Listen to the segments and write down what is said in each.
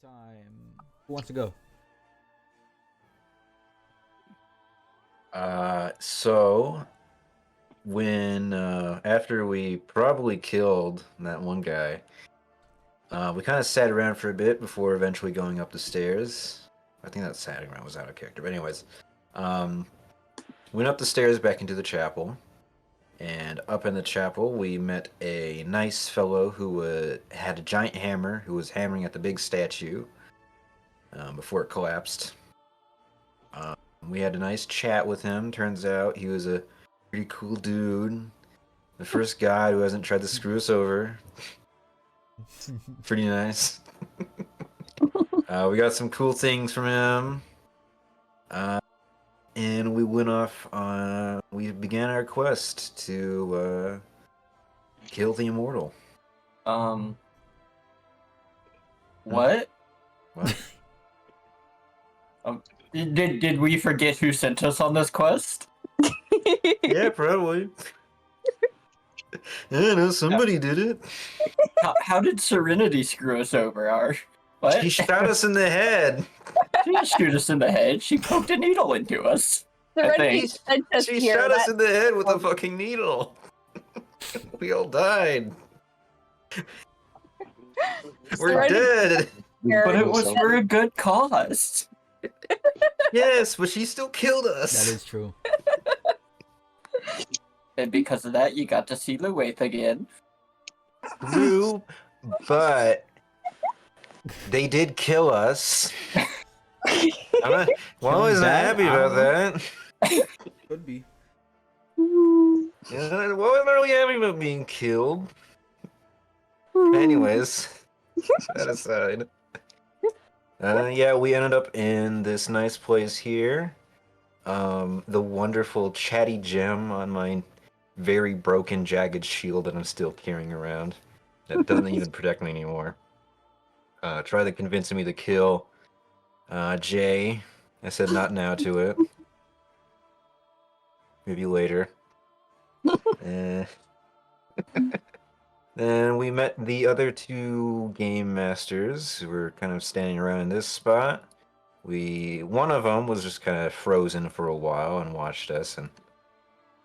Time. Who wants to go? So when after we probably killed that one guy, we kind of sat around for a bit before eventually going up the stairs. I think that sat around was out of character, but anyways, um, went up the stairs back into the chapel, and up in the chapel we met a nice fellow who had a giant hammer who was hammering at the big statue before it collapsed. Um, we had a nice chat with him. Turns out he was a pretty cool dude. The first guy who hasn't tried to screw us over. Pretty nice. We got some cool things from him. And we went off on. We began our quest to kill the immortal. What? What? Did we forget who sent us on this quest? Yeah, probably. I don't know, somebody did it. How did Serenity screw us over? What? She shot us in the head. She didn't shoot us in the head. She poked a needle into us. Serenity sent us She here. shot us in the head with a fucking needle. We all died. We're Serenity- dead. But it was for a good cause. Yes, but she still killed us. That is true. And because of that, you got to see Luath again. True, but they did kill us. I wasn't happy about that. Could be. Yeah, I wasn't really happy about being killed. Anyways, that aside. Yeah, we ended up in this nice place here. The wonderful chatty gem on my very broken, jagged shield that I'm still carrying around. That doesn't even protect me anymore. Try to convince me to kill Jay. I said not now to it. Maybe later. Then we met the other two game masters who were kind of standing around in this spot. One of them was just kind of frozen for a while and watched us and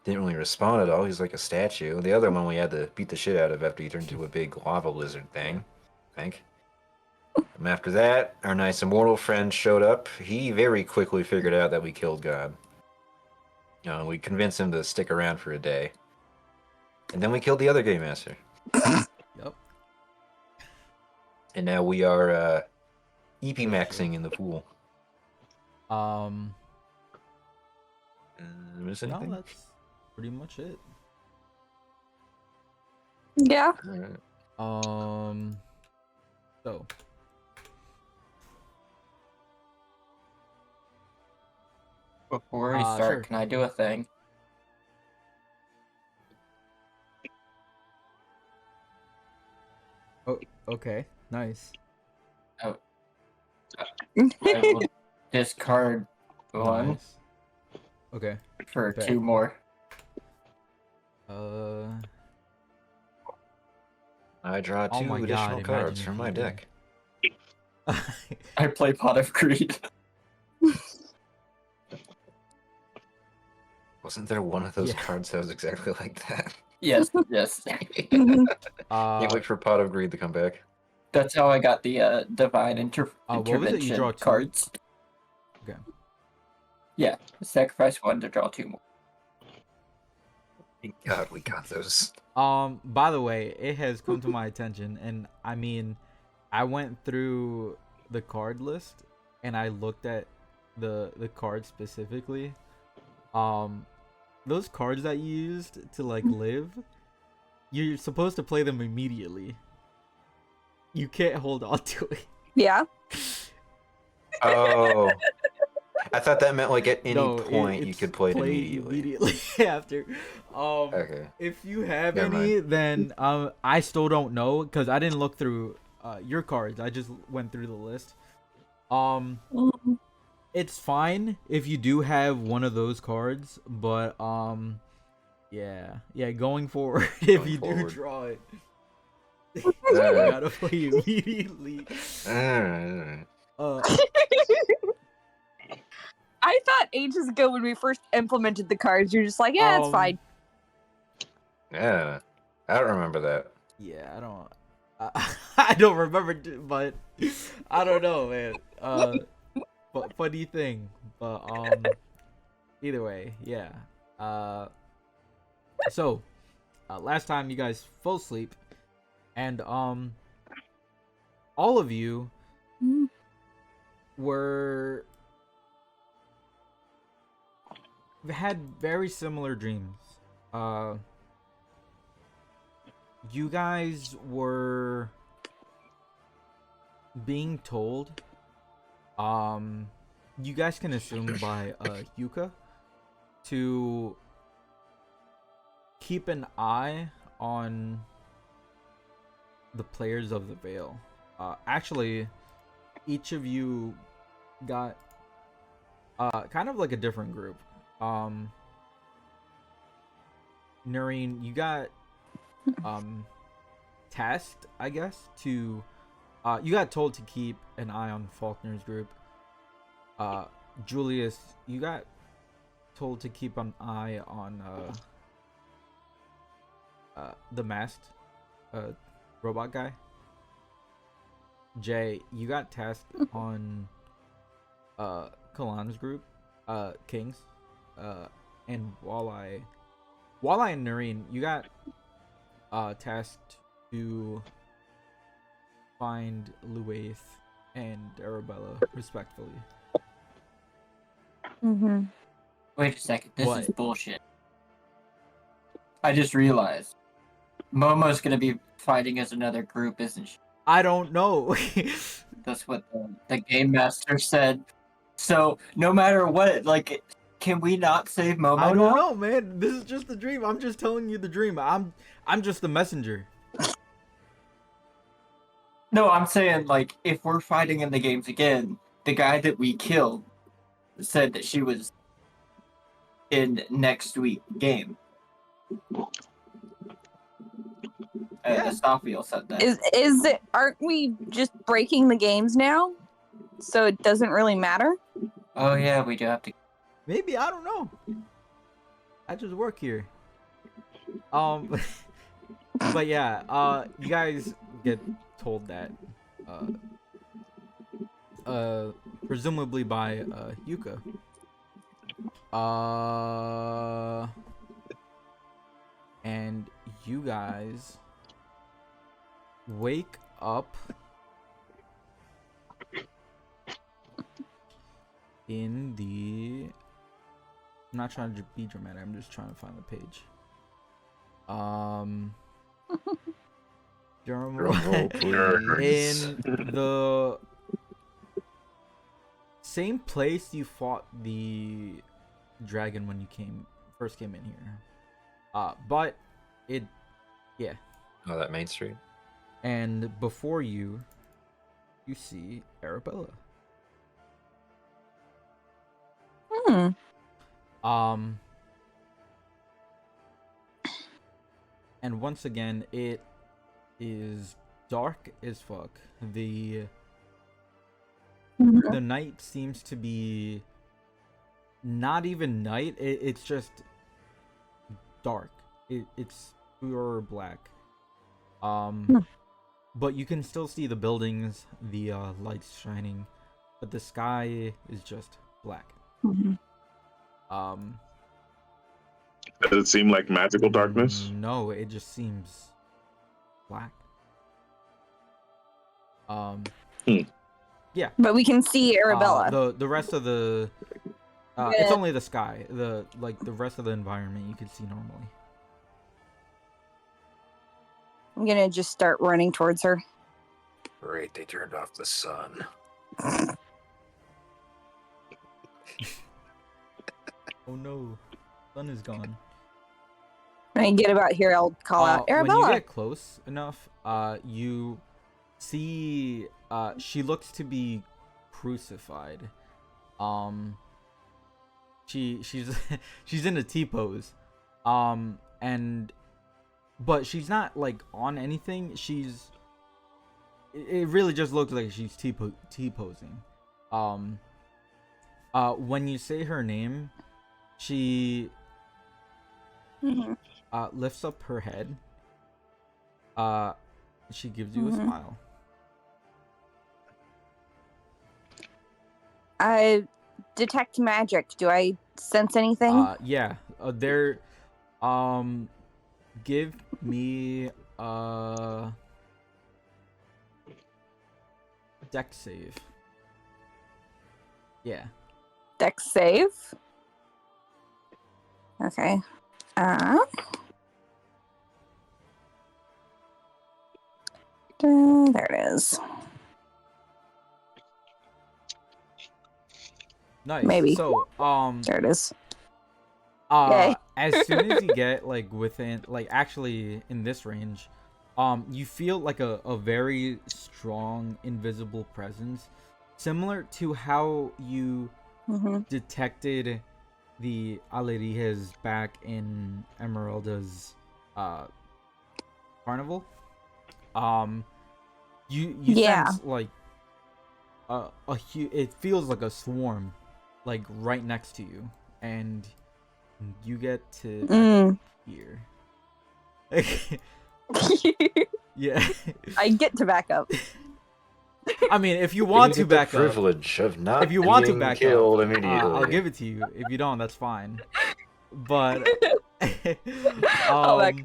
didn't really respond at all. He's like a statue. The other one we had to beat the shit out of after he turned into a big lava lizard thing, I think. And after that, our nice immortal friend showed up. He very quickly figured out that we killed God. We convinced him to stick around for a day. And then we killed the other game master. Yep. And now we are EP maxing in the pool. Miss No, anything? that's pretty much it. Yeah. Alright. So Before we start, sure. can I do a thing? okay, nice. I will discard one Nice. Okay. for Okay. 2 more. I draw Oh 2 my additional God, cards imagine from if my you did. deck. I play Pot of Greed. Wasn't there one of those Yeah. cards that was exactly like that? Yes, yes. Can't wait for Pot of Greed to come back. That's how I got the Divine what was it? You Intervention draw 2? cards. Okay. Yeah, sacrifice 1 to draw 2 more. Thank God we got those. By the way, it has come to my attention, and I mean, I went through the card list and I looked at the cards specifically. Those cards that you used to like live, you're supposed to play them immediately. You can't hold on to it. Yeah. Oh. I thought that meant like at any No, point you it's could play it played immediately. after. Okay. If you have Never any, then I still don't know because I didn't look through your cards. I just went through the list. It's fine if you do have one of those cards, but yeah, going forward, if Going you forward. do draw it. Alright. Gotta play immediately. Alright. I thought ages ago when we first implemented the cards, you're just like, yeah, it's fine. Yeah. I don't remember that. Yeah, I don't. I don't remember, but I don't know, man. But funny thing, but either way, yeah. So, last time you guys fell asleep, and all of you Mm. were had very similar dreams. You guys were being told, you guys can assume by Yuka to keep an eye on the players of the Veil. Actually, each of you got kind of like a different group. Noreen, you got tasked, I guess, to you got told to keep an eye on Faulkner's group. Julius, you got told to keep an eye on the masked robot guy. Jay, you got tasked on Kalan's group, Kings, and Walleye and Noreen, you got tasked to find Luaith and Arabella, respectfully. Mm-hmm. Wait a second, this What? is bullshit. I just realized Momo's gonna be fighting as another group, isn't she? I don't know. That's what the game master said. So no matter what, like, can we not save Momo I now? don't know, man. This is just a dream. I'm just telling you the dream. I'm just the messenger. No, I'm saying, like, if we're fighting in the games again, the guy that we killed said that she was in next week game. Yeah. Estafio said that. Is it? Aren't we just breaking the games now? So it doesn't really matter. Oh yeah, we do have to. Maybe, I don't know. I just work here. But yeah, you guys get told that presumably by Yuka. And you guys wake up in the, I'm not trying to be dramatic, I'm just trying to find the page. Drum roll, please. in the same place you fought the dragon when you first came in here. But it, yeah. Oh, that Main Street. And before you see Arabella. Hmm. And once again, it is dark as fuck. The night seems to be not even night. It's just dark. It's pure black. But you can still see the buildings, the lights shining, but the sky is just black. Mhm. Does it seem like magical darkness? No, it just seems black. Yeah. But we can see Arabella. The rest of the it's only the sky. The rest of the environment you can see normally. I'm gonna just start running towards her. Great, they turned off the sun. Oh no, sun is gone. When I get about here, I'll call out When Arabella. you get close enough, you see she looks to be crucified. She's she's in a T pose. And but she's not like on anything. It really just looks like she's T-posing. When you say her name, she Mhm. lifts up her head. She gives you a Mhm. smile. I detect magic. Do I sense anything? Yeah. There. Give me a dex save. Yeah. Dex save. Okay. There it is. Nice. Maybe. So, There it is. Yay. as soon as you get like within, like actually in this range, you feel like a very strong invisible presence, similar to how you Mm-hmm. detected the Alerijes back in Emeralda's carnival. You Yeah. sense like it feels like a swarm, like right next to you, and you get to Mm. here. Yeah. I get to back up. I mean, if you You want to get the back up, privilege of not if you want to being back killed up, immediately. I'll give it to you. If you don't, that's fine. But I'll back.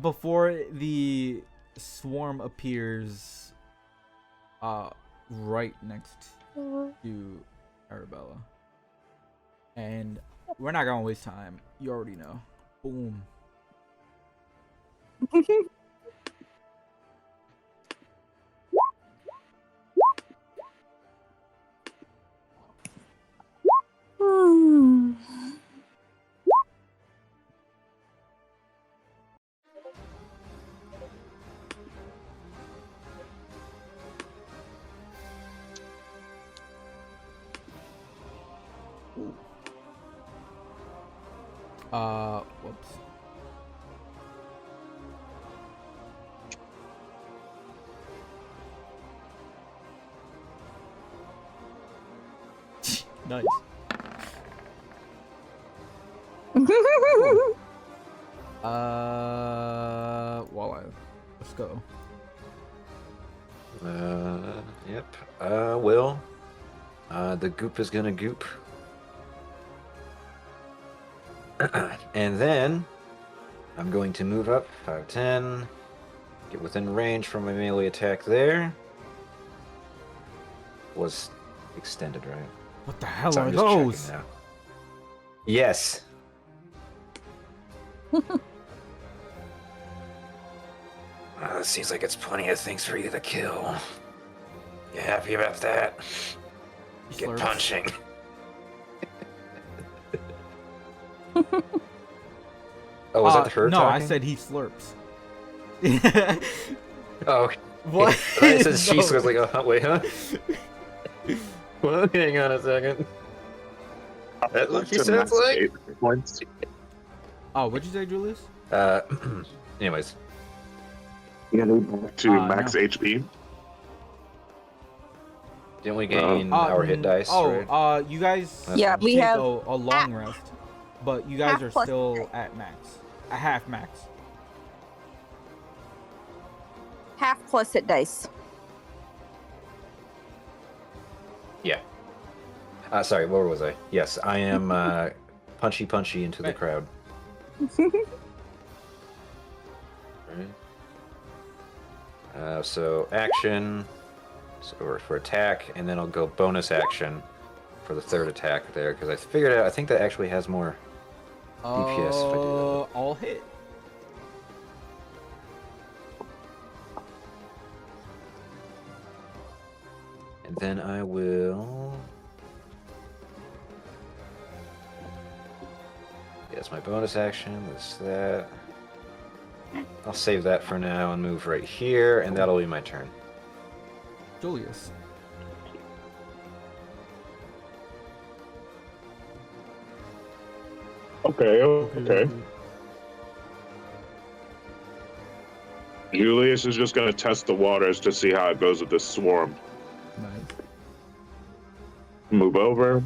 before the swarm appears, right next to Arabella, and we're not gonna waste time. You already know. Boom. Hmm. Whoops. Nice. Walleye. Let's go. Yep. Will. The goop is gonna goop. And then I'm going to move up 5, 10, get within range from my melee attack there. Was extended, right? What the hell So are I'm just those? checking now. Yes. Seems like it's plenty of things for you to kill. You happy about that? Get Slurps. punching. Oh, was that her No, talking? I said he slurps. Oh, What? I said she No. was like, oh, wait, huh? Well, hang on a second. That's what she To sounds max like. 8 points. Oh, what'd you say, Julius? Anyways. To max No. HP. Didn't we gain our hit dice, right? You guys That's Yeah, fine. we take have a long rest, but you guys half are plus still at max. A half max. half plus hit dice. Yeah. Sorry, where was I? Yes, I am punchy into the Right. crowd. Right. So action, so for attack, and then I'll go bonus action for the third attack there, because I figured out, I think that actually has more DPS if I do that. All hit. And then I will... Yes, my bonus action is that. I'll save that for now and move right here, and that'll be my turn. Julius. Okay. Julius is just gonna test the waters to see how it goes with this swarm. Nice. Move over.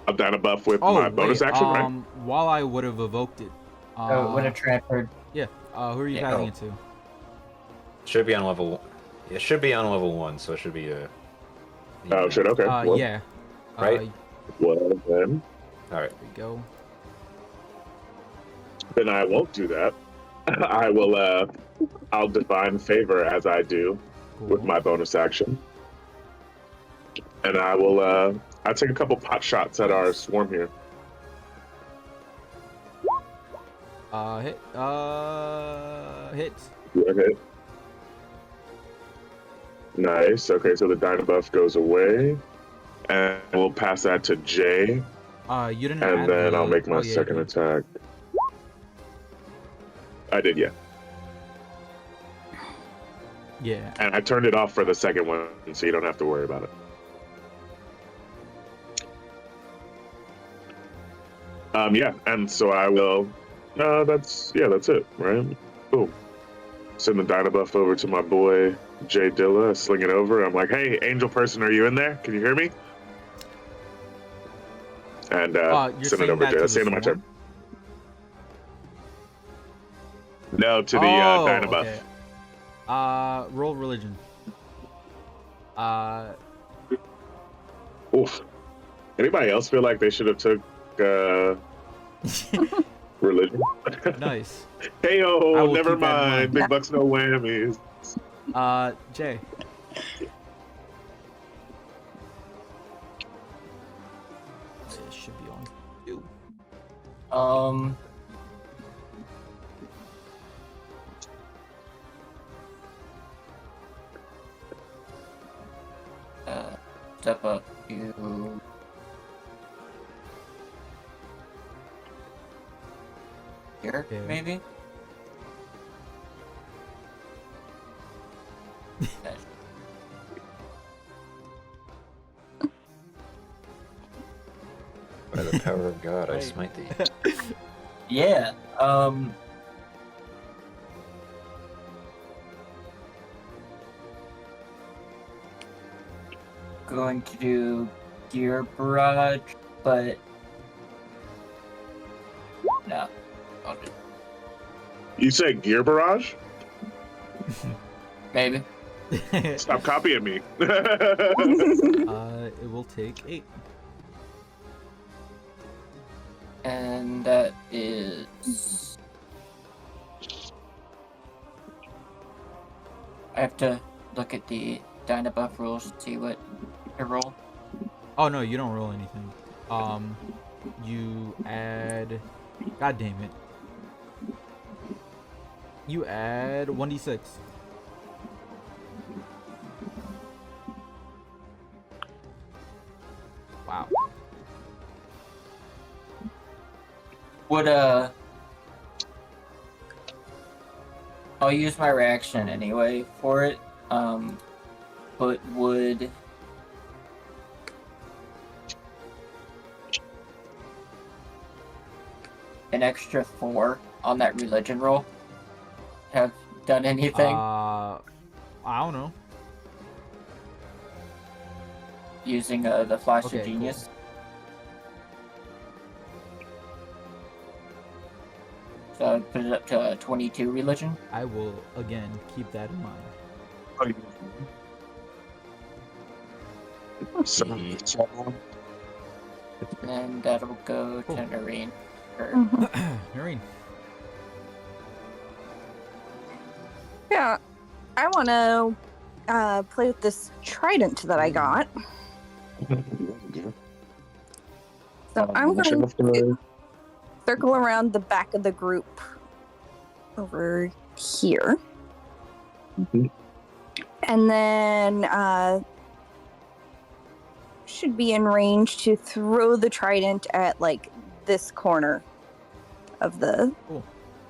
I've done a buff with my bonus action, right? While I would have evoked it. Oh, would have transferred. Yeah. Who are you Yeah. passing it to? Should be on level. It should be on level 1, so it should be a. Oh shit. Okay. Well, Yeah. Right? Well then. All right. There we go. Then I won't do that. I will. I'll divine favor as I do Cool. with my bonus action, and I will. I'll take a couple pot shots at our swarm here. Hit. Hits. Okay. Nice. Okay, so the Dyna buff goes away, and we'll pass that to Jay, You didn't. and add then the... I'll make my oh, yeah, second you attack. I did, yeah. did. Yeah. And I turned it off for the second one, so you don't have to worry about it. Yeah, and so I will. That's it, right? Boom. Send the Dyna buff over to my boy Jay Dilla. I sling it over. I'm like, hey, angel person, are you in there? Can you hear me? And send it over to. That's the end of my turn. No, to the Dyna buff. Okay. Roll religion. Oof. Anybody else feel like they should have took religion? Nice. Heyo, never keep that in mind. Big bucks, no whammies. Jay. It should be on you. Step up to here, Yeah. maybe. By the power of God, I Right. smite thee. Yeah. Going to do gear barrage, but no. I'll do- You said gear barrage? Maybe. Stop copying me. It will take 8. And that is. I have to look at the Dyna buff rules to see what I roll. Oh no, you don't roll anything. You add. God damn it. You add 1d6. Wow. Would I'll use my reaction anyway for it. But would an extra 4 on that religion roll have done anything? I don't know. Using the flash Okay, of cool. genius. So I'd put it up to 22 religion. I will again keep that in mind. And that'll go Cool. to Noreen. Noreen. Yeah, I want to play with this trident that I got. So I'm going to circle around the back of the group over here. Mhm. And then should be in range to throw the trident at like this corner of the Cool.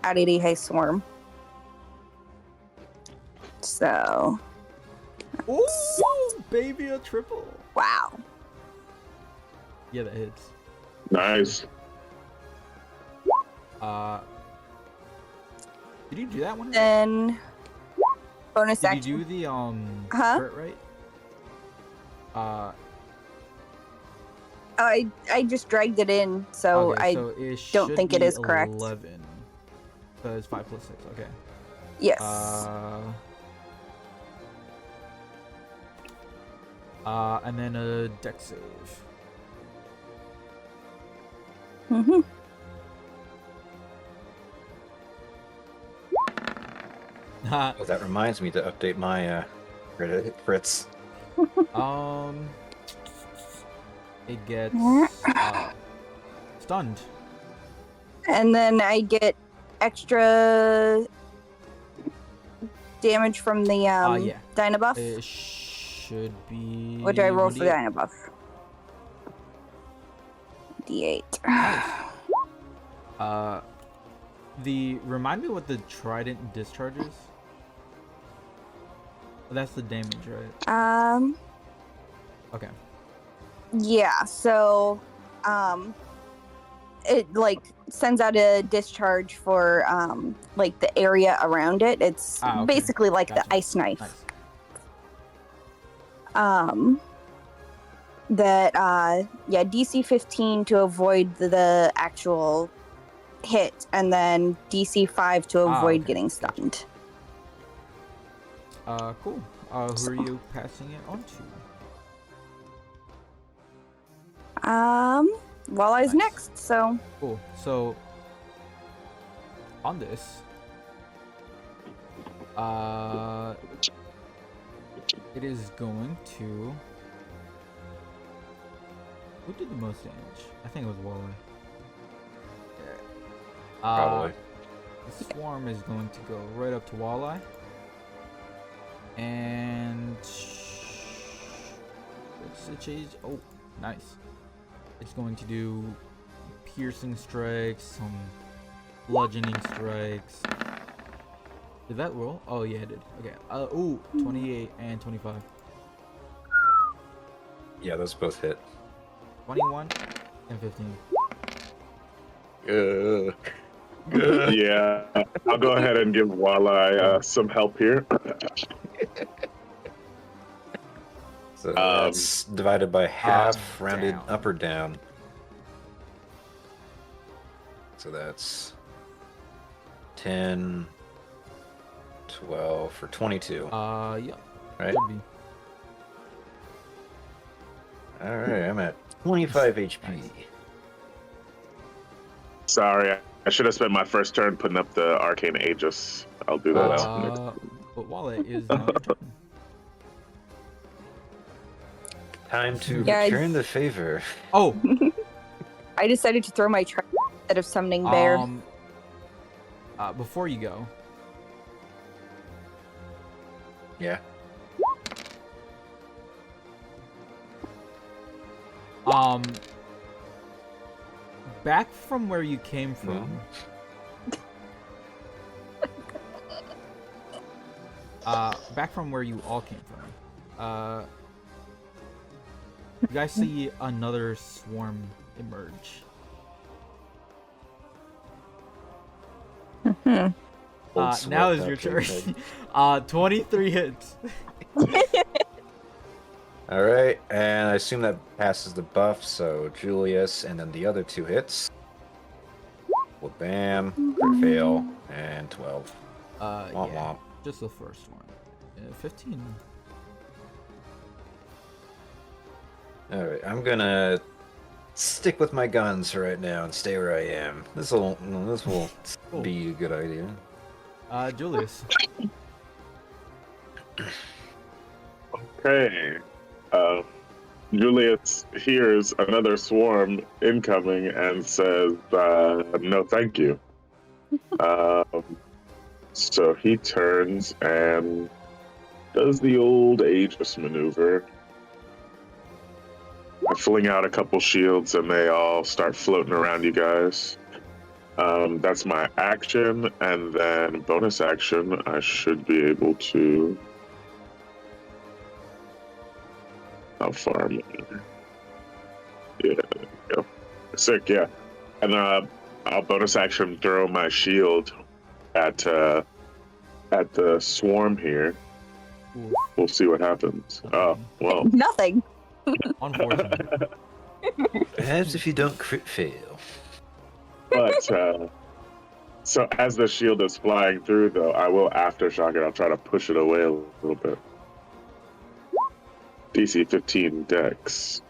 Adidi Hay Swarm. So, Ooh, baby, a triple. wow. Yeah, that hits. Nice. Did you do that one? Then bonus Did action. you do the Huh? crit right? I just dragged it in, so Okay, I so it don't should think it be is correct. 11. So it's 5 plus 6. Okay. Yes. And then a dex save. Mm-hmm. Well, that reminds me to update my crits. It gets stunned. And then I get extra damage from the Yeah. Dynabuff. It should be. What do I roll for the 1d8. Dynabuff? D8. Nice. Remind me what the trident discharges. That's the damage, right? Okay. Yeah, so it like sends out a discharge for like the area around it. It's Okay. basically like Gotcha. the ice knife. Nice. That DC 15 to avoid the actual hit, and then DC 5 to avoid Okay. getting Gotcha. stunned. Cool. Who are you passing it on to? Walleye's Nice. next, so Cool. So on this, it is going to. Who did the most damage? I think it was Walleye. Yeah. Probably. The swarm is going to go right up to Walleye. And what's the change? Oh, nice. It's going to do piercing strikes, some bludgeoning strikes. Did that roll? Oh yeah, it did. Okay. 28 and 25. Yeah, those both hit. 21 and 15. Yeah, I'll go ahead and give Walleye some help here. So that's divided by half, rounded down. up or down. So that's 10, 12 for 22. Yeah. Right? Should be. All right, I'm at 25 HP. Nice. Sorry, I should have spent my first turn putting up the Arcane Aegis. I'll do that. But Walleye is now your turn. Time to Yeah, return the favor. Oh, I decided to throw my trident instead of summoning bear. Before you go, Yeah. back from where you came from. Back from where you all came from. You guys see another swarm emerge. Now is your turn. 23 hits. All right, and I assume that passes the buff, so Julius, and then the other two hits. Well, bam, crit fail, and 12. Womp Yeah, womp. just the first one. 15. All right, I'm gonna stick with my guns for right now and stay where I am. This will Cool. be a good idea. Julius. Okay. Julius hears another swarm incoming and says, no, thank you. So he turns and does the old Aegis maneuver. I fling out a couple shields and they all start floating around you guys. That's my action, and then bonus action, I should be able to... How far am I? Yeah, there we go. Sick, yeah. And I'll bonus action throw my shield at the swarm here. Oof, We'll see what happens. Oh, well. Nothing. unfortunate. Perhaps if you don't crit fail. But so as the shield is flying through, though, I will aftershock it. I'll try to push it away a little bit. DC 15 Dex.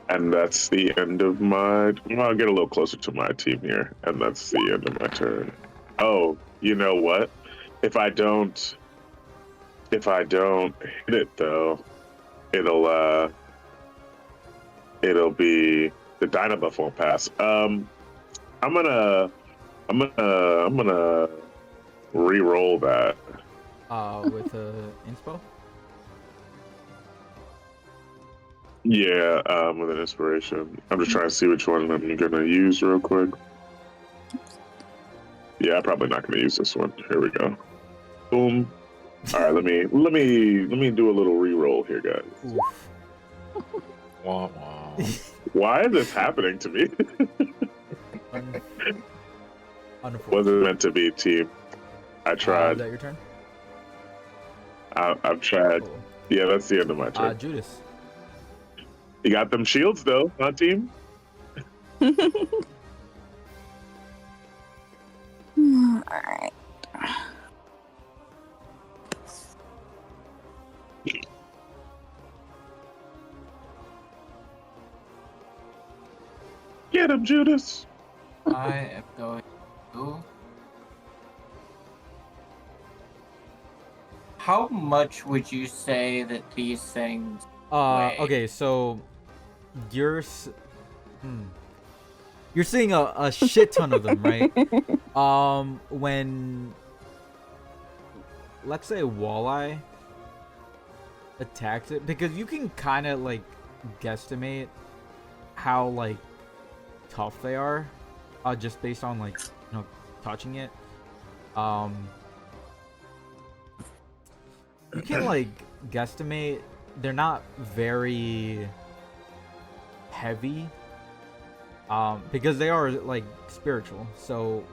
And that's the end of my. Well, I'll get a little closer to my team here, and that's the end of my turn. Oh, you know what? If I don't hit it though, it'll be the Dynabuff won't pass. I'm gonna re-roll that. With inspo. Yeah, with an inspiration. I'm just trying to see which one I'm gonna use real quick. Yeah, I'm probably not gonna use this one. Here we go. Boom. All right, let me do a little re-roll here, guys. Oof. Wah, wah. Why is this happening to me? Unfortunate. Wasn't meant to be, team. I Is tried. that your turn? I've tried. Cool. Yeah, that's the end of my turn. Judas. You got them shields though, huh, team? Alright. Get him, Judas. I am going to. How much would you say that these things weigh? Okay, so you're you're seeing a shit ton of them, right? When let's say Walleye attacks it, because you can kind of like guesstimate how like tough they are, just based on like touching it. You can like guesstimate they're not very heavy, because they are like spiritual. So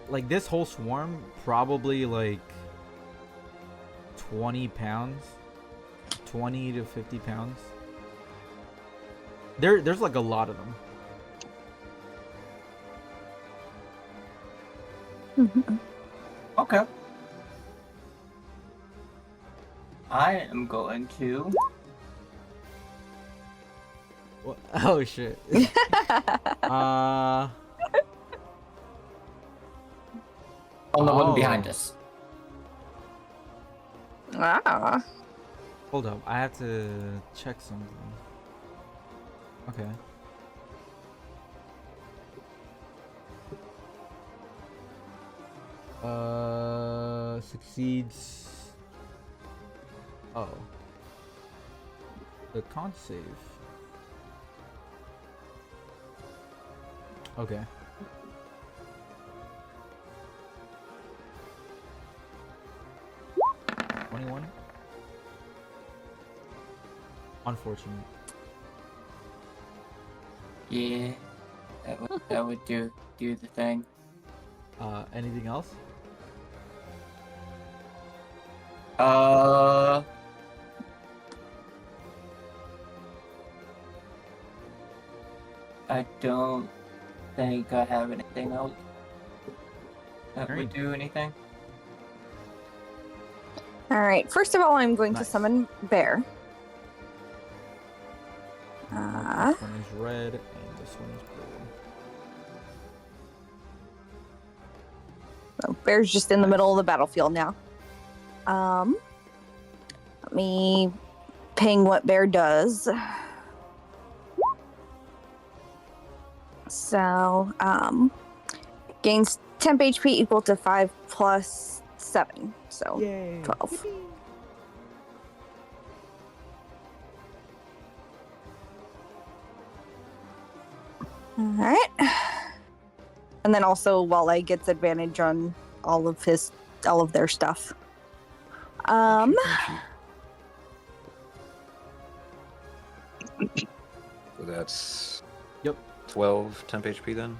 like this whole swarm probably like 20 pounds, 20 to 50 pounds. There's like a lot of them. Okay. I am going to. What? Oh shit. On the one behind Oh. us. Ah. Hold up, I have to check something. Okay. Succeeds. Oh. The con save. Okay. $21. Unfortunate. Yeah, that would do the thing. Anything else? I don't think I have anything else that would Great. do anything. Alright, first of all, I'm going to Nice. summon Bear. This one is red and this one is blue. So Bear's just in the middle of the battlefield now. Let me ping what Bear does. So, gains temp HP equal to 5 plus 7. So, Yay! 12. Alright. And then also Walleye gets advantage on all of their stuff. Thank you. So that's Yep. 12 temp HP then?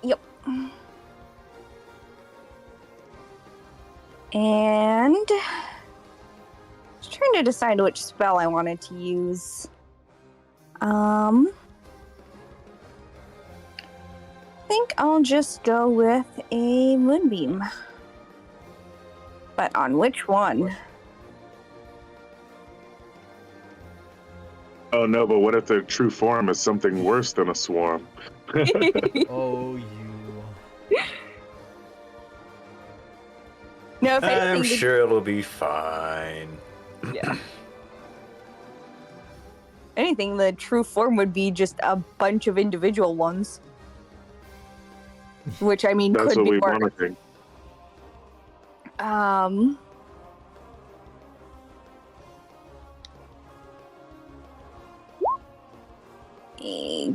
Yep. And just trying to decide which spell I wanted to use. I think I'll just go with a moonbeam. But on which one? Oh no, but what if their true form is something worse than a swarm? Oh, you. No, if I'm anything, sure it'll be fine. yeah. Anything, the true form would be just a bunch of individual ones. Which, I mean, That's could what be we worse. want to think.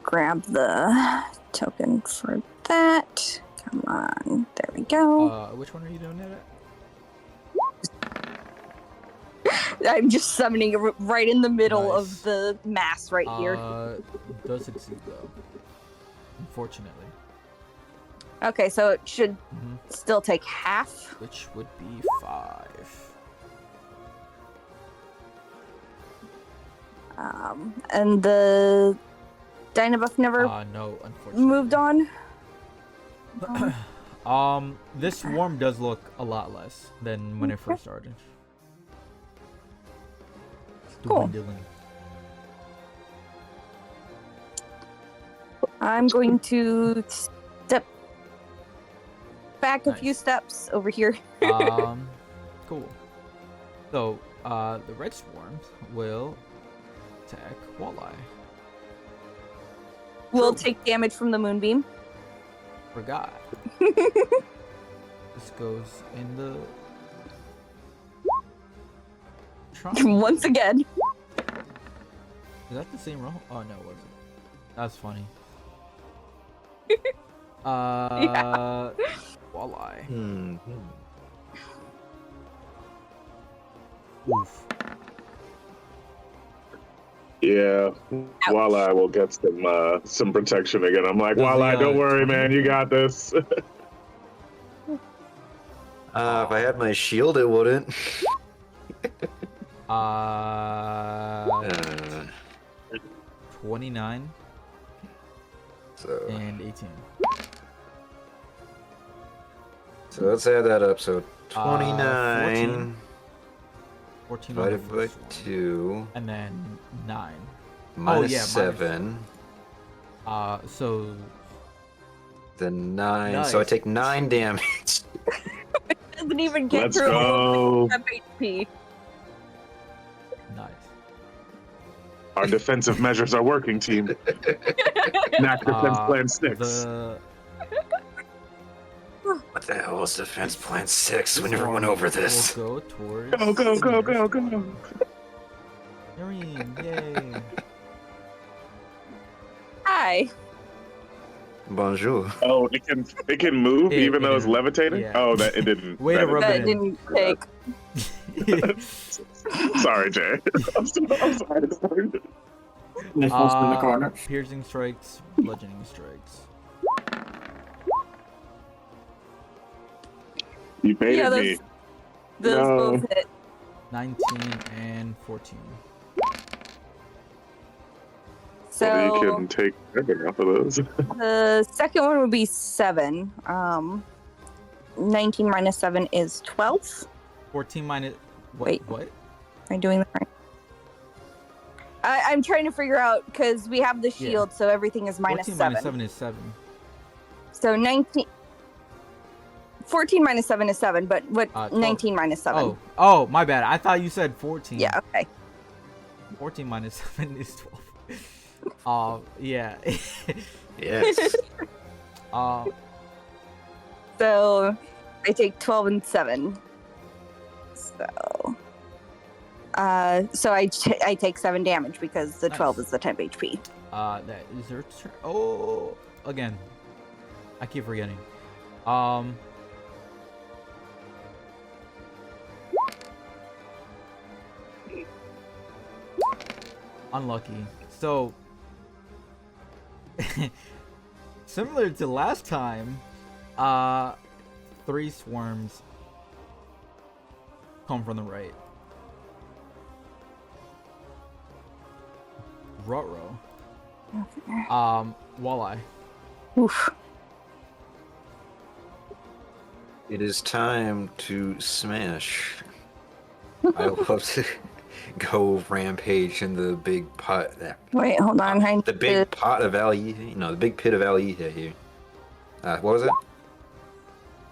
Grab the token for that. Come on. There we go. Which one are you doing it at? I'm just summoning it right in the middle Nice. of the mass right here. Does succeed though. Unfortunately. Okay, so it should Mhm. still take half. Which would be 5. And the Dynabuff never No, unfortunately. moved on. This swarm does look a lot less than when it first started. Cool. Dwindling. I'm going to step back a few Nice. steps over here. Cool. So, the red swarms will attack Walleye. We'll take damage from the moonbeam. Forgot. This goes in the trunk. Once again. Is that the same roll? Oh no, it wasn't. That's funny. Walleye. Oof. Yeah, Walleye will get some protection again. I'm like, Does Walleye, the, don't worry, 20? man, you got this. If I had my shield, it wouldn't. 29 So, and 18. so let's add that up. So 14. 29 14 on the divided by first one. 2 And then 9. minus yeah, 7. So Then 9. So I Nice. take 9 damage. Doesn't even get Let's through go. HP. nice. Our defensive measures are working, team. Knack defense plan 6. What the hell was defense plan 6? We This never went one over this. will go towards Go, go, go, the go, nearest go. one. Noreen, yay. Hi. Bonjour. Oh, it can move even though it's didn't- levitating? yeah. Oh, that it didn't. Way to that rub That it in. didn't take. Sorry, Jay. I'm sorry. Nipples in the corner. Piercing strikes, bludgeoning strikes. You baited Yeah, me. Those No. both hit. 19 and 14. So you So can take everything off of those. the second one would be 7. 19 minus 7 is 12. 14 minus. What? Wait. What? Am I doing that right? I'm trying to figure out because we have the shield, so everything is minus 14 7. minus 7 is 7. So 19. 14 minus 7 is 7, but what? 12. 19 minus 7. Oh, my bad. I thought you said 14. Yeah, okay. 14 minus 7 is 12. Yeah. Yes. So I take 12 and 7. So I take 7 damage because the 12 Nice. is the temp HP. That is their turn. Oh, again. I keep forgetting. Unlucky. So Similar to last time, 3 swarms come from the right. Ruh-roh. Walleye. Oof. It is time to smash. I love to go rampage in the big pot. Wait, hold on. I need The big pot of Ali, the big pit of Ali here. What was it?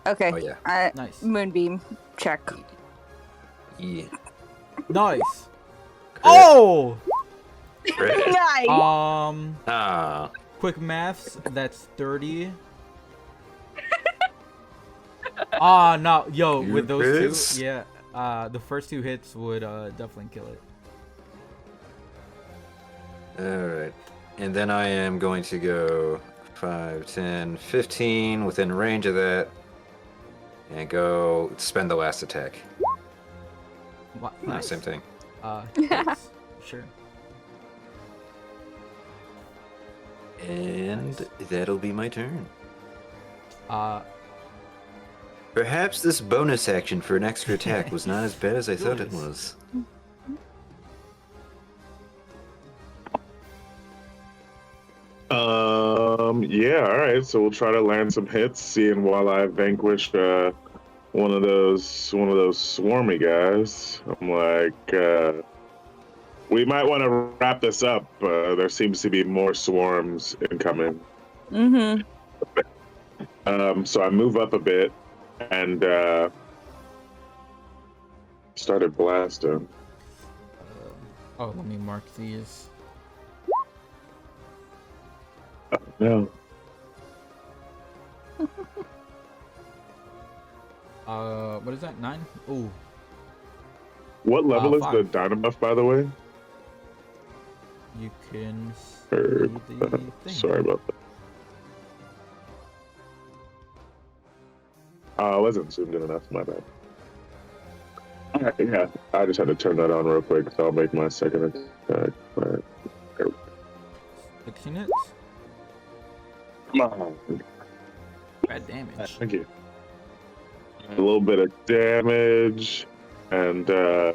Okay. Oh yeah. Nice. Moonbeam check. Yeah. Nice. Oh! Great. Nice. Ah. Quick maths. That's 30. Ah, no, yo, Two with those hits? 2, yeah. The first 2 hits would definitely kill it. Alright. And then I am going to go 5, 10, 15 within range of that. And go spend the last attack. Nice. Same thing. Hits. Sure. And that'll be my turn. Uh, Perhaps this bonus action for an extra attack was not as bad as I thought it was. Yeah, all right. So we'll try to land some hits, seeing while I vanquish one of those swarmy guys. I'm like, we might want to wrap this up. There seems to be more swarms incoming. Mm-hmm. So I move up a bit and started blasting. oh, let me mark these. No. What is that? 9? Ooh. What level is 5. the Dynabuff, by the way? You can see Or, the thing. sorry about that. I wasn't zoomed in enough, my bad. Alright, yeah, I just had to turn that on real quick, so I'll make my second attack. Alright. 16 hits. Come on. Bad damage. Thank you. A little bit of damage, and I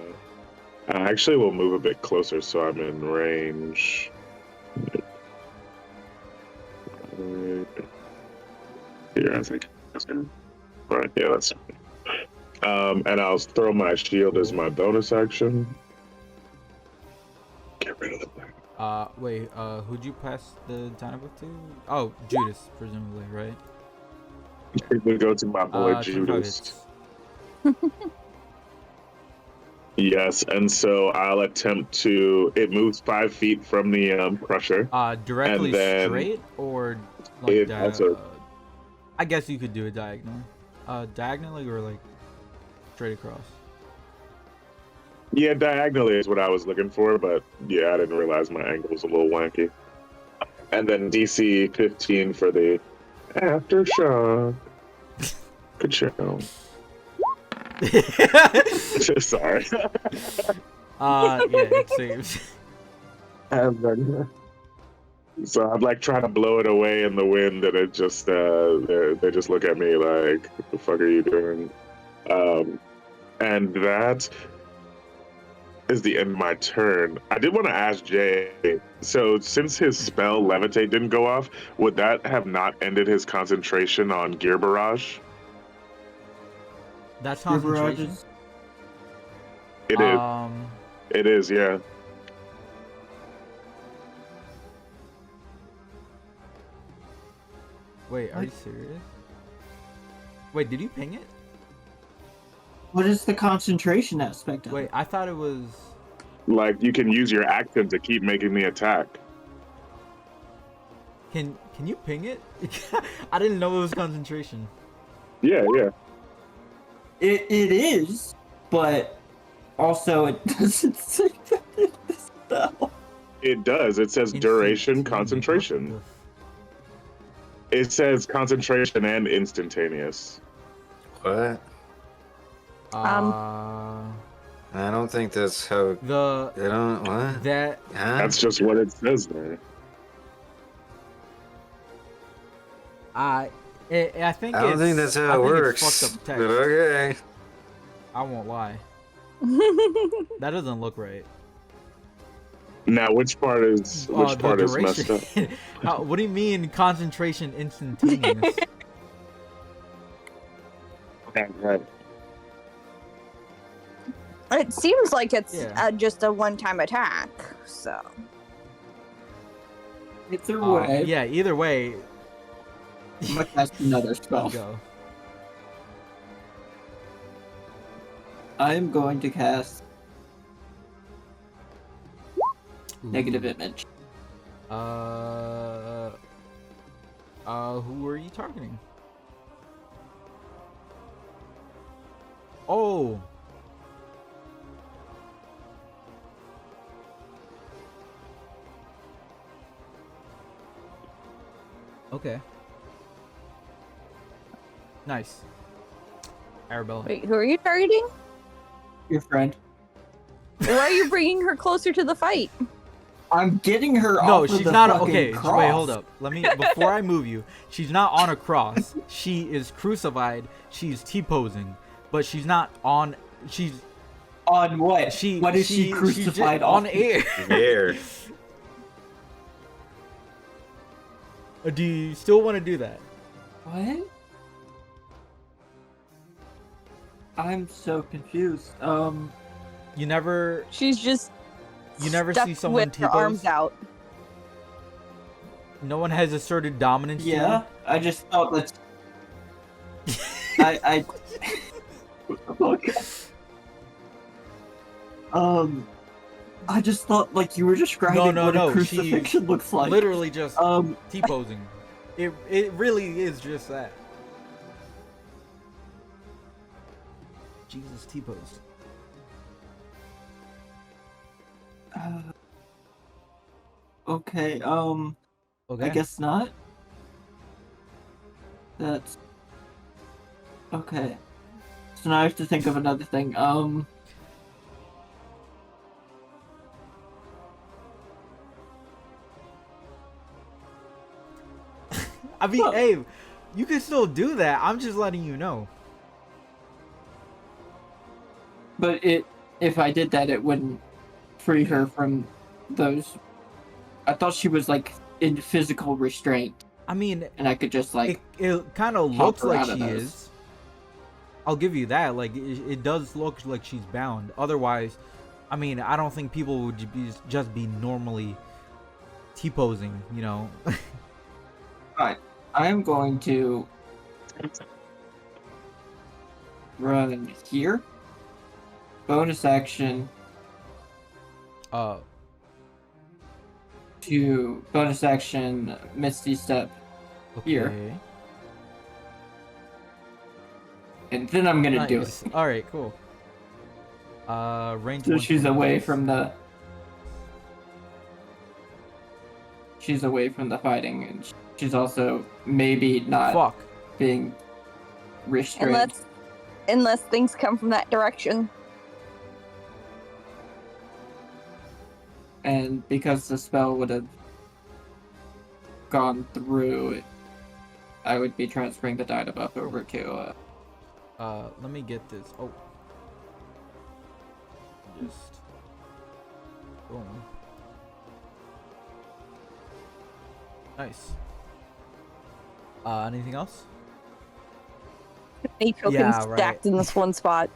actually will move a bit closer so I'm in range. Here, I think. That's good. Right, yeah, that's and I'll throw my shield as my bonus action. Get rid of the black. Wait, who'd you pass the Dynabuff to? Oh, Judas, presumably, right? We go to my boy 25 Judas. hits. Yes, and so I'll attempt to. It moves 5 feet from the crusher. Directly And then straight or like it also- I guess you could do it diagonally. Diagonally or like straight across. Yeah, diagonally is what I was looking for, but yeah, I didn't realize my angle was a little wanky. And then DC 15 for the aftershock. Good show. Sorry. Yeah, it saves. And then, so I'm like trying to blow it away in the wind, and it just they just look at me like, "What the fuck are you doing?" And that is the end of my turn. I did want to ask Jay. So since his spell Levitate didn't go off, would that have not ended his concentration on Gear Barrage? That's Your concentration. barrages. It is. It is. Yeah. Wait, are you serious? Wait, did you ping it? What is the concentration aspect of Wait, it? I thought it was. Like you can use your action to keep making the attack. Can you ping it? I didn't know it was concentration. Yeah. Yeah. It is, but also it doesn't say that in the spell. It does. It says duration, concentration. It says concentration and instantaneous. What? Uh, I don't think that's how. the I don't. What? that Huh? That's just what it says there. I think I don't think that's how it works. It's fucked up But text. okay. I won't lie. That doesn't look right. Now, which part is The messed up? duration. What do you mean concentration instantaneous? Okay, right. It seems like it's Yeah. just a one-time attack, so. Either way, Yeah, either way. I'm gonna cast another spell. Go. I am going to cast Negative Ooh. Image. Who are you targeting? Oh. Okay. Nice. Arabella. Wait, who are you targeting? Your friend. Why are you bringing her closer to the fight? I'm getting her No, off of she's the not. fucking Okay, cross. wait, hold up. Let me. Before I move you, she's not on a cross. She is crucified. She's T-posing, but she's not on. She's On what? she. What is she she's crucified just on off? air. There. Do you still want to do that? What? I'm so confused. You never. She's just You never stuck see someone with her arms T-pose? out. No one has asserted dominance. to you? Yeah, I just thought that. I. Okay. I just thought like you were describing No, what no, a crucifixion looks like. Literally just Um, T-posing. It really is just that. Jesus T-posed. Okay. Okay. I guess not. That's okay. So now I have to think of another thing. I mean, Huh. hey, you can still do that. I'm just letting you know. But if I did that, it wouldn't free her from those. I thought she was like in physical restraint, I mean, and I could just like. it kind of pop looks her like out of she those. is. I'll give you that. Like, it does look like she's bound. Otherwise, I mean, I don't think people would just be normally T-posing, you know? Alright, I am going to run here. Bonus action to bonus action Misty Step, Okay. Here. and then I'm gonna do it. Nice. All right, cool. Range. So she's 120. away from the. She's away from the fighting, and she's also maybe not Fuck. being restrained. Unless things come from that direction. And because the spell would have gone through, I would be transferring the die buff over to. Let me get this. Oh. Just. Boom. Nice. Anything else? Many tokens Yeah, right. stacked in this one spot.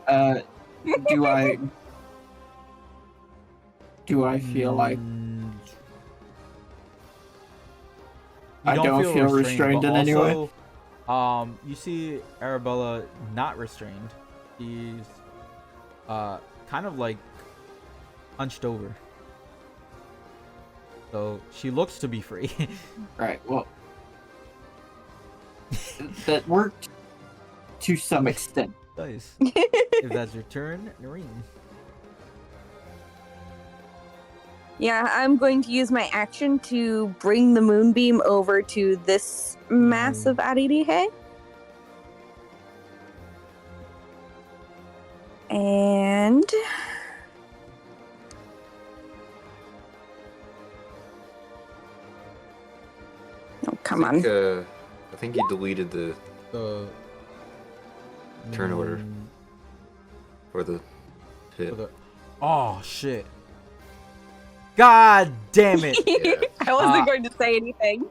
Do I? Do I feel like You I don't feel restrained but in any way? also, you see Arabella not restrained. She's kind of like hunched over. So she looks to be free. right? Well, that worked to some extent. Nice. If that's your turn, Noreen. Yeah, I'm going to use my action to bring the moonbeam over to this massive Aririe. And oh, come on. I think you deleted the turn order mm, for the pit. for the- Oh shit! God damn it! Yeah. I wasn't Uh, going to say anything.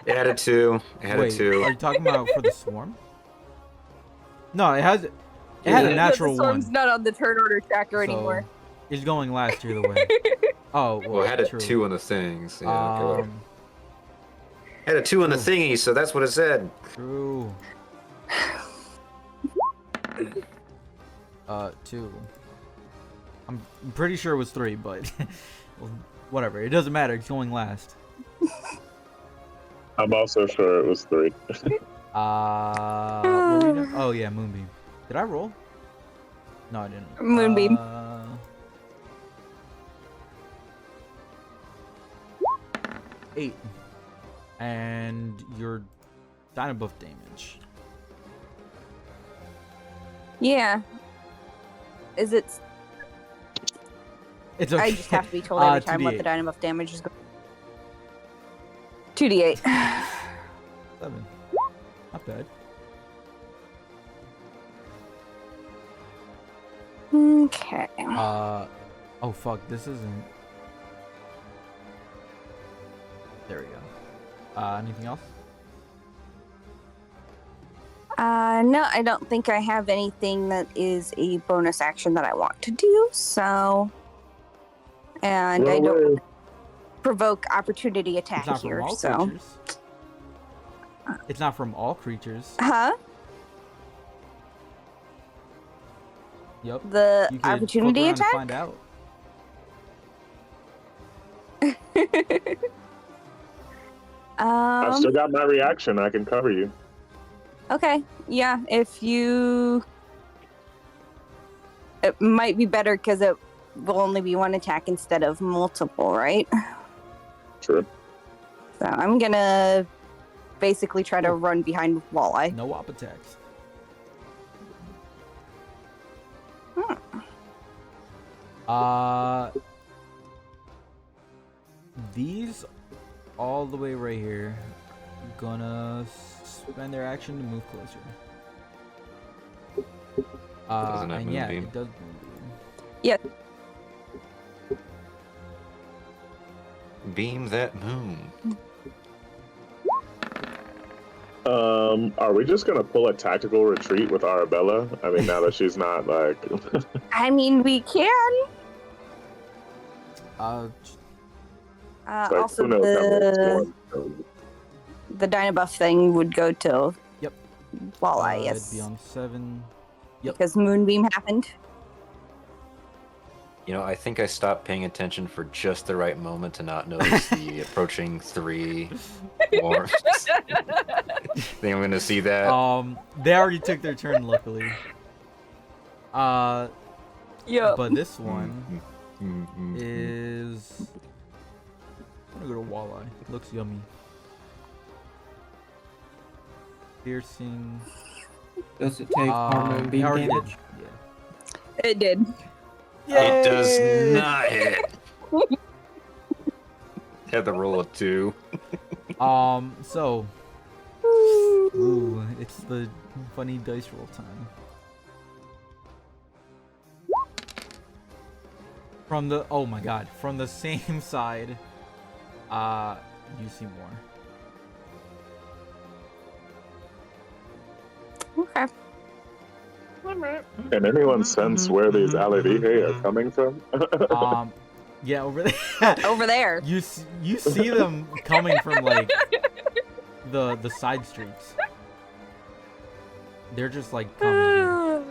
Add a 2. Add a Wait, 2. are you talking about for the swarm? No, it had a Yeah. natural the storm's one. not on the turn order tracker anymore. It's going last either way. Oh, Well, it had a true. 2 on the things. Yeah, okay, whatever. Had a 2 on the True. thingy, so that's what it said. True. 2. I'm pretty sure it was 3, but well, whatever. It doesn't matter. It's going last. I'm also sure it was 3. What were we doing? Oh yeah, Moonbeam. Did I roll? No, I didn't. Moonbeam. 8. And your Dynabuff damage. Yeah. Is it? It's okay. I just have to be told every time what 2d8. the Dynabuff damage is. 2d8. 7. Not bad. Okay. Oh fuck, this isn't. There we go. Anything else? No, I don't think I have anything that is a bonus action that I want to do. So, and I don't provoke opportunity It's attack not from here. all So, creatures. It's not from all creatures. huh? Yep. The You could flip opportunity around and attack. find out. I've still got my reaction. I can cover you. Okay. Yeah. If you, it might be better because it will only be one attack instead of multiple, right? True. So I'm gonna basically try to run behind Walleye. No op attacks. These all the way right here gonna spend their action to move closer. Doesn't have and yeah, Moonbeam. it does Moonbeam. Yeah. Beam that moon. Are we just gonna pull a tactical retreat with Arabella? I mean, now that she's not like. I mean, we can. Like, Also, who knows how many the swarms. Dynabuff thing would go to Yep. Walleye, It'd yes, be on 7. Yep. because Moonbeam happened. You know, I think I stopped paying attention for just the right moment to not notice the approaching 3 swarms. Think I'm gonna see that. They already took their turn, luckily. Yeah. But this one Mm. is. I'm gonna go to Walleye. It looks yummy. Piercing. Does it take more It moonbeam already damage? did. It did. It does not hit. Had the roll of 2. Yeah. So. Ooh, it's the funny dice roll time. From the oh my god, from the same side, you see more. Okay. Can anyone sense where these Alavihe are coming from? Yeah, over there. Over there. You see them coming from like the side streets. They're just like coming. Here.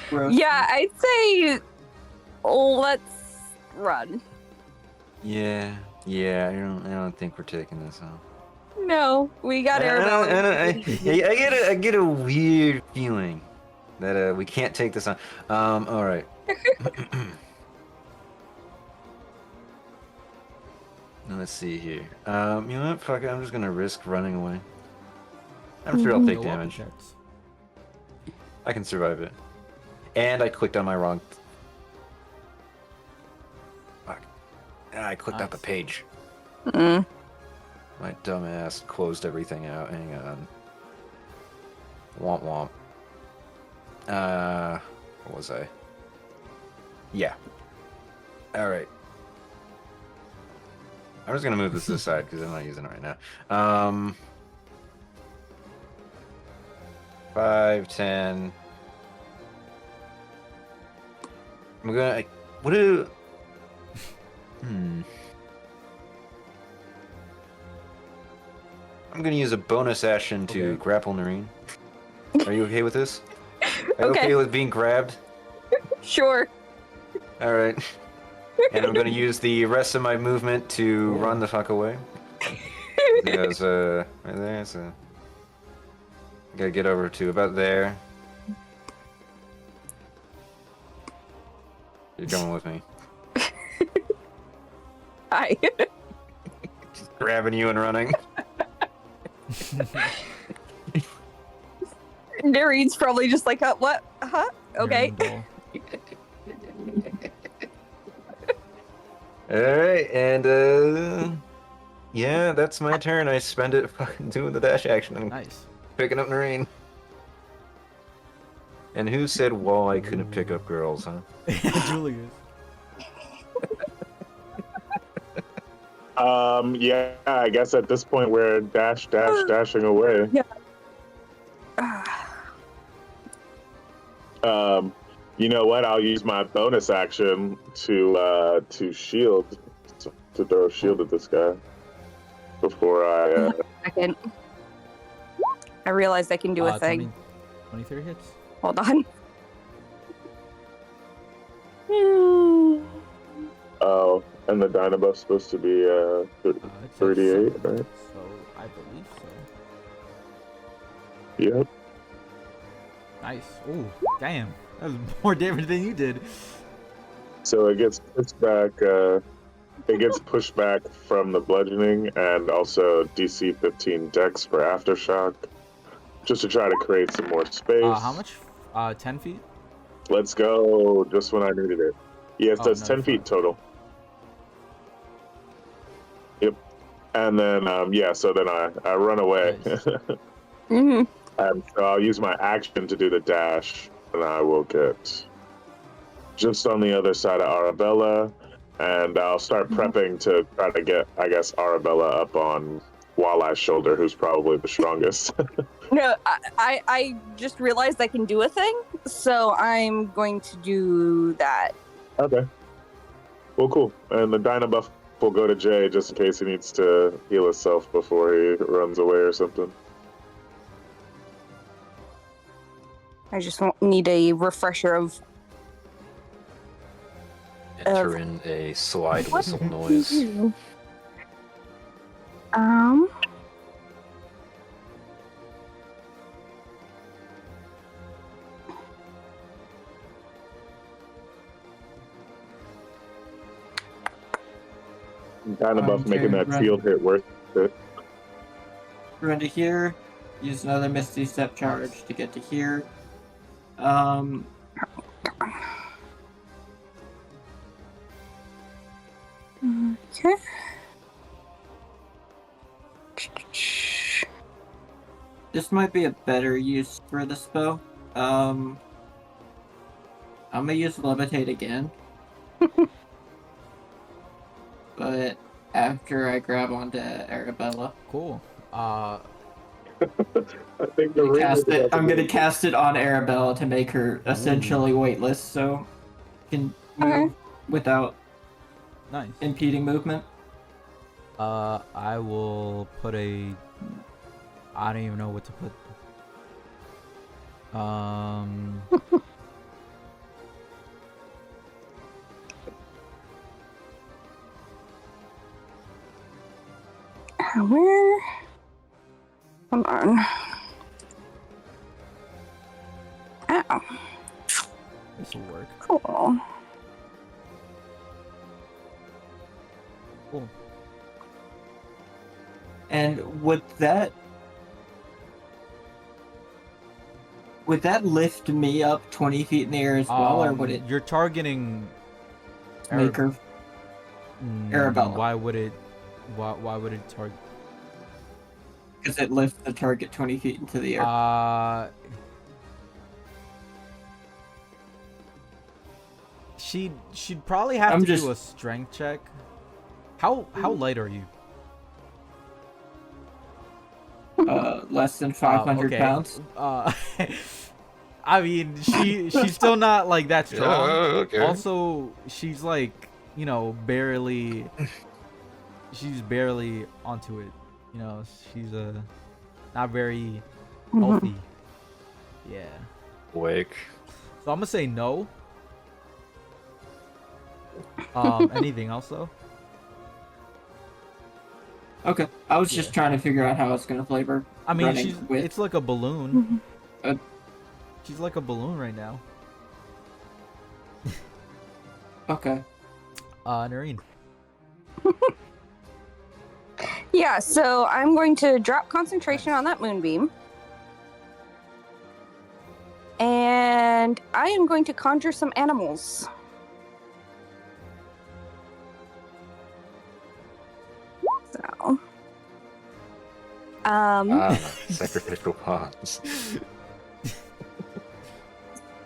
Gross. Yeah, I'd say let's run. Yeah, I don't think we're taking this on. No, we got Arabella. I get a weird feeling that we can't take this on. All right. Now let's see here. You know what? Fuck it. I'm just gonna risk running away. I'm sure I'll take No damage. objects. I can survive it. And I clicked on my wrong. Fuck. I clicked out the Nice. page. Mm. My dumbass closed everything out. Hang on. Womp womp. What was I? Yeah. Alright. I'm just gonna move this to the side because I'm not using it right now. 5, 10. I'm gonna. What do? I'm gonna use a bonus action to Okay. grapple Noreen. Are you okay with this? Are you Okay. okay with being grabbed? Sure. Alright. And I'm gonna use the rest of my movement to Cool. run the fuck away. There's right there, so gotta get over to about there. You're coming with me. Hi. Just grabbing you and running. Noreen's probably just like, what? Huh? Okay. Alright, and yeah, that's my turn. I spend it fucking doing the dash action and Nice. picking up Noreen. And who said Walleye couldn't pick up girls, huh? Julius. Yeah, I guess at this point we're dashing away. Yeah. You know what? I'll use my bonus action to shield, to throw a shield at this guy before I. Second. I realized I can do a thing. 23 hits. Hold on. Oh, and the Dynabuff's supposed to be It says 38, so, right? So I believe so. Yep. Nice. Ooh, damn. That was more damage than you did. So it gets pushed back. It gets pushed back from the bludgeoning and also DC 15 Dex for aftershock, just to try to create some more space. How much? 10 feet? Let's go. Just when I needed it. Yeah, it says 10 feet total. Yep. And then yeah, so then I run away. Nice. Mm-hmm. And so I'll use my action to do the dash, and I will get just on the other side of Arabella, and I'll start prepping to try to get, I guess, Arabella up on Walleye's shoulder, who's probably the strongest. No, I just realized I can do a thing, so I'm going to do that. Okay. Well, cool. And the Dynabuff will go to Jay just in case he needs to heal himself before he runs away or something. I just need a refresher of. Enter in a slide whistle noise. Dynabuff making that field hit worth it. Run to here. Use another Misty Step charge to get to here. Okay. This might be a better use for the spell. I'm gonna use Levitate again. But after I grab onto Arabella. Cool. I think the I'm gonna cast it on Arabella to make her essentially weightless, so can move without Nice. impeding movement. I will put a. I don't even know what to put. Where? Hold on. Ow. This will work. Cool. Cool. And would that lift me up 20 feet in the air as well, or would it You're targeting. make her Arabella? Why would it? Why would it target? Does it lift the target 20 feet into the air? She'd probably have to do a strength check. How light are you? Less than 500 okay. pounds. I mean, she's still not like that strong. okay. Also, she's like, barely. She's barely onto it. She's not very healthy. Yeah. Awake. So I'm gonna say no. Anything else though? Okay, I was just trying to figure out how it's gonna flavor. I mean, it's like a balloon. Mhm. She's like a balloon right now. Okay. Noreen. Yeah, so I'm going to drop concentration on that moonbeam. And I am going to conjure some animals. So. Sacrificial pots.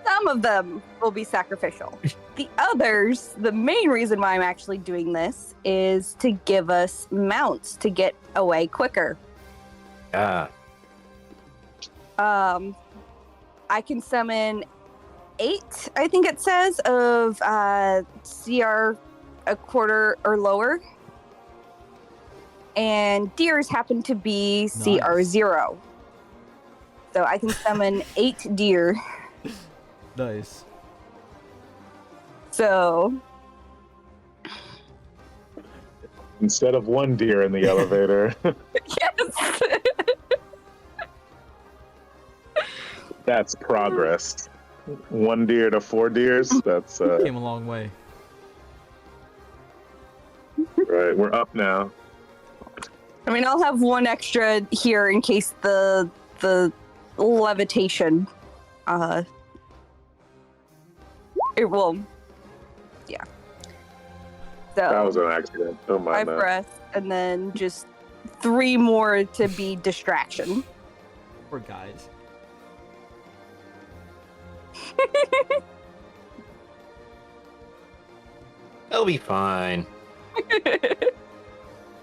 Some of them will be sacrificial. The others, the main reason why I'm actually doing this is to give us mounts to get away quicker. Ah. I can summon 8, I think it says, of CR a quarter or lower. And deers happen to be CR 0. So I can summon 8 deer. Nice. So Instead of 1 deer in the elevator. yes. That's progress. 1 deer to 4 deers. That's Came a long way. right. We're up now. I mean, I'll have 1 extra here in case the levitation. It will. Yeah. So That was an accident. Oh my 5 god. breaths, and then just 3 more to be distraction. Poor guys. They'll be fine.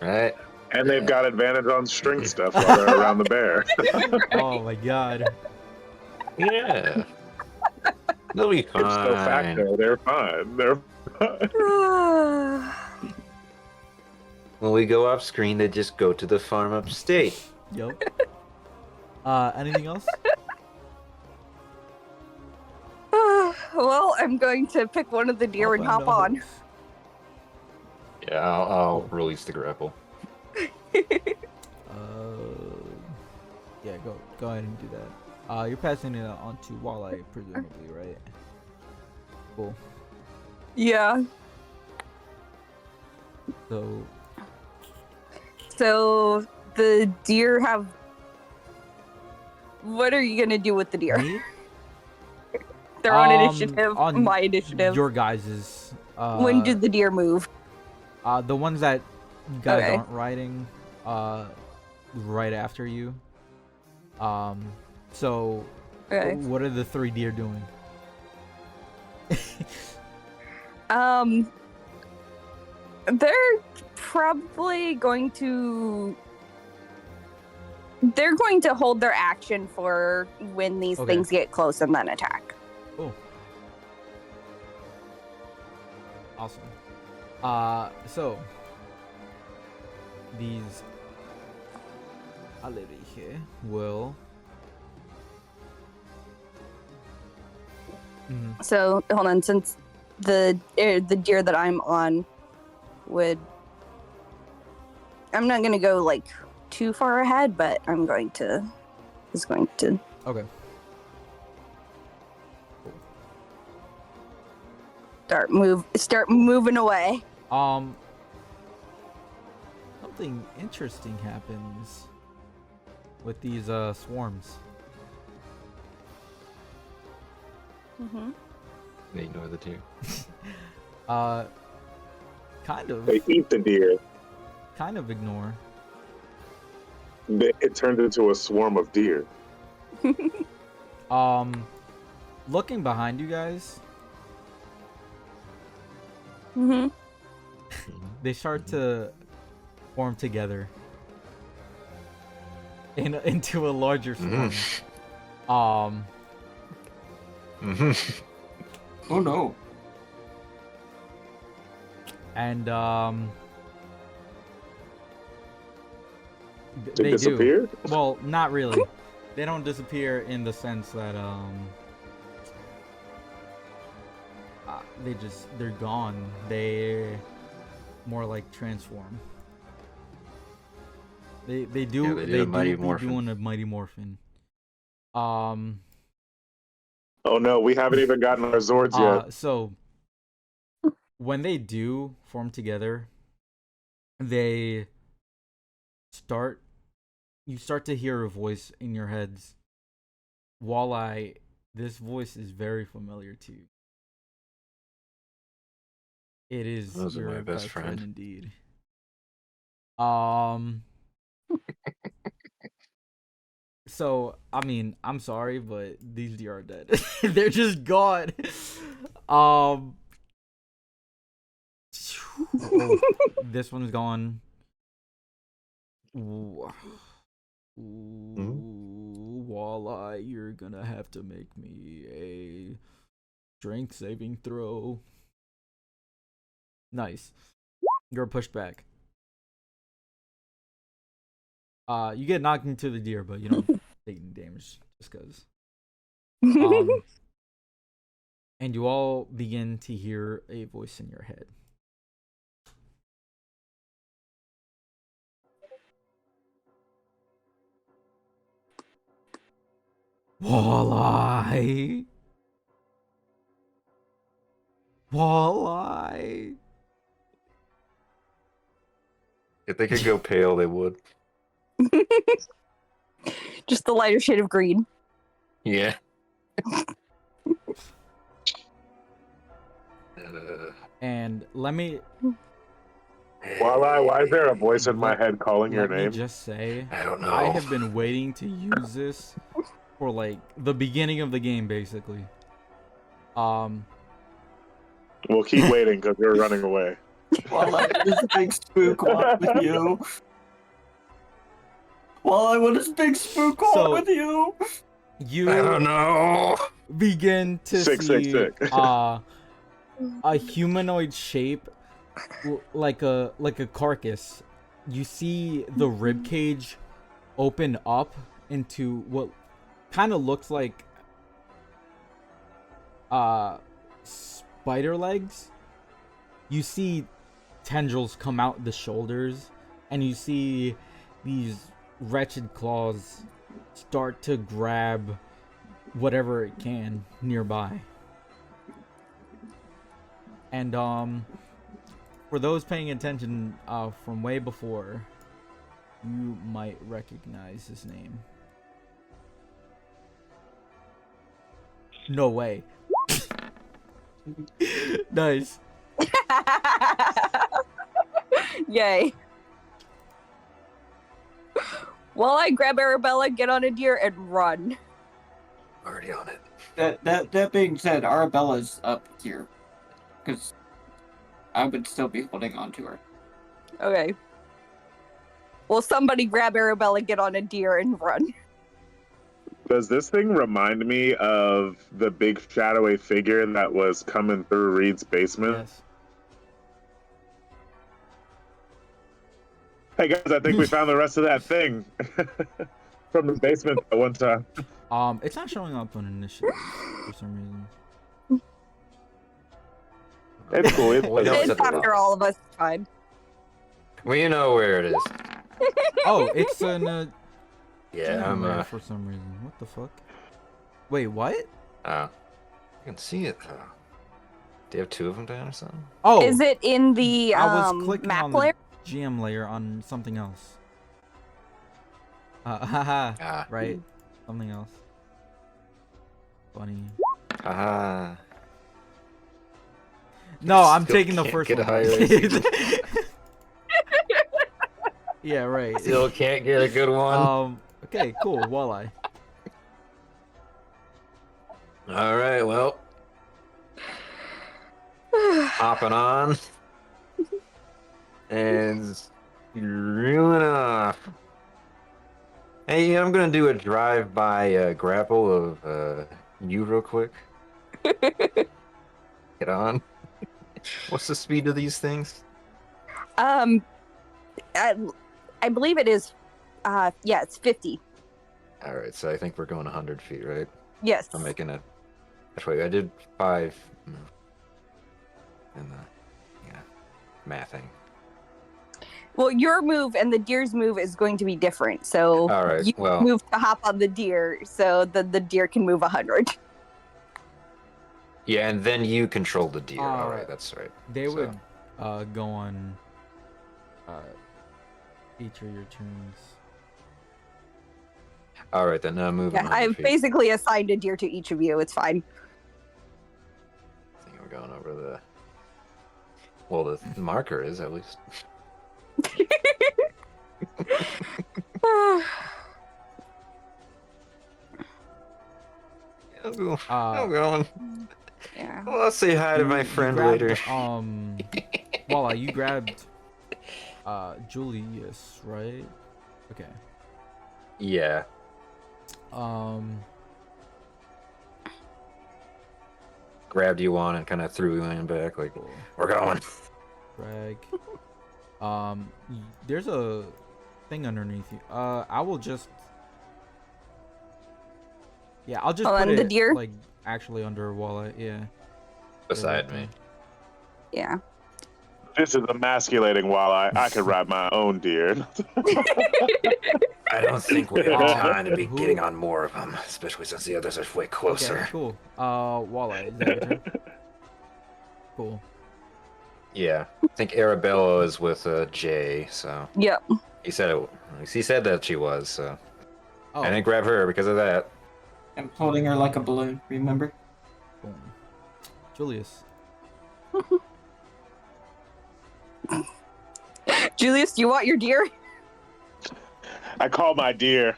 Right? And they've got advantage on string stuff while they're around the bear. Oh my god. Yeah. They'll be fine. Ipso facto, they're fine. They're fine. When we go off screen, they just go to the farm upstate. Yep. Anything else? Well, I'm going to pick one of the deer and hop on. Yeah, I'll release the grapple. Yeah, go ahead and do that. You're passing it on to Walleye, presumably, right? Cool. Yeah. So the deer have. What are you gonna do with the deer? Me? They're on initiative. On my initiative. Your guys's. When did the deer move? The ones that you guys Okay. aren't riding, right after you. So, Okay. what are the 3 deer doing? They're probably going to. They're going to hold their action for when these Okay. things get close and then attack. Cool. Awesome. So these lady here will. So hold on, since the deer that I'm on would. I'm not gonna go like too far ahead, but I'm going to. Is going to. Okay. Start moving away. Something interesting happens with these swarms. Mm-hmm. They ignore the deer. Kind of. They eat the deer. Kind of ignore. It turned into a swarm of deer. Looking behind you guys, Mm-hmm. they start to form together into a larger swarm. Oh no. And To they disappear? do. Well, not really. They don't disappear in the sense that they're gone. They more like transform. They do Yeah, they do they a do Mighty be Morphin. doing a Mighty Morphin. Oh no, we haven't even gotten our Zords yet. So when they do form together, they start you start to hear a voice in your heads. Walleye, this voice is very familiar to you. It is Those are your my best friend. indeed. So I mean, I'm sorry, but these deer are dead. They're just gone. Oh, this one's gone. Walleye, you're gonna have to make me a strength saving throw. Nice. You're pushed back. You get knocked into the deer, but you don't take any damage just because. And you all begin to hear a voice in your head. Walleye. Walleye. If they could go pale, they would. Just the lighter shade of green. Yeah. And let me Why is there a voice in my head calling your let me name? just say, I don't know. I have been waiting to use this for like the beginning of the game, basically. We'll keep waiting because you're running away. While I this big spook walk with you. While I want this big spook walk So- with you. You I don't know. begin to Sick, see sick, sick. a humanoid shape, like a carcass. You see the rib cage open up into what kind of looks like spider legs. You see tendrils come out the shoulders, and you see these wretched claws start to grab whatever it can nearby. And for those paying attention from way before, you might recognize his name. No way. Nice. Yay. Well, I grab Arabella, get on a deer, and run. Already on it. That being said, Arabella's up here. Because I would still be holding on to her. Okay. Well, somebody grab Arabella, get on a deer, and run. Does this thing remind me of the big shadowy figure that was coming through Reed's basement? Yes. Hey guys, I think we found the rest of that thing from the basement at one time. It's not showing up on initiative for some reason. It's cool. We know It's at the after top. all of us. It's fine. We know where it is. Oh, it's in a Yeah, gem I'm layer for some reason. What the fuck? Wait, what? I can see it though. Do you have two of them down or something? Oh, Is it in the I was clicking map on the layer? GM layer on something else. Haha. Ah. Right? Something else. Funny. Haha. No, I'm Still taking the can't first get a one. higher guys. AC. Yeah, right. Still can't get a good one. Okay, cool. Walleye. All right, well, hopping on and reeling off. Hey, I'm gonna do a drive-by grapple of you real quick. Get on. What's the speed of these things? I believe it is. Yeah, it's 50. All right, so I think we're going 100 feet, right? Yes. I'm making it. Wait, I did 5 in the mathing. Well, your move and the deer's move is going to be different. So All right, you well, move to hop on the deer, so the deer can move 100. yeah, and then you control the deer. All right, that's right. They So- would go on each of your turns. All right, then move. Yeah, 100 I've feet. basically assigned a deer to each of you. It's fine. I think we're going over the. Well, the marker is at least. I'm going. Yeah. Well, I'll say hi to my You friend grabbed, later. Voila, you grabbed Julius, right? Okay. Yeah. Grabbed you on and kind of threw you in back, like, Cool. we're going. Greg. There's a thing underneath you. I will just. Yeah, I'll just Oh, put and the it deer? like actually under Walla. Yeah. Beside me. Yeah. This is emasculating walleye. I could ride my own deer. I don't think we have time to be Who- getting on more of them, especially since the others are way closer. Okay, cool. Walla, is that your turn? Cool. Yeah, I think Arabella is with Jay, so Yep. he said it. He said that she was, so Oh, I didn't grab her because of that. I'm holding her like a balloon, remember? boom. Julius. Julius, do you want your deer? I call my deer.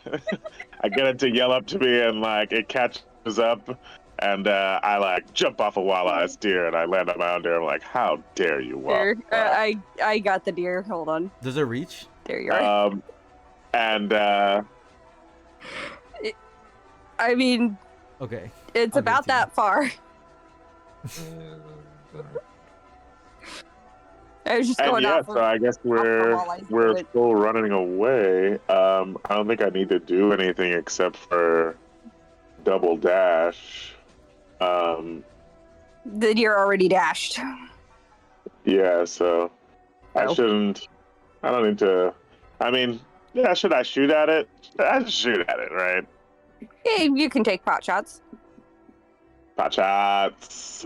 I get it to yell up to me, and like it catches up, and I like jump off a walleye's deer, and I land on my own deer. I'm like, "How dare you, There. walleye!" I got the deer. Hold on. Does it reach? There you are. And I mean, Okay. it's I'll give it about to you. that far. I was just going yeah, off. so I guess we're walleye's still running away. I don't think I need to do anything except for double dash. The deer already dashed. Yeah, so I Oh. shouldn't. I don't need to. I mean, yeah, should I shoot at it? I just shoot at it, right? Hey, you can take pot shots. Pot shots.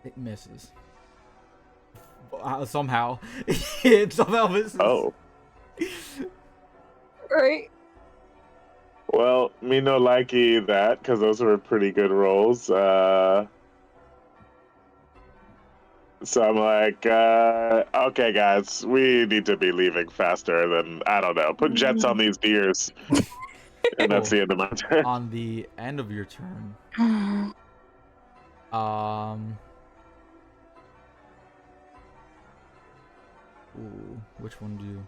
It misses. Somehow, it somehow misses. Oh, Right. well, me no likey that because those were pretty good rolls. So I'm like, okay, guys, we need to be leaving faster than I don't know. Put jets on these deers, and that's the end of my turn. On the end of your turn, ooh, which one do you?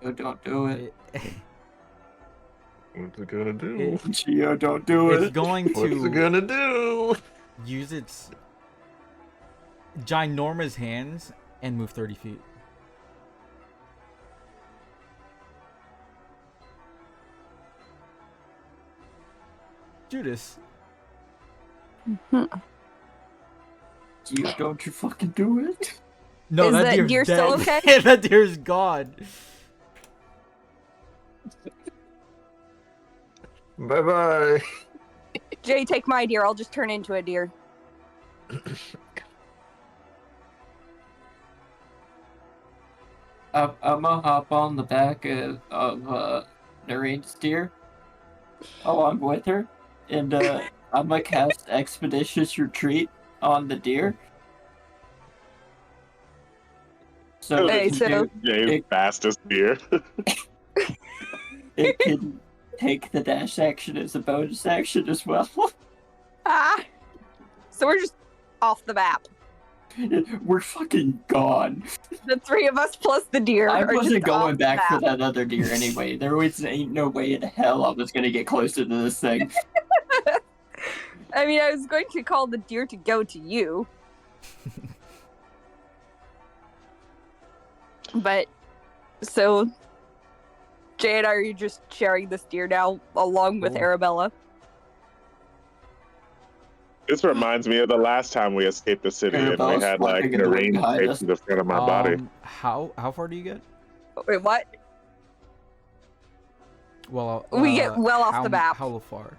Geo, don't do it. What's it gonna do? Geo, don't do It's it. going What's it to gonna do? use its ginormous hands and move 30 feet. Judas. Geo, don't you fucking do it. No, Is that that deer's deer still dead. okay? That deer's gone. Bye bye. Jay, take my deer. I'll just turn into a deer. I'm gonna hop on the back of Narine's deer along with her, and I'm gonna cast Expeditious Retreat on the deer, So Okay, so- Jay's fastest deer. it can take the dash action as a bonus action as well. Ah. So we're just off the map. We're fucking gone. The three of us plus the deer I are wasn't just off going the back for map. that other deer anyway. There was ain't no way in hell I was gonna get closer to this thing. I mean, I was going to call the deer to go to you. But, so, Jay and I are just sharing this deer now, along with Cool. Arabella. This reminds me of the last time we escaped the city and we Arabella's had like walking in the wind marine behind taped us. to the front of my body. How far do you get? Wait, what? Well, We get well off how, the map. How far?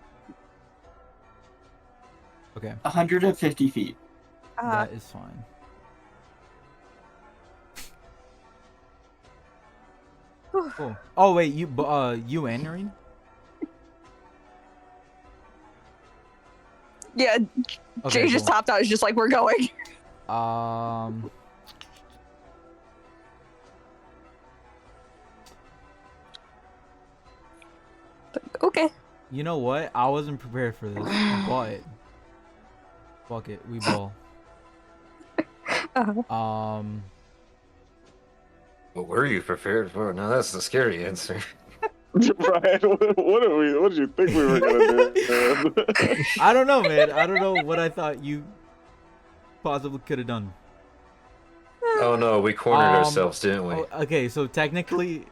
Okay, 150 feet. that is fine. Cool. Oh wait, you and Noreen? Yeah, Okay, Jay just cool. hopped out. He's just like, we're going. Okay. You know what? I wasn't prepared for this, but fuck it, we ball. What were you prepared for? No, that's the scary answer. Brian, what did you think we were gonna do? I don't know, man. I don't know what I thought you possibly could have done. Oh no, we cornered ourselves, didn't we? Oh, okay, so technically,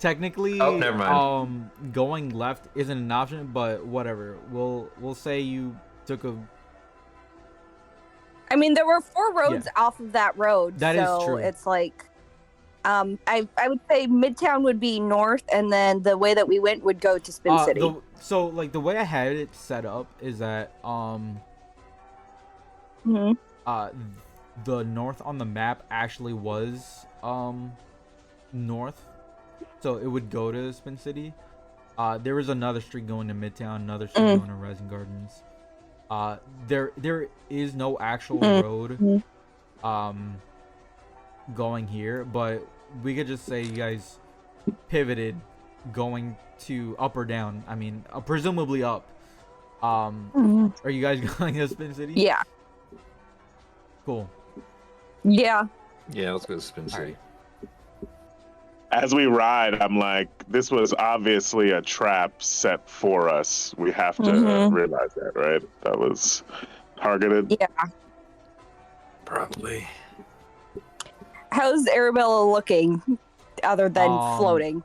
Oh, never mind. going left isn't an option, but whatever. We'll say you took a. I mean, there were 4 roads off of that road. That is so true. it's like, I would say Midtown would be north, and then the way that we went would go to Spin City. So like the way I had it set up is that Mhm. the north on the map actually was north, so it would go to Spin City. There was another street going to Midtown, another street going to Rising Gardens. There is no actual road going here, but we could just say you guys pivoted going to up or down. I mean, presumably up. Are you guys going to Spin City? Yeah. Cool. Yeah. Yeah, let's go to Spin City. As we ride, I'm like, this was obviously a trap set for us. We have to realize that, right? That was targeted. Yeah. Probably. How's Arabella looking, other than floating?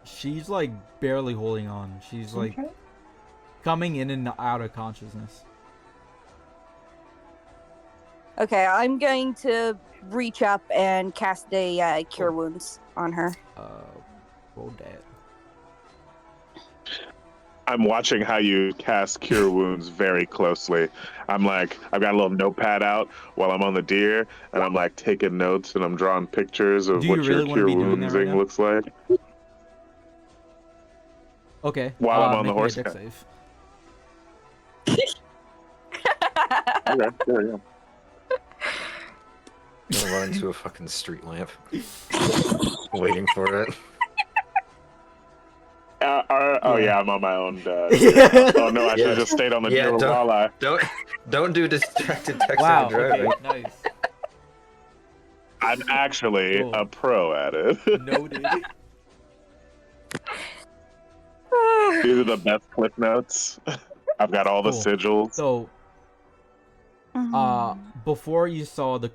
She's like barely holding on. She's like coming in and out of consciousness. Okay, I'm going to reach up and cast a Cure Wounds on her. Roll that. I'm watching how you cast Cure Wounds very closely. I'm like, I've got a little notepad out while I'm on the deer, and I'm like taking notes and I'm drawing pictures of Do you what really your wanna Cure be doing that right Woundsing now? looks like. Okay. While I'm on the make me a horse dex cam. save. Okay, there we go. I'm gonna run into a fucking street lamp. Waiting for it. Oh yeah, I'm on my own. Oh no, I should have just stayed on the Yeah, deer with walleye. Don't do distracted text Wow. while driving. Okay, nice. I'm actually Cool. a pro at it. Noted. These are the best clip notes. I've got all the Cool. sigils. So, before you saw the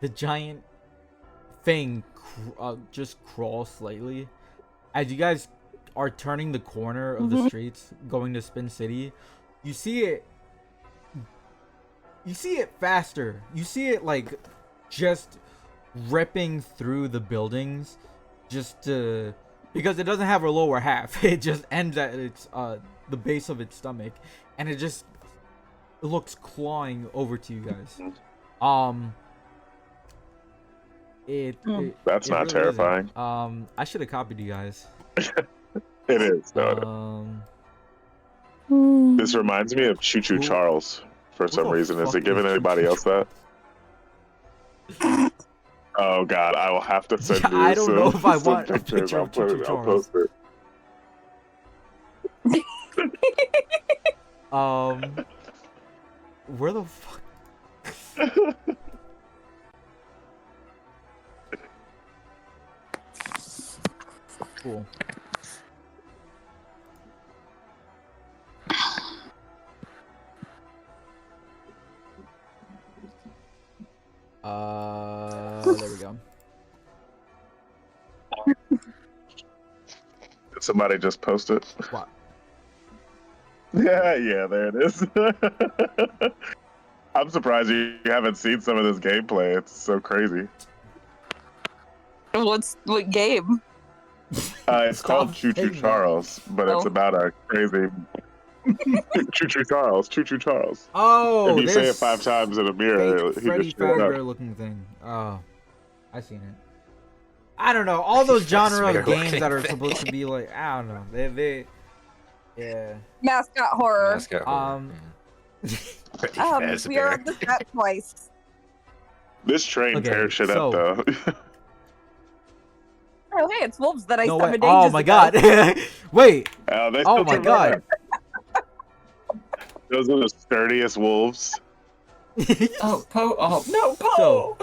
the giant thing just crawl slightly, as you guys are turning the corner of the streets going to Spin City, you see it faster. You see it like just ripping through the buildings because it doesn't have a lower half. It just ends at its the base of its stomach, and it looks clawing over to you guys. That's not terrifying. Isn't. I should have copied you guys. It is. No. This reminds me of Choo Choo Who- Charles for some the reason. Is fuck it giving is anybody Choo else that? Oh God, I will have to send you I don't know if I some want a pictures. picture I'll of Choo Choo I'll Charles. post it. Where the fuck? Cool. There we go. Did somebody just post it? What? Yeah, there it is. I'm surprised you haven't seen some of this gameplay. It's so crazy. What game? It's called Stop Choo Choo saying that. Charles, but it's Oh. about a crazy Choo Choo Charles. Choo Choo Charles. Oh, If you say it there's 5 times in a mirror, fake he Freddy just shows up. Fazbear looking thing. Oh, I seen it. I don't know. All those genre of Fazbear games looking that are thing. supposed to be like, I don't know. They yeah. Mascot horror. Mascot horror, Freddy We are Fazbear. on the set twice. This train Okay, tears shit so- up, though. Oh, hey, it's wolves that I No way. summoned Oh ages my ago. god. Wait. They Oh still my survive. god. Those are the sturdiest wolves. Oh, Poe. Oh, no, Poe.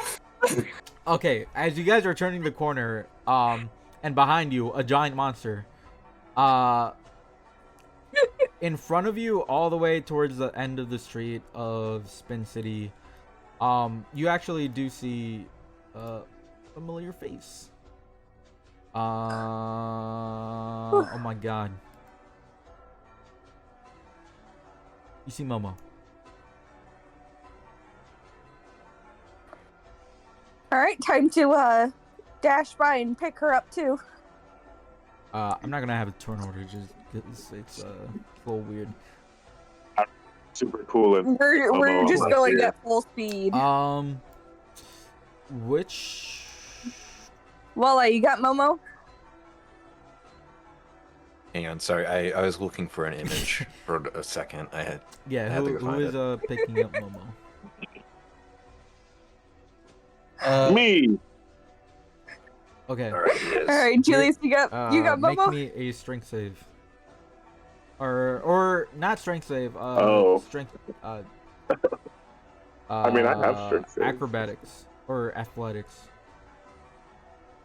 So- Okay, as you guys are turning the corner, and behind you, a giant monster. In front of you, all the way towards the end of the street of Spin City, you actually do see a familiar face. Oh my god. You see Momo. All right, time to dash by and pick her up too. I'm not gonna have a turn order just because it's a little weird. Super cool. And We're just Momo going here. at full speed. Which Voila, you got Momo? Hang on, sorry, I was looking for an image for a second. I had yeah, had to who go find is picking up Momo? Me. Okay. all right. He is. All right, Julius, you got Make Momo? me a strength save. Or not strength save. Oh. Strength. I mean, I have strength saves. Acrobatics or athletics.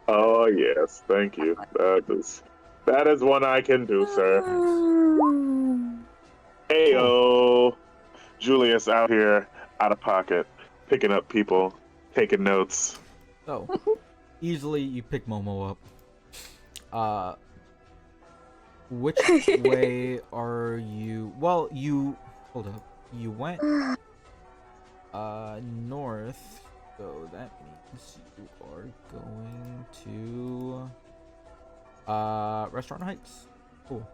Oh yes, thank you. That is one I can do, sir. Heyo, Julius out here, out of pocket, picking up people, taking notes. So easily you pick Momo up. Which way are you? Well, you hold up. You went north, so that means you are going to Restaurant Heights. Cool.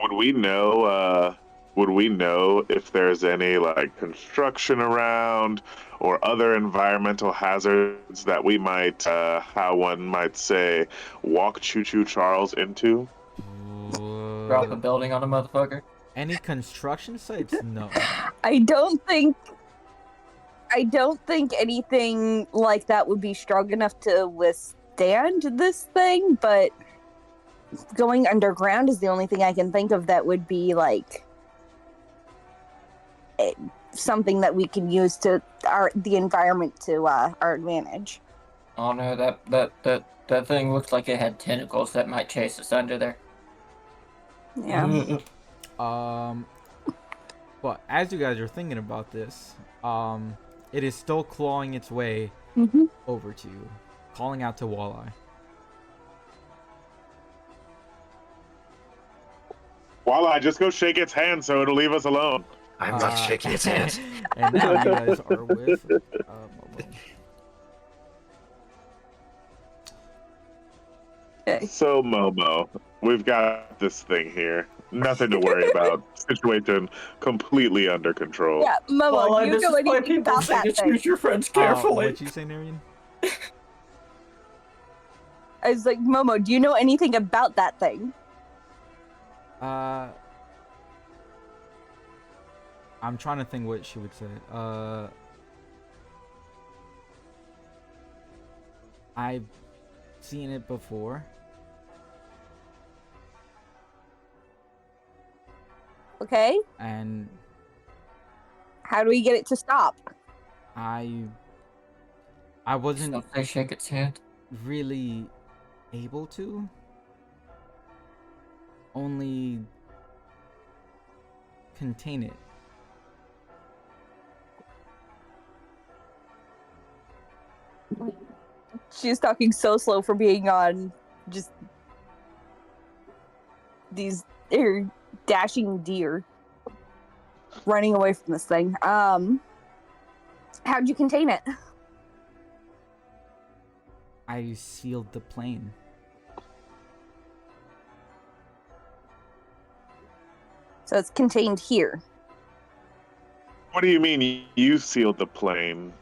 Would we know? Would we know if there's any like construction around or other environmental hazards that we might, how one might say, walk Choo Choo Charles into? Drop a building on a motherfucker. Any construction sites? No. I don't think anything like that would be strong enough to withstand this thing, but going underground is the only thing I can think of that would be like something that we can use to the environment to our advantage. Oh no, that thing looks like it had tentacles that might chase us under there. Yeah. But as you guys are thinking about this, it is still clawing its way Mm-hmm. over to you, calling out to Walleye. Voila, just go shake its hand so it'll leave us alone. I'm not shaking his hands. And now you guys are with Momo. Okay. So, Momo, we've got this thing here. Nothing to worry about. Situation completely under control. Yeah, Momo, do you know anything about that thing? Choose your friends carefully. What'd you say, Narian? I was like, Momo, do you know anything about that thing? I'm trying to think what she would say. I've seen it before. Okay. And How do we get it to stop? I wasn't They shake its hand. really able to. Only contain it. She's talking so slow for being on just these dashing deer running away from this thing. How'd you contain it? I sealed the plane. So it's contained here. What do you mean you sealed the plane?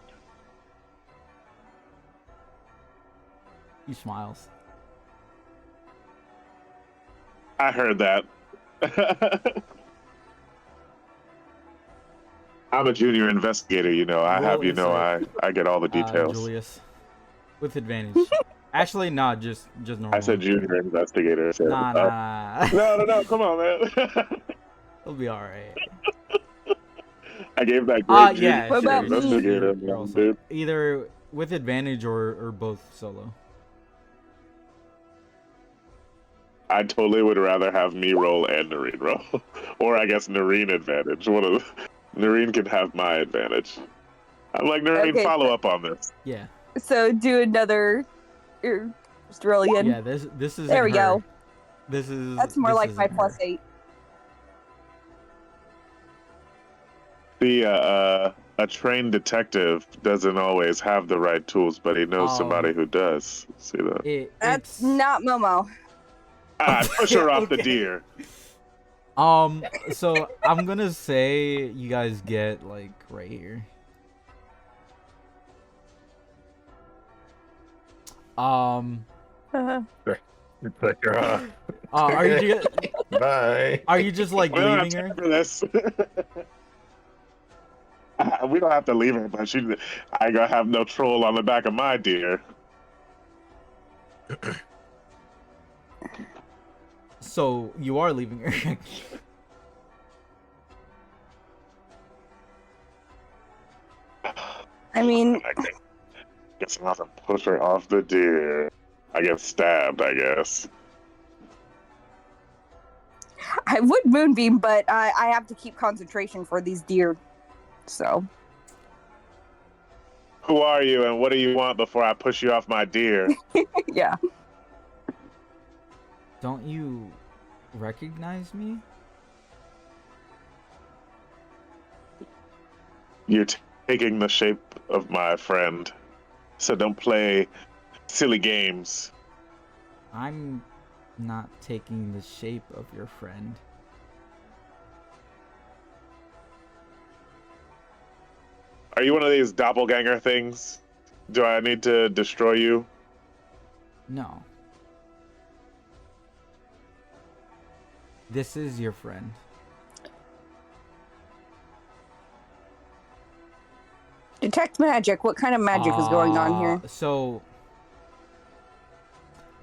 He smiles. I heard that. I'm a junior investigator, you know. Roll insight. I get all the details. Julius. With advantage. Actually, nah, just normal. I said junior investigator. So, Nah. No, come on, man. It'll be alright. I gave that great junior Yeah. What about me? investigator, You're also, dude. either with advantage or both solo. I totally would rather have me roll and Noreen roll. Or I guess Noreen advantage. Noreen can have my advantage. I'm like, Noreen, Okay. follow up on this. Yeah. So do another just roll again. Yeah, this is There we go. This is That's more this like my isn't plus her. 8. A trained detective doesn't always have the right tools, but he knows somebody who does. See that? That's It's not Momo. Push her off the Okay. deer. So I'm gonna say you guys get like right here. You're off. Are you Bye. are you just like We don't have leaving her? time for this. We don't have to leave her, but I ain't gonna have no troll on the back of my deer. So you are leaving her. I mean, I guess I'll have to push her off the deer. I get stabbed, I guess. I would moonbeam, but I have to keep concentration for these deer. So Who are you and what do you want before I push you off my deer? yeah. Don't you recognize me? You're taking the shape of my friend, so don't play silly games. I'm not taking the shape of your friend. Are you one of these doppelganger things? Do I need to destroy you? No. This is your friend. Detect magic. What kind of magic is going on here? So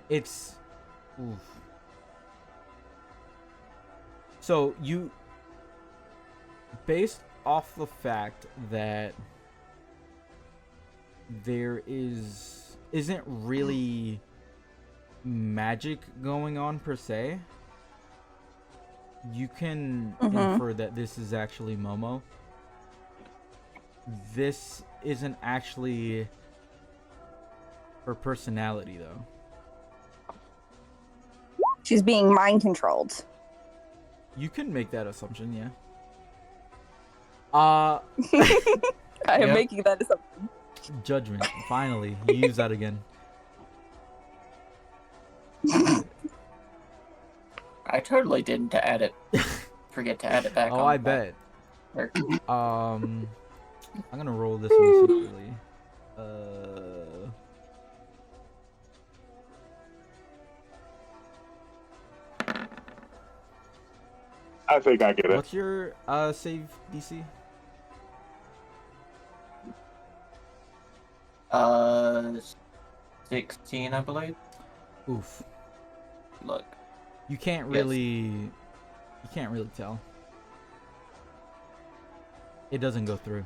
it's oof. So you, based off the fact that there isn't really magic going on per se, you can infer that this is actually Momo. This isn't actually her personality, though. She's being mind controlled. You can make that assumption, yeah. I am Yep. making that assumption. Judgment. Finally, you use that again. I totally didn't add it. Forget to add it back. Oh, on I the bet. back. I'm gonna roll this one secretly. I think I get it. What's your save DC? 16, I believe. Oof. Look. You can't Yes. really. You can't really tell. It doesn't go through.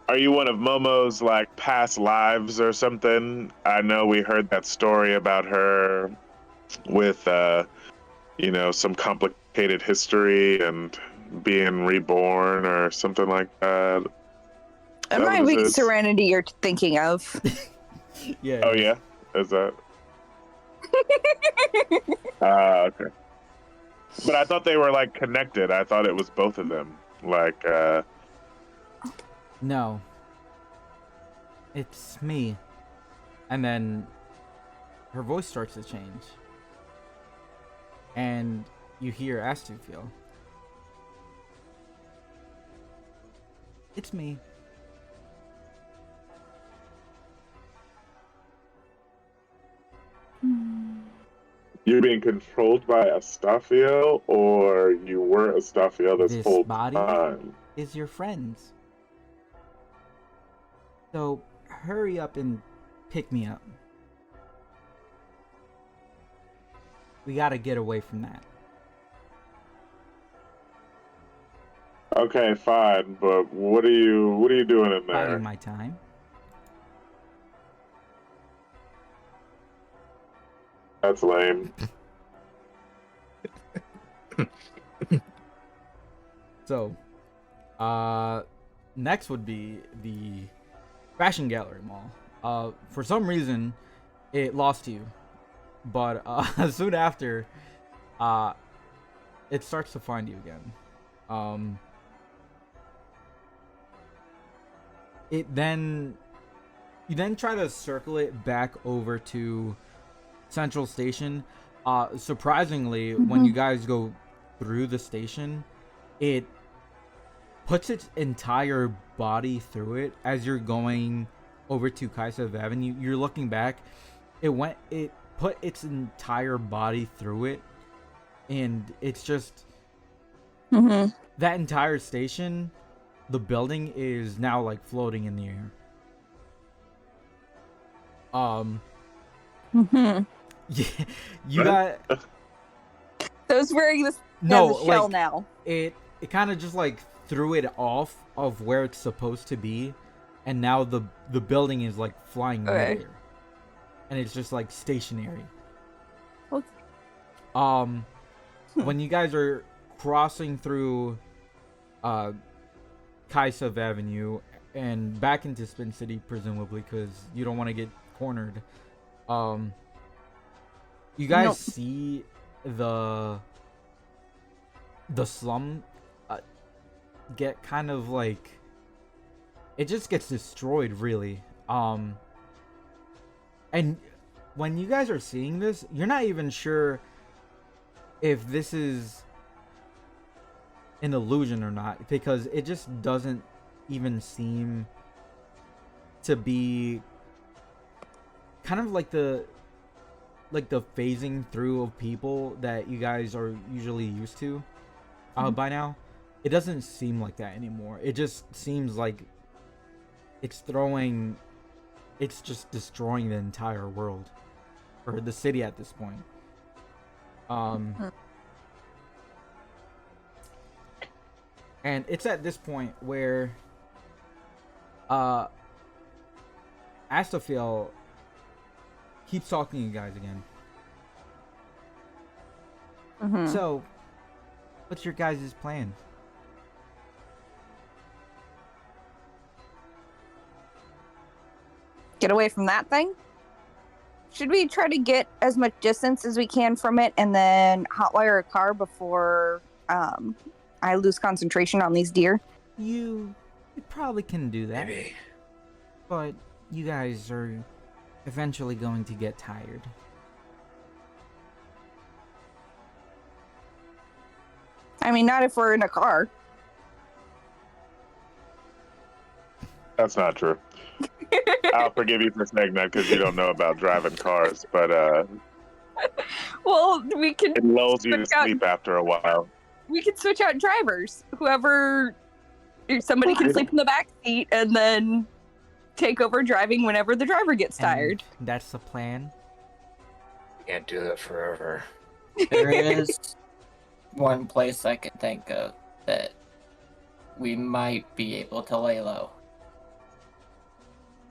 Are you one of Momo's like past lives or something? I know we heard that story about her with some complicated history and being reborn or something like that. It That might what be this is? Serenity you're thinking of. Yeah. Oh it is. yeah, is that? Okay. But I thought they were like connected. I thought it was both of them. Like, No. It's me. And then her voice starts to change. And you hear Astufil. It's me. you're being controlled by Astafio, or you were Astafio this This whole body time? is your friend's. So hurry up and pick me up. We gotta get away from that. Okay, fine, but what are you doing in there? Biding my time. That's lame. So, next would be the Fashion Gallery Mall. For some reason, it lost you, but soon after, it starts to find you again. You then try to circle it back over to Central Station. Surprisingly, when you guys go through the station, it puts its entire body through it as you're going over to Kaisev Avenue. You're looking back. It put its entire body through it, and it's just that entire station. The building is now like floating in the air. Yeah, you got Those wearing this no as a shell like now. it kind of just like threw it off of where it's supposed to be, and now the building is like flying Okay. midair, and it's just like stationary. Okay. When you guys are crossing through Kaisev Avenue and back into Spin City, presumably because you don't want to get cornered, you guys Nope. see the slum get kind of like, it just gets destroyed, really. And when you guys are seeing this, you're not even sure if this is an illusion or not, because it just doesn't even seem to be kind of like the phasing through of people that you guys are usually used to by now. It doesn't seem like that anymore. It just seems like it's just destroying the entire world, or the city at this point. And it's at this point where Astafil keeps talking to you guys again. So, what's your guys' plan? Get away from that thing? Should we try to get as much distance as we can from it and then hotwire a car before I lose concentration on these deer? You probably can do that. Maybe. But you guys are eventually going to get tired. I mean, not if we're in a car. That's not true. I'll forgive you for saying that because you don't know about driving cars, but Well, we can it lulls you to switch out- sleep after a while. we can switch out drivers. Whoever Somebody can sleep in the back seat and then take over driving whenever the driver gets tired. And that's the plan. Can't do that forever. There is one place I can think of that we might be able to lay low.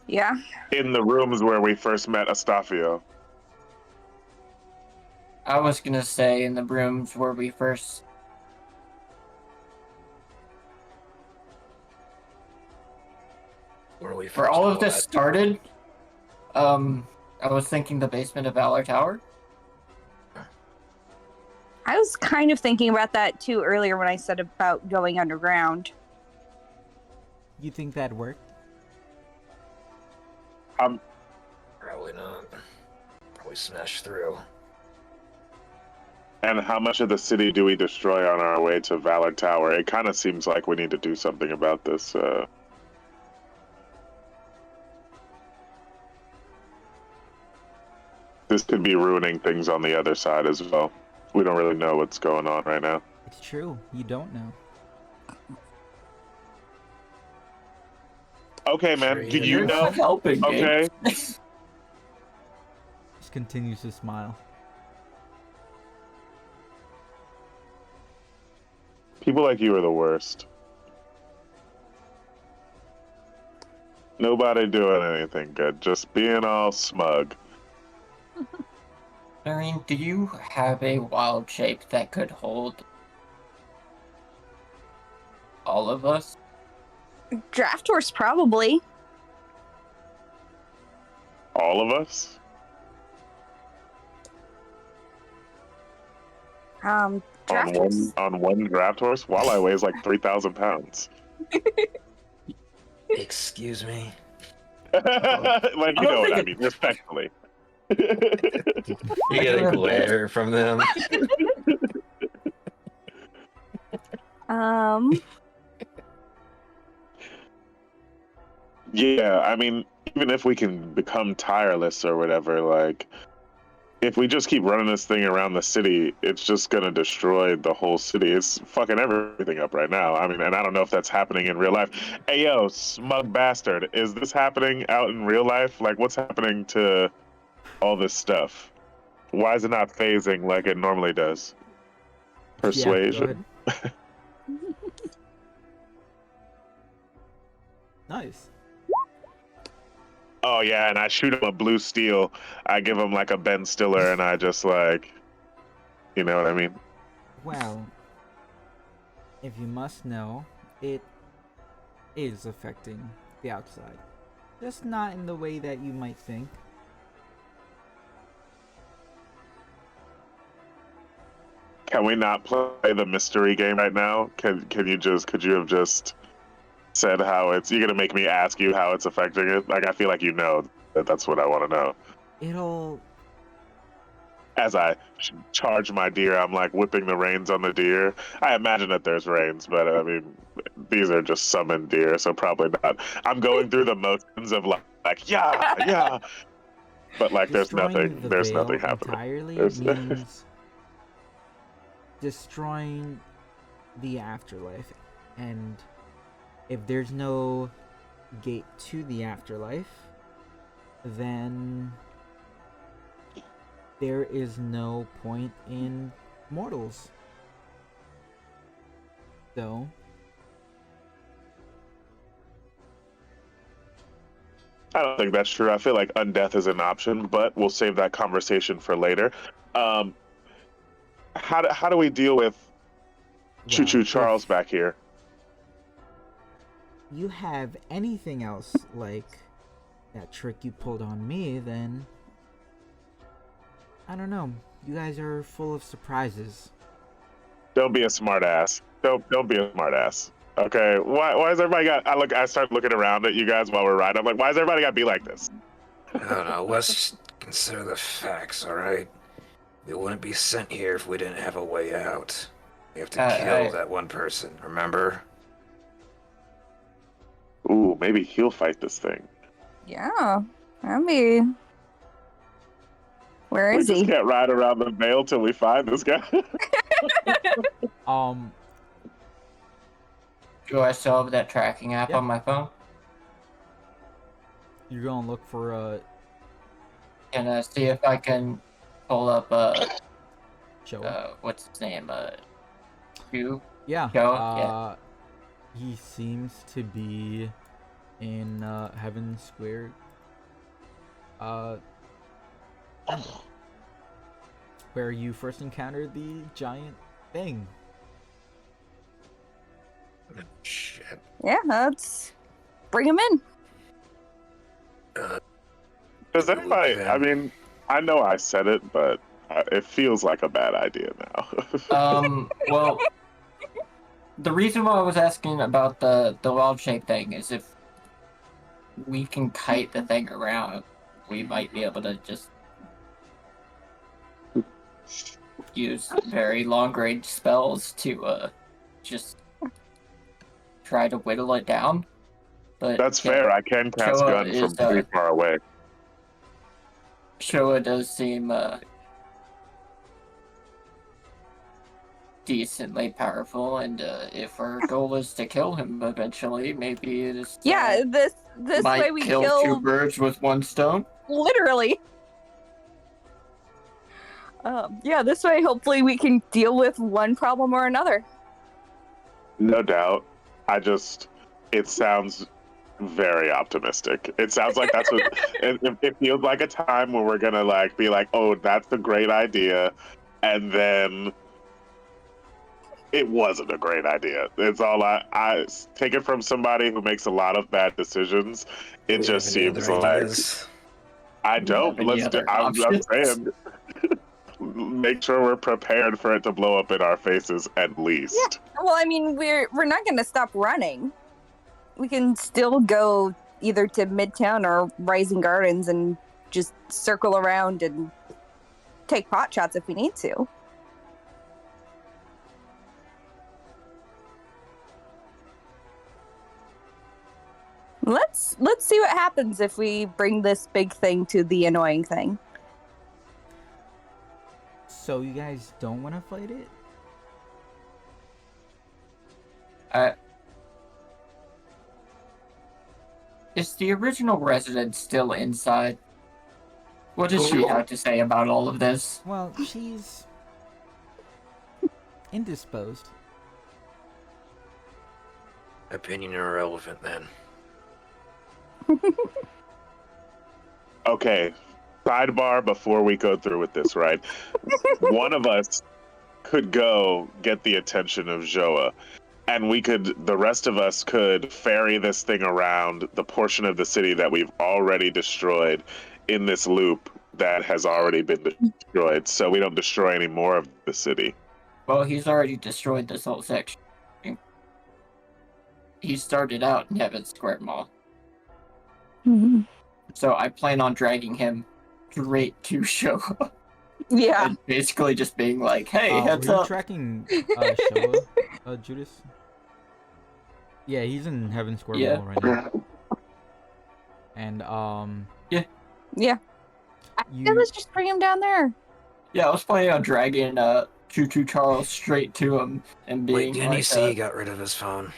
Yeah. In the rooms where we first met Astafio. I was gonna say in the rooms where we first. Where all of this started, I was thinking the basement of Valor Tower. I was kind of thinking about that too earlier when I said about going underground. You think that worked? Probably not. Probably smash through. And how much of the city do we destroy on our way to Valor Tower? It kind of seems like we need to do something about this. This could be ruining things on the other side as well. We don't really know what's going on right now. It's true. You don't know. Okay, man. Sure, Do you You're know? not helping, Okay. Gabe. Just continues to smile. People like you are the worst. Nobody doing anything good. Just being all smug. Noreen, do you have a wild shape that could hold all of us? Draft horse, probably. All of us? Draft horse. On one draft horse? Walleye weighs like 3,000 pounds. Excuse me. Like, you know what I mean, respectfully. You get a glare from them. Yeah, I mean, even if we can become tireless or whatever, like, if we just keep running this thing around the city, it's just gonna destroy the whole city. It's fucking everything up right now. I mean, and I don't know if that's happening in real life. Hey, yo, smug bastard, is this happening out in real life? Like, what's happening to all this stuff? Why is it not phasing like it normally does? Persuasion. Yeah, go ahead. Nice. Oh yeah, and I shoot him a blue steel. I give him like a Ben Stiller, and I just like, you know what I mean? Well, if you must know, it is affecting the outside. Just not in the way that you might think. Can we not play the mystery game right now? Could you have just said how it's? You're gonna make me ask you how it's affecting it. Like I feel like you know that's what I want to know. It'll. As I charge my deer, I'm like whipping the reins on the deer. I imagine that there's reins, but I mean, these are just summoned deer, so probably not. I'm going through the motions of like yeah, but like there's nothing happening. Entirely There's... means destroying the afterlife, and if there's no gate to the afterlife, then there is no point in mortals. So I don't think that's true. I feel like undeath is an option, but we'll save that conversation for later. How do we deal with Choo Choo Charles back here? You have anything else like that trick you pulled on me, then I don't know. You guys are full of surprises. Don't be a smartass. Don't be a smartass. Okay. Why is everybody got? I start looking around at you guys while we're riding. I'm like, why is everybody got to be like this? I don't know. Let's just consider the facts, all right? We wouldn't be sent here if we didn't have a way out. We have to kill that one person, remember? Ooh, maybe he'll fight this thing. Yeah, that'd be. Where is We he? just can't ride around the Vale till we find this guy. Do I still have that tracking app Yeah. on my phone? You're gonna look for Can I see if I can pull up Showa. what's his name? Q? Yeah. Showa? He seems to be in Heaven Square. Where you first encountered the giant thing. Shit. Yeah, let's bring him in. Does anybody? I mean, I know I said it, but it feels like a bad idea now. Well, the reason why I was asking about the wild shape thing is if we can kite the thing around, we might be able to just use very long range spells to just try to whittle it down. But That's fair. I can cast Showa gun from is, pretty far away. Showa does seem decently powerful, and if our goal is to kill him eventually, maybe it is. Yeah, this might way we kill kill two birds with one stone. literally. Yeah, this way hopefully we can deal with one problem or another. No doubt. It sounds very optimistic. It sounds like that's what it feels like a time where we're gonna like be like, oh, that's a great idea, and then it wasn't a great idea. It's all I take it from somebody who makes a lot of bad decisions. It Do you just have any seems other like ideas? I Do you don't. have any Let's do. other I'm options? saying, make sure we're prepared for it to blow up in our faces at least. Well, I mean, we're not going to stop running. We can still go either to Midtown or Rising Gardens and just circle around and take pot shots if we need to. Let's see what happens if we bring this big thing to the annoying thing. So you guys don't want to fight it? Is the original resident still inside? What does she have to say about all of this? Well, she's indisposed. Opinion irrelevant then. Okay, sidebar before we go through with this, right? One of us could go get the attention of Joa, and the rest of us could ferry this thing around the portion of the city that we've already destroyed in this loop that has already been destroyed, so we don't destroy any more of the city. Well, he's already destroyed this whole section. He started out in Heaven Square Mall. Mm-hmm. So I plan on dragging him straight to Showa. Yeah. And basically just being like, hey, heads were you up. tracking Showa, Judas? Yeah, he's in Heaven Square Mall right now. And Yeah. you Let's just bring him down there. Yeah, I was planning on dragging Choo Choo Charles straight to him and being Wait, didn't like, he say he got rid of his phone?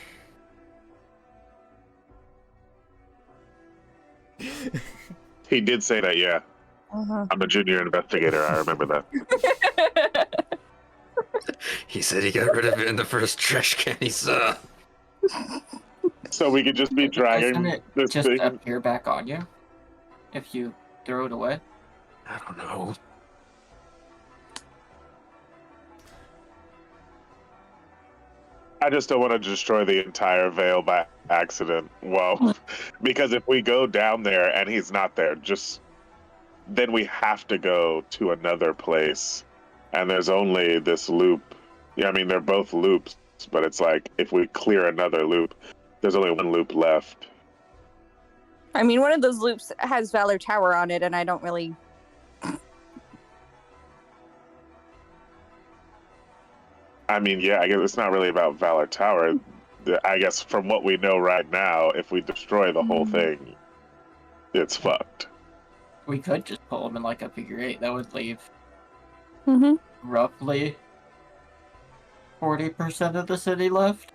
He did say that, yeah. Uh-huh. I'm a junior investigator, I remember that. He said he got rid of it in the first trash can he saw. So we could just be Doesn't dragging it this just thing. appear back on you if you throw it away? I don't know. I just don't want to destroy the entire veil by accident. Well, because if we go down there and he's not there, then we have to go to another place. And there's only this loop. Yeah, I mean, they're both loops, but it's like if we clear another loop, there's only one loop left. I mean, one of those loops has Valor Tower on it, and I don't really... I mean, yeah, I guess it's not really about Valor Tower. I guess from what we know right now, if we destroy the whole thing, it's fucked. We could just pull him in like a figure eight. That would leave Mm-hmm. roughly 40% of the city left.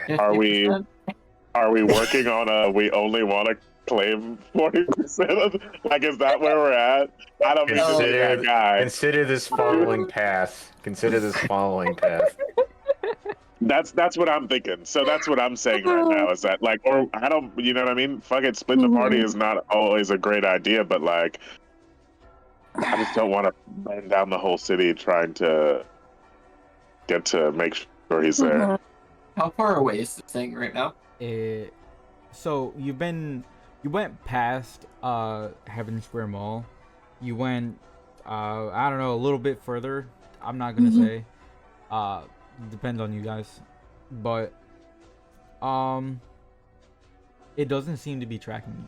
Are we 50%? are we working on a we only want to claim 40% of like is that where we're at? I don't mean to be that guy. Consider this following path. Consider this following path. That's what I'm thinking. So that's what I'm saying right now is that like or I don't you know what I mean? Fuck it, split the party is not always a great idea, but like I just don't want to burn down the whole city trying to get to make sure he's there. How far away is this thing right now? So you went past Heaven Square Mall. You went I don't know, a little bit further. I'm not gonna say. Depends on you guys. But it doesn't seem to be tracking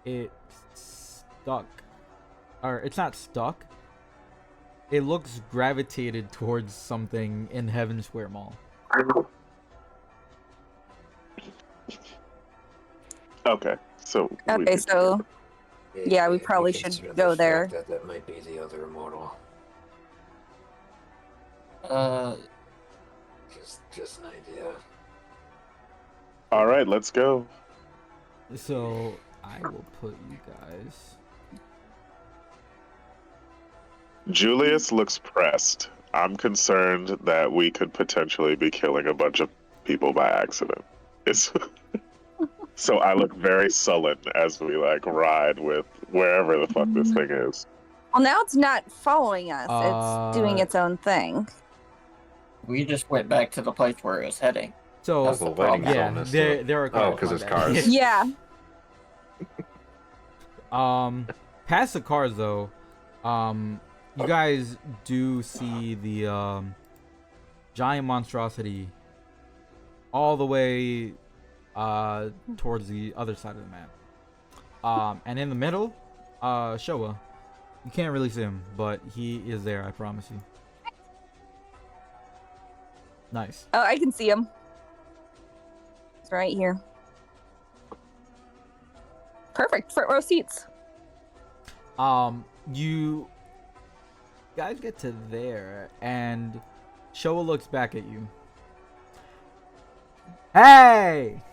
you. It's stuck. Or it's not stuck. It looks gravitated towards something in Heaven Square Mall. Okay. So Okay, so yeah, we probably should Consider go the there. fact that might be the other immortal. Just an idea. all right, let's go. So I will put you guys. Julius looks pressed. I'm concerned that we could potentially be killing a bunch of people by accident. It's so I look very sullen as we like ride with wherever the fuck this thing is. Well, now it's not following us. It's doing its own thing. We just went back to the place where it was heading. So That's the Well, lighting problem. yeah, illness, there are cars. Oh, 'cause my it's bad. cars. Yeah. Past the cars though, you guys do see the giant monstrosity all the way towards the other side of the map. And in the middle, Showa. You can't really see him, but he is there, I promise you. Nice. Oh, I can see him. It's right here. Perfect. Front row seats. You guys get to there, and Showa looks back at you. Hey!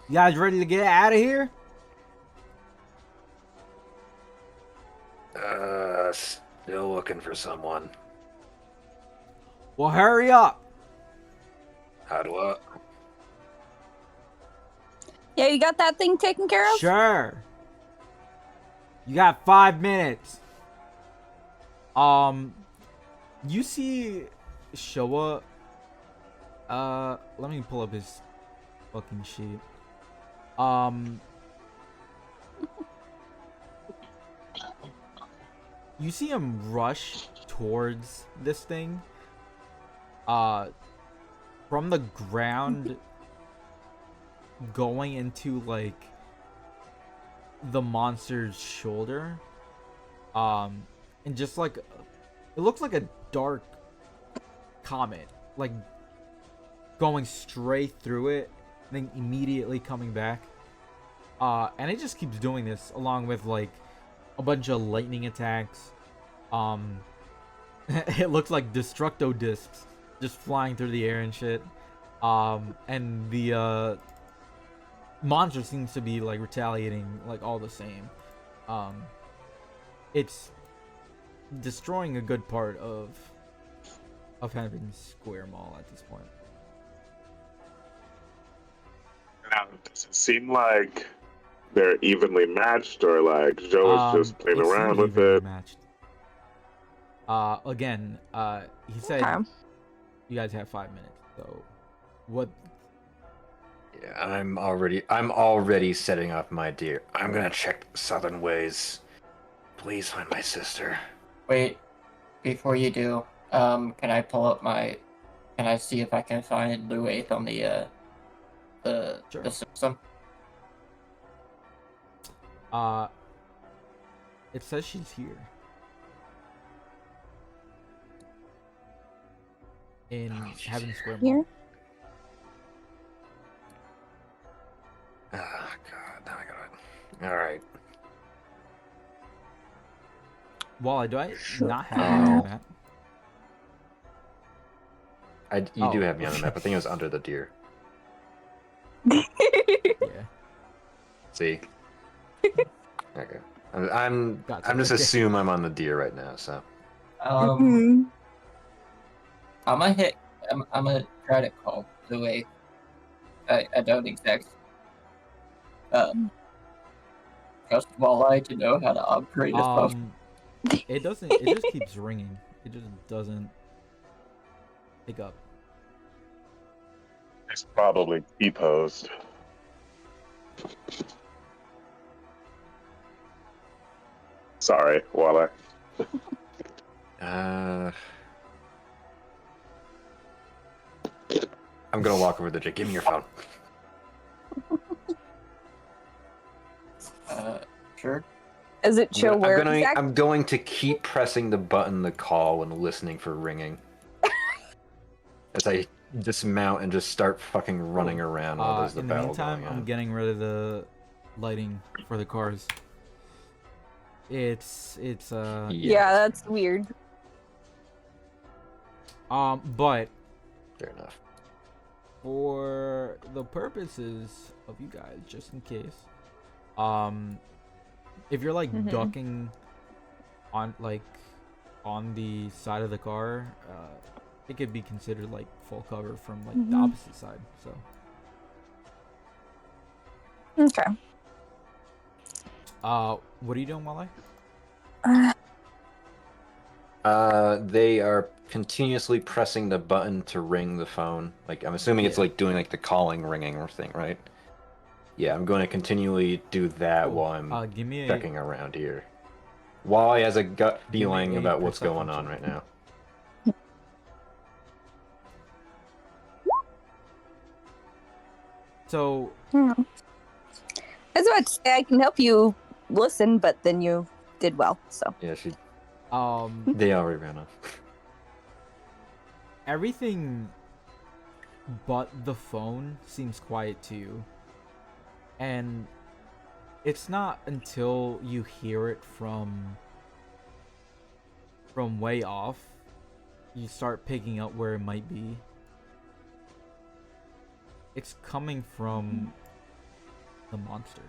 You guys ready to get out of here? Still looking for someone. Well, hurry up. How do I? Yeah, you got that thing taken care of? Sure. You got 5 minutes. You see Showa. Let me pull up his fucking sheet. You see him rush towards this thing. From the ground, going into like the monster's shoulder. And just like it looks like a dark comet, like going straight through it, then immediately coming back. And it just keeps doing this along with like a bunch of lightning attacks. It looks like destructo discs just flying through the air and shit. And the monster seems to be like retaliating like all the same. It's destroying a good part of Heaven Square Mall at this point. Now, does it seem like they're evenly matched, or like Joe is just playing it around seems with evenly it? matched. Again, he said Okay. you guys have 5 minutes. So, what? Yeah, I'm already setting up my deer. I'm gonna check the southern ways. Please find my sister. Wait, before you do, can I pull up my? Can I see if I can find Lou 8th on the Sure. the system? It says she's here. In Heaven Square Mall. Here? Ah, God, now I got it. All right. Wally, do I Sure. not have it on that? You do Oh. have me on the map. I think it was under the deer. Yeah. See? Okay. I'm Gotcha, just okay. assume I'm on the deer right now, so. Mhm. I'm gonna try to call the way. I don't exactly trust Walleye to know how to operate a phone. It doesn't. It just keeps ringing. It just doesn't pick up. It's probably T-posed. Sorry, Walleye. I'm gonna walk over to Jake. Give me your phone. Sure. Does it show where I'm going to keep pressing the button to call and listening for ringing. As I dismount and just start fucking running around while there's the In the battle meantime, going on. I'm getting rid of the lighting for the cars. It's Yeah, that's weird. But Fair enough. for the purposes of you guys, just in case, if you're like ducking on the side of the car, it could be considered like full cover from like the opposite side. So Okay. what are you doing, Wale? They are continuously pressing the button to ring the phone. Like, I'm assuming it's Yeah. like doing like the calling ringing or thing, right? Yeah, I'm going to continually do that Cool. while I'm Give me checking around here. Wally has a gut Give me feeling a about what's perception going on check. right now. So I was about to say I can help you listen, but then you did well. So Yeah, um they already ran off. everything but the phone seems quiet to you. And it's not until you hear it from way off you start picking up where it might be. It's coming from the monster.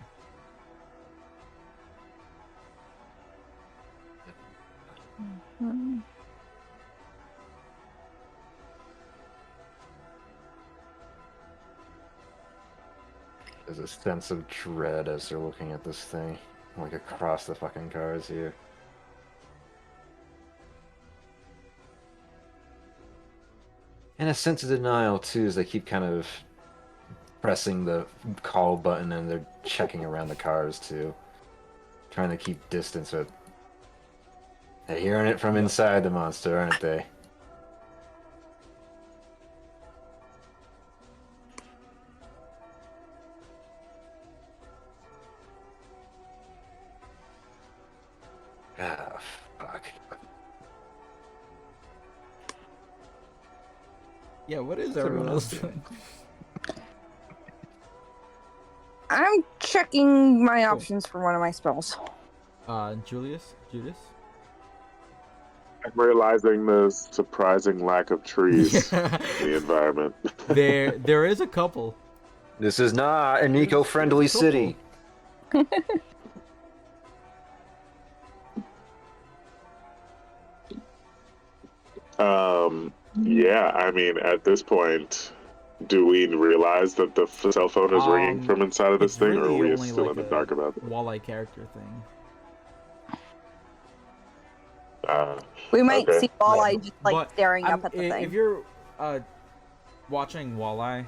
There's a sense of dread as they're looking at this thing, like across the fucking cars here. And a sense of denial too, as they keep kind of pressing the call button and they're checking around the cars too, trying to keep distance. But they're hearing it from inside the monster, aren't they? Ah, fuck. Yeah, what is everyone else doing? I'm checking my options for one of my spells. Judas? I'm realizing the surprising lack of trees in the environment. There is a couple. This is not an eco-friendly there's a couple. city. Yeah, I mean, at this point, do we realize that the cell phone is ringing from inside of this thing, or are really we only still like in the a dark about it? Walleye character thing. We might Okay. see Walleye just like But staring up at the if thing. you're watching Walleye,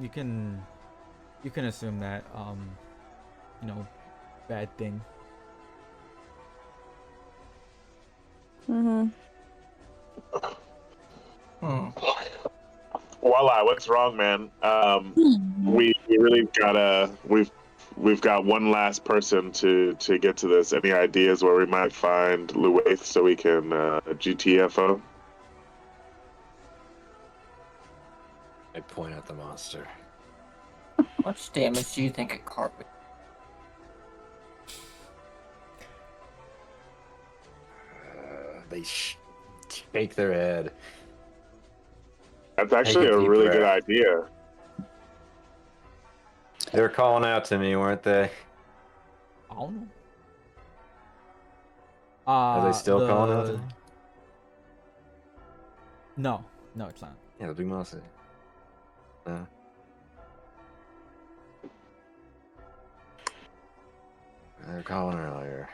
you can assume that bad thing. Walleye, what's wrong, man? We really gotta. We've got one last person to get to this. Any ideas where we might find Luaith so we can GTFO? I point at the monster. How much damage do you think a car would? They shake their head. That's actually Take a a deep really good breath. idea. They were calling out to me, weren't they? I don't know. Are they still calling out to The me? no, it's not. Yeah, the big mouse. No. They were calling earlier.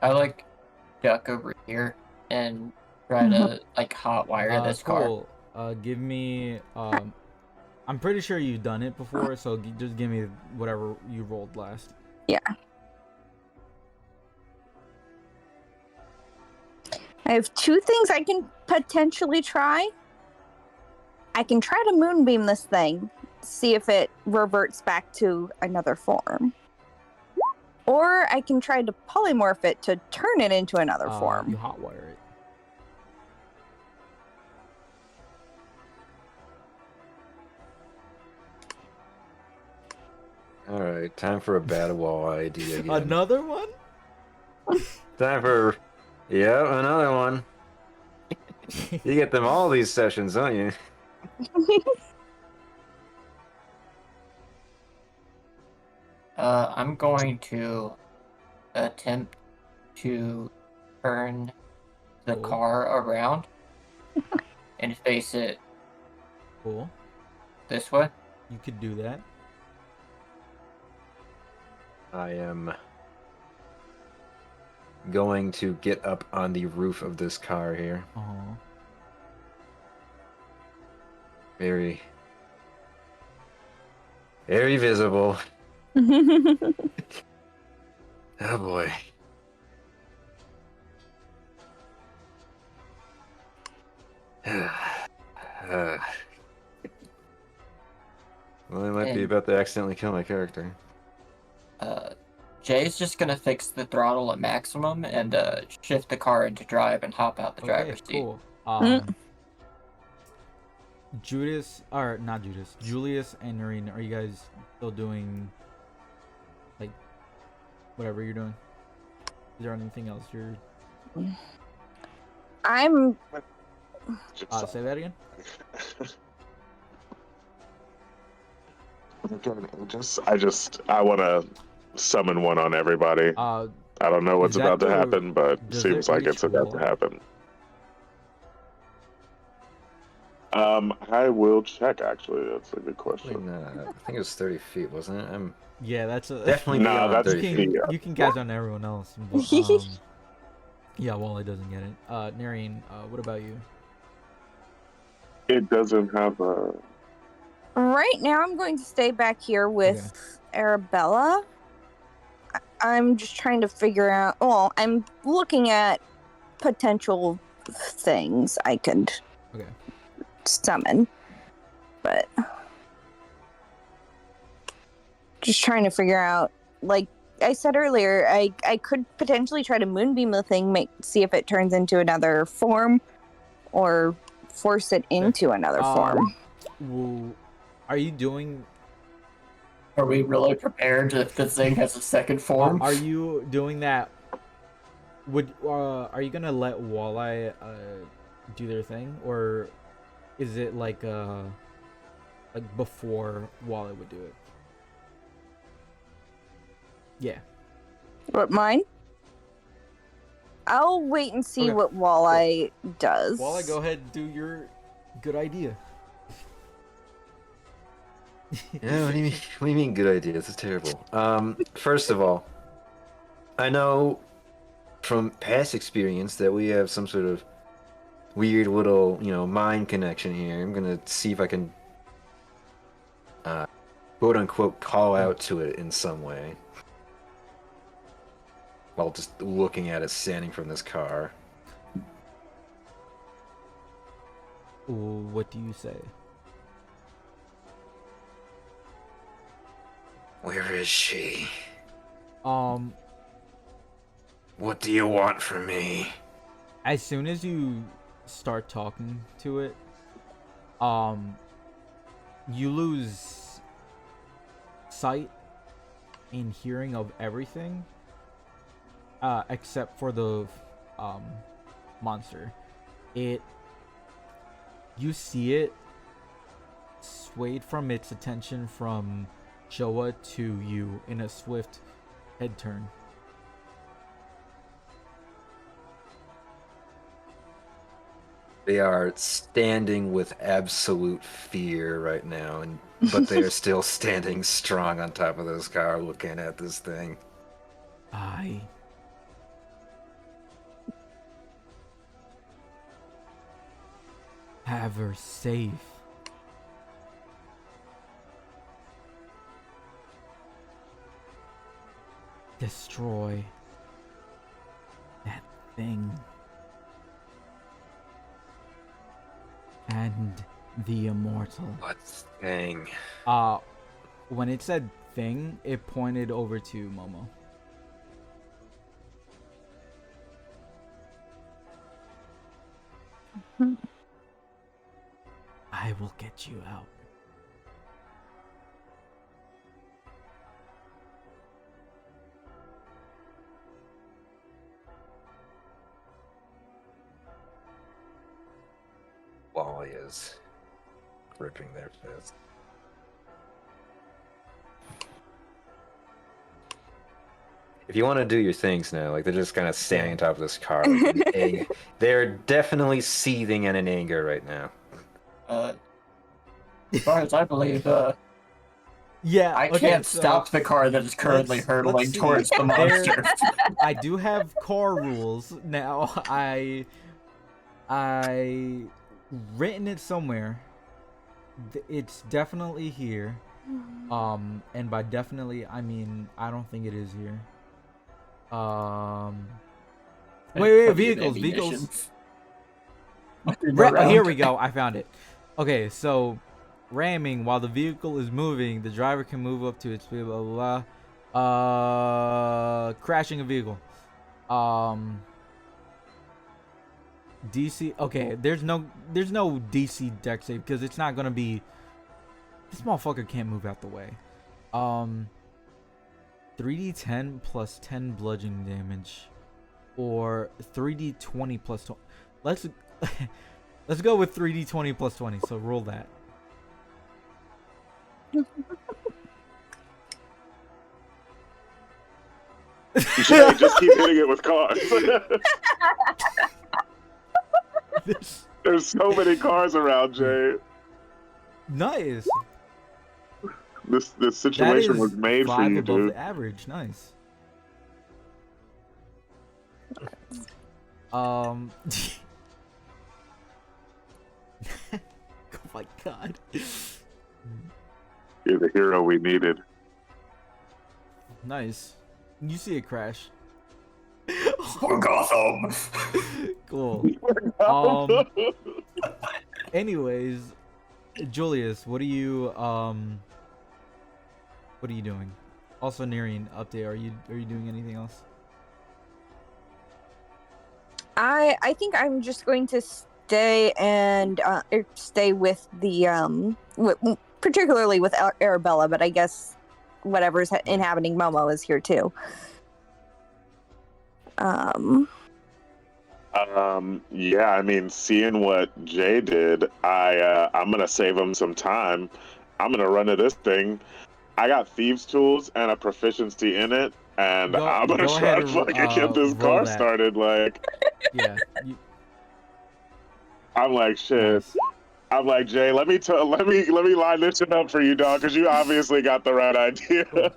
I like duck over here and try to like hot wire this car. Cool. Give me. I'm pretty sure you've done it before, so just give me whatever you rolled last. Yeah. I have two things I can potentially try. I can try to moonbeam this thing, see if it reverts back to another form. Or I can try to polymorph it to turn it into another You form. hotwire it. Alright, time for a bad wall idea again. Another one? Time for... Yep, another one. You get them all these sessions, don't you? I'm going to attempt to turn the Cool. car around and face it Cool. this way. You could do that. I am going to get up on the roof of this car here. Very, very visible. Oh boy. Well, I might be And- about to accidentally kill my character. Jay's just gonna fix the throttle at maximum and shift the car into drive and hop out the driver's seat. Cool. Julius and Noreen, are you guys still doing like whatever you're doing? Is there anything else you're I'm say that again? I want to summon one on everybody. I don't know what's is that about to the- happen, but does seems it like reach it's about to wall? happen. I will check. Actually, that's a good Probably question. not. I think it was 30 feet, wasn't it? I'm Yeah, that's a definitely No, beyond that's 30 feet. the- you can catch on everyone else. But, yeah, Wally doesn't get it. Narine, what about you? It doesn't have a. right now. I'm going to stay back here with Arabella. I'm just trying to figure out. Well, I'm looking at potential things I could summon, but just trying to figure out. Like I said earlier, I could potentially try to moonbeam the thing, see if it turns into another form, or force it into another form. Well, are you doing? Are we really prepared if this thing has a second form? Are you doing that? Are you gonna let Walleye do their thing, or is it like before Walleye would do it? Yeah. What, mine? I'll wait and see Okay. what Walleye does. Walleye, go ahead and do your good idea. Yeah, what do you mean good idea? This is terrible. First of all, I know from past experience that we have some sort of weird little, mind connection here. I'm gonna see if I can, quote unquote, call out to it in some way. While just looking at it standing from this car. What do you say? Where is she? What do you want from me? As soon as you start talking to it, you lose sight and hearing of everything, except for the monster. You see it swayed from its attention from Showa to you in a swift head turn. They are standing with absolute fear right now, but they are still standing strong on top of this car looking at this thing. I have her safe. Destroy that thing. And the immortal. What thing? When it said thing, it pointed over to Momo. I will get you out. Wally is gripping their fist. If you want to do your things now, like they're just kind of standing on top of this car, like they're definitely seething in an anger right now. As far as I believe, Yeah, I can't stop the car that is currently let's hurtling see. towards the monster. I do have car rules now. I written it somewhere. It's definitely here. And by definitely I mean I don't think it is here. Wait, vehicles. Here we go. I found it. Okay, so ramming while the vehicle is moving, the driver can move up to its speed. Blah blah blah. Crashing a vehicle. DC. Okay, there's no DC deck save because it's not gonna be. This motherfucker can't move out the way. 3d10 plus 10 bludgeoning damage, or 3d20 plus 20. Let's go with 3d20 plus 20. So roll that. Jay, just keep hitting it with cars. There's so many cars around, Jay. Nice. This situation was made for you, above dude. the average. Nice. Oh my god. You're the hero we needed. Nice. You see it crash. For Gotham. Cool. Anyways, Julius, what are you doing? Also, Nerian, update. Are you doing anything else? I think I'm just going to stay and stay with the particularly with Arabella, but I guess whatever's inhabiting Momo is here too. Yeah, I mean, seeing what Jay did, I'm gonna save him some time. I'm gonna run to this thing. I got thieves' tools and a proficiency in it, and I'm gonna try to fucking get this car started. Like, yeah. I'm like, shit. Nice. I'm like, Jay, let me line this shit up for you, dog, because you obviously got the right idea.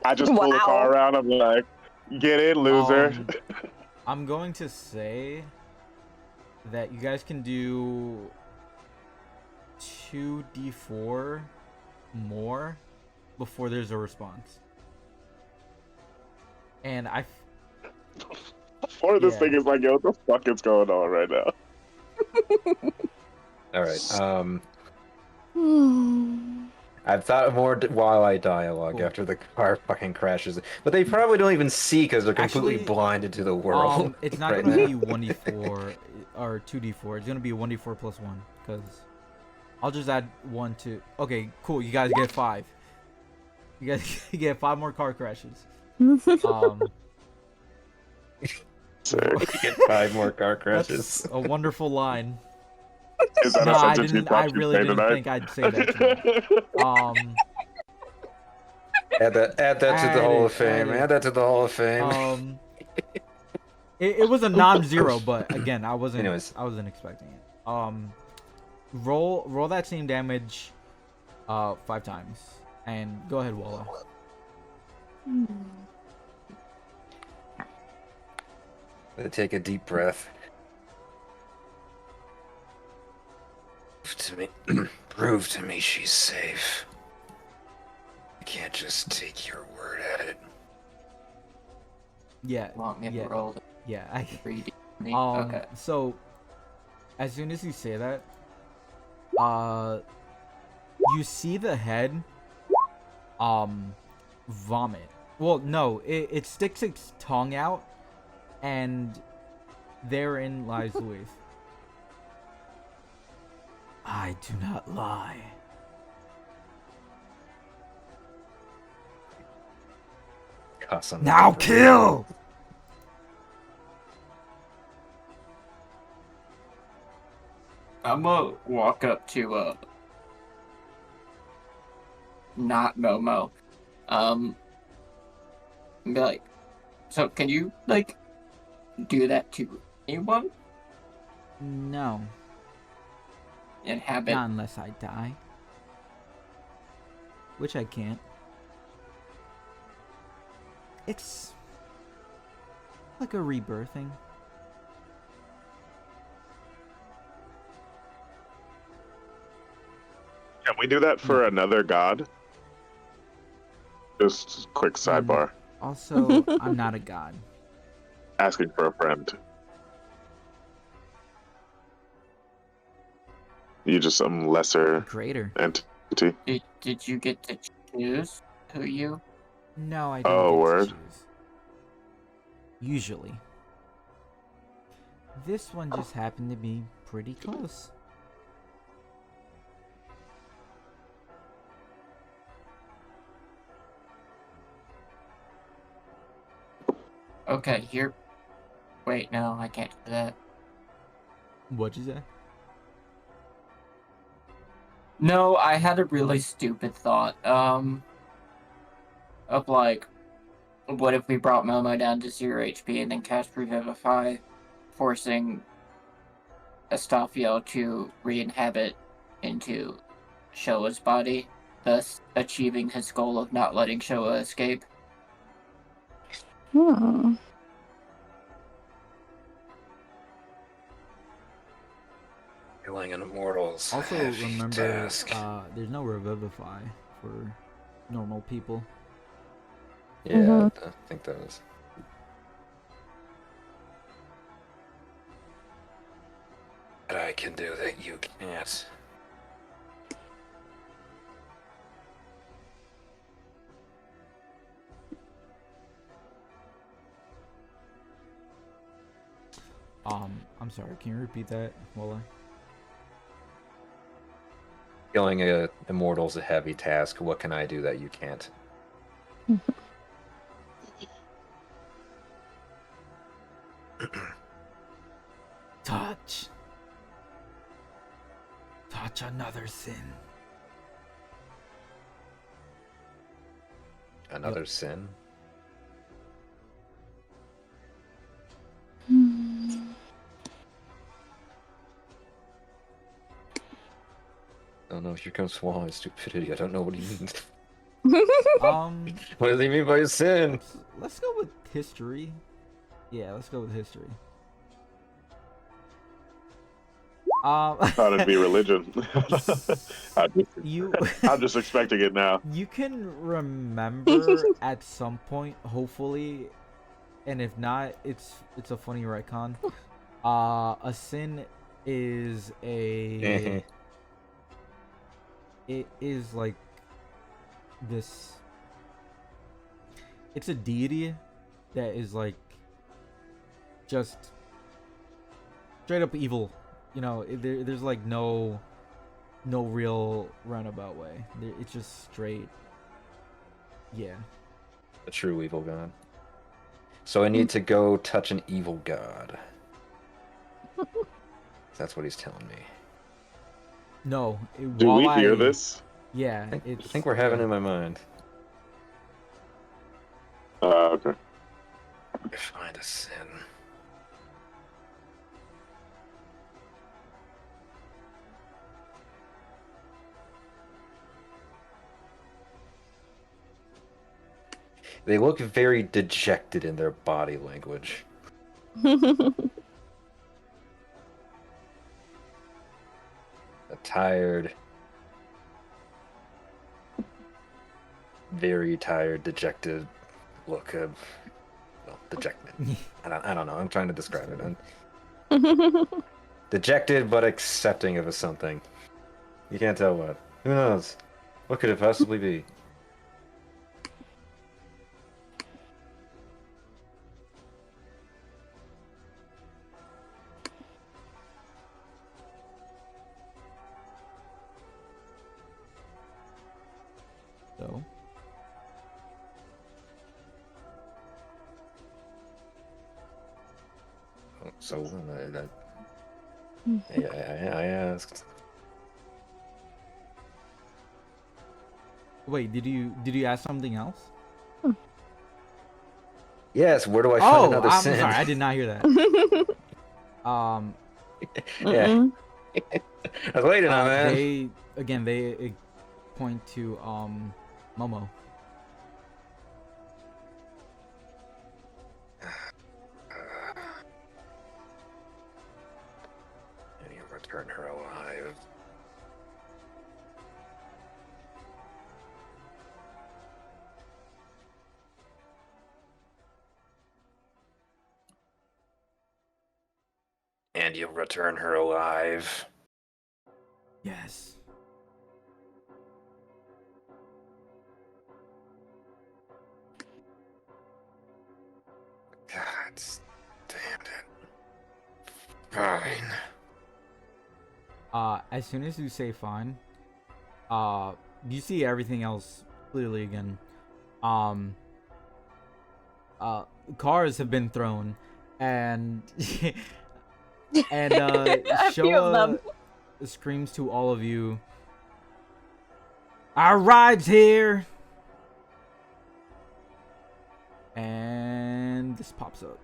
I just pull the car around. I'm like, get in, loser. I'm going to say that you guys can do 2d4 more before there's a response. And before this thing is like, yo, what the fuck is going on right now? All right. I've thought of more Wildlife dialogue after the car fucking crashes, but they probably don't even see because they're completely blinded to the world. It's not right going to now. be 1d4 or 2d4. It's going to be 1d4 plus 1 because I'll just add 1 to. Okay, cool. You guys get 5. You guys get 5 more car crashes. Um, So, You get 5 more car crashes. that's a wonderful line. is that No, a I sentence you didn't. I thought you'd really say didn't tonight? think I'd say that tonight. Add that to the Add Hall it, of Fame. add it. Add that to the Hall of Fame. It was a non-zero, but again, I wasn't Anyways. expecting it. Roll that same damage, 5 times, and go ahead, Walla. Take a deep breath. Prove to me she's safe. I can't just take your word at it. Yeah, Want me to yeah, roll yeah. 3D? Okay. So, as soon as you say that, you see the head, vomit. Well, no, it sticks its tongue out, and therein lies Louis. I do not lie. Cuss on Now the kill! I'm gonna walk up to not Momo, and be like, so can you like do that to anyone No, and have it? not unless I die. Which I can't. It's like a rebirthing. Can we do that for another god? Just quick sidebar. Also, I'm not a god. Asking for a friend. You just some lesser Greater. entity. Did you get to choose who you? No, I don't Oh, get word. to choose. Usually. This one just happened to be pretty close. Okay, here. Wait, no, I can't do that. What'd you say? No, I had a really stupid thought. Of like, what if we brought Momo down to 0 HP and then cast Revivify, forcing Astafio to re-inhabit into Showa's body, thus achieving his goal of not letting Showa escape? Killing an immortals. Also, Heavy remember, task. there's no Revivify for normal people. Yeah, I think that is. But I can do that you can't. I'm sorry, can you repeat that, Walla? Killing a immortal's a heavy task. What can I do that you can't? Touch another sin. Another sin? I don't know if here comes swallowing stupidity. I don't know what he means. What does he mean by sin? Let's go with history. Yeah, let's go with history. Thought it'd be religion. You I'm just expecting it now. You can remember at some point, hopefully, and if not, it's a funny retcon. A sin is a it is like this. It's a deity that is like just straight up evil. You know, there's like no real roundabout way. It's just straight. Yeah. A true evil god. So I need to go touch an evil god. That's what he's telling me. No, Do while we hear I- this? Yeah, I it's. think we're having it yeah. in my mind. Okay. Find a sin. They look very dejected in their body language. A tired, very tired, dejected look of, well, dejectment. I don't know. I'm trying to describe it. Dejected but accepting of something. You can't tell what. Who knows? What could it possibly be? So. So I asked. Wait, did you ask something else? Yes. Where do I find another I'm sin? sorry, I did not hear that. Yeah. I was waiting on that. They point to Momo. And you return her alive. And you'll return her alive. Yes. God damn it. Fine. As soon as you say fine, you see everything else clearly again. Cars have been thrown, and and A few of them. Showa screams to all of you, "Our ride's here!" And this pops up.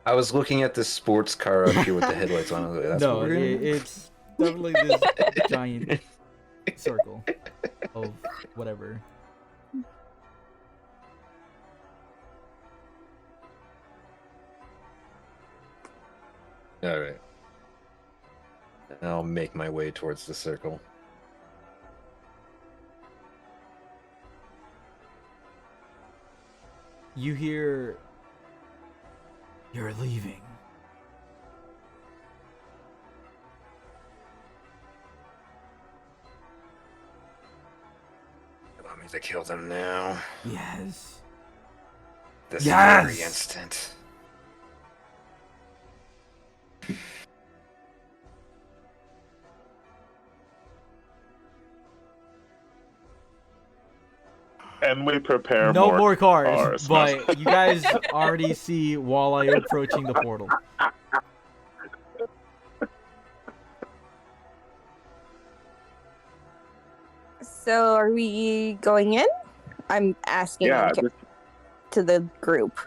I was looking at this sports car up here with the headlights on. I was like, that's No, what we're in? it's definitely this giant circle of whatever. All right. I'll make my way towards the circle. You hear, "You're leaving." You want me to kill them now? Yes. This Yes! very instant. And we prepare No more cars, cars. but you guys already see Walleye approaching the portal. So are we going in? I'm asking Yeah, to the group.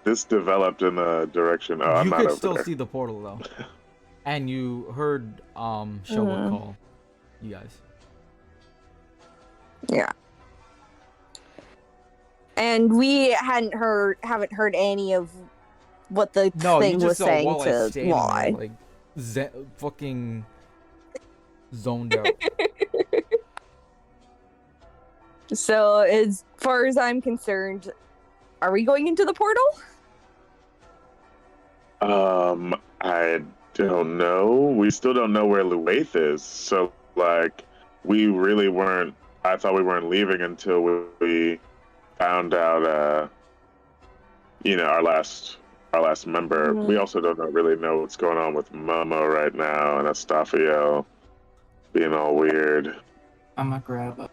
this developed in a direction. Oh, I'm You not could over still there. see the portal though, and you heard Showa Mhm. call you guys. Yeah. And we haven't heard any of what the No, you thing just was saw saying Walleye to standing there, Walleye. like fucking zoned out. So as far as I'm concerned, are we going into the portal? I don't know. We still don't know where Luaith is. So, like, we really weren't. I thought we weren't leaving until we found out. Our last member. We Mhm. also don't really know what's going on with Momo right now and Astafio. being all weird. I'm gonna grab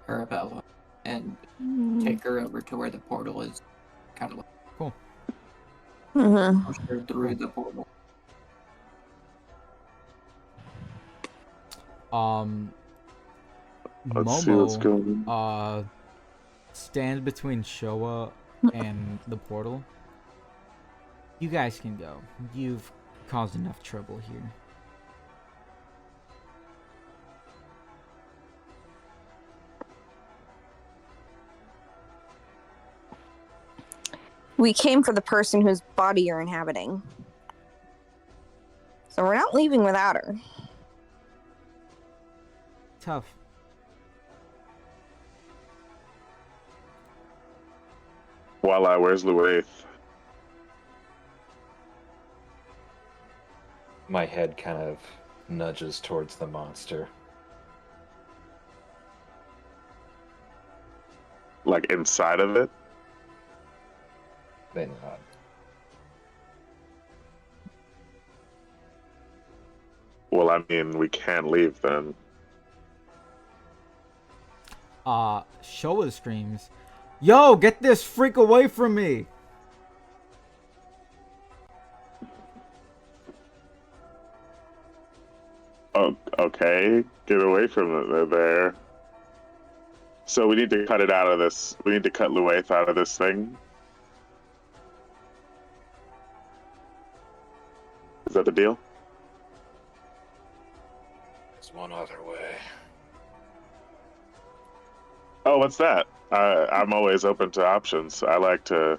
Arabella and take her over to where the portal is. Kind of like Cool. push her through the portal. Let's see what's Momo going on. stands between Showa and the portal. You guys can go. You've caused enough trouble here. We came for the person whose body you're inhabiting. So we're not leaving without her. Tough. Voila, where's Luaith? My head kind of nudges towards the monster. Like inside of it? They nod. Well, I mean, we can't leave then. Showa screams, "Yo, get this freak away from me!" Oh, okay. Get away from it there. So we need to cut it out of this. We need to cut Luaith out of this thing. Is that the deal? There's one other way. Oh, what's that? I'm always open to options. I like to,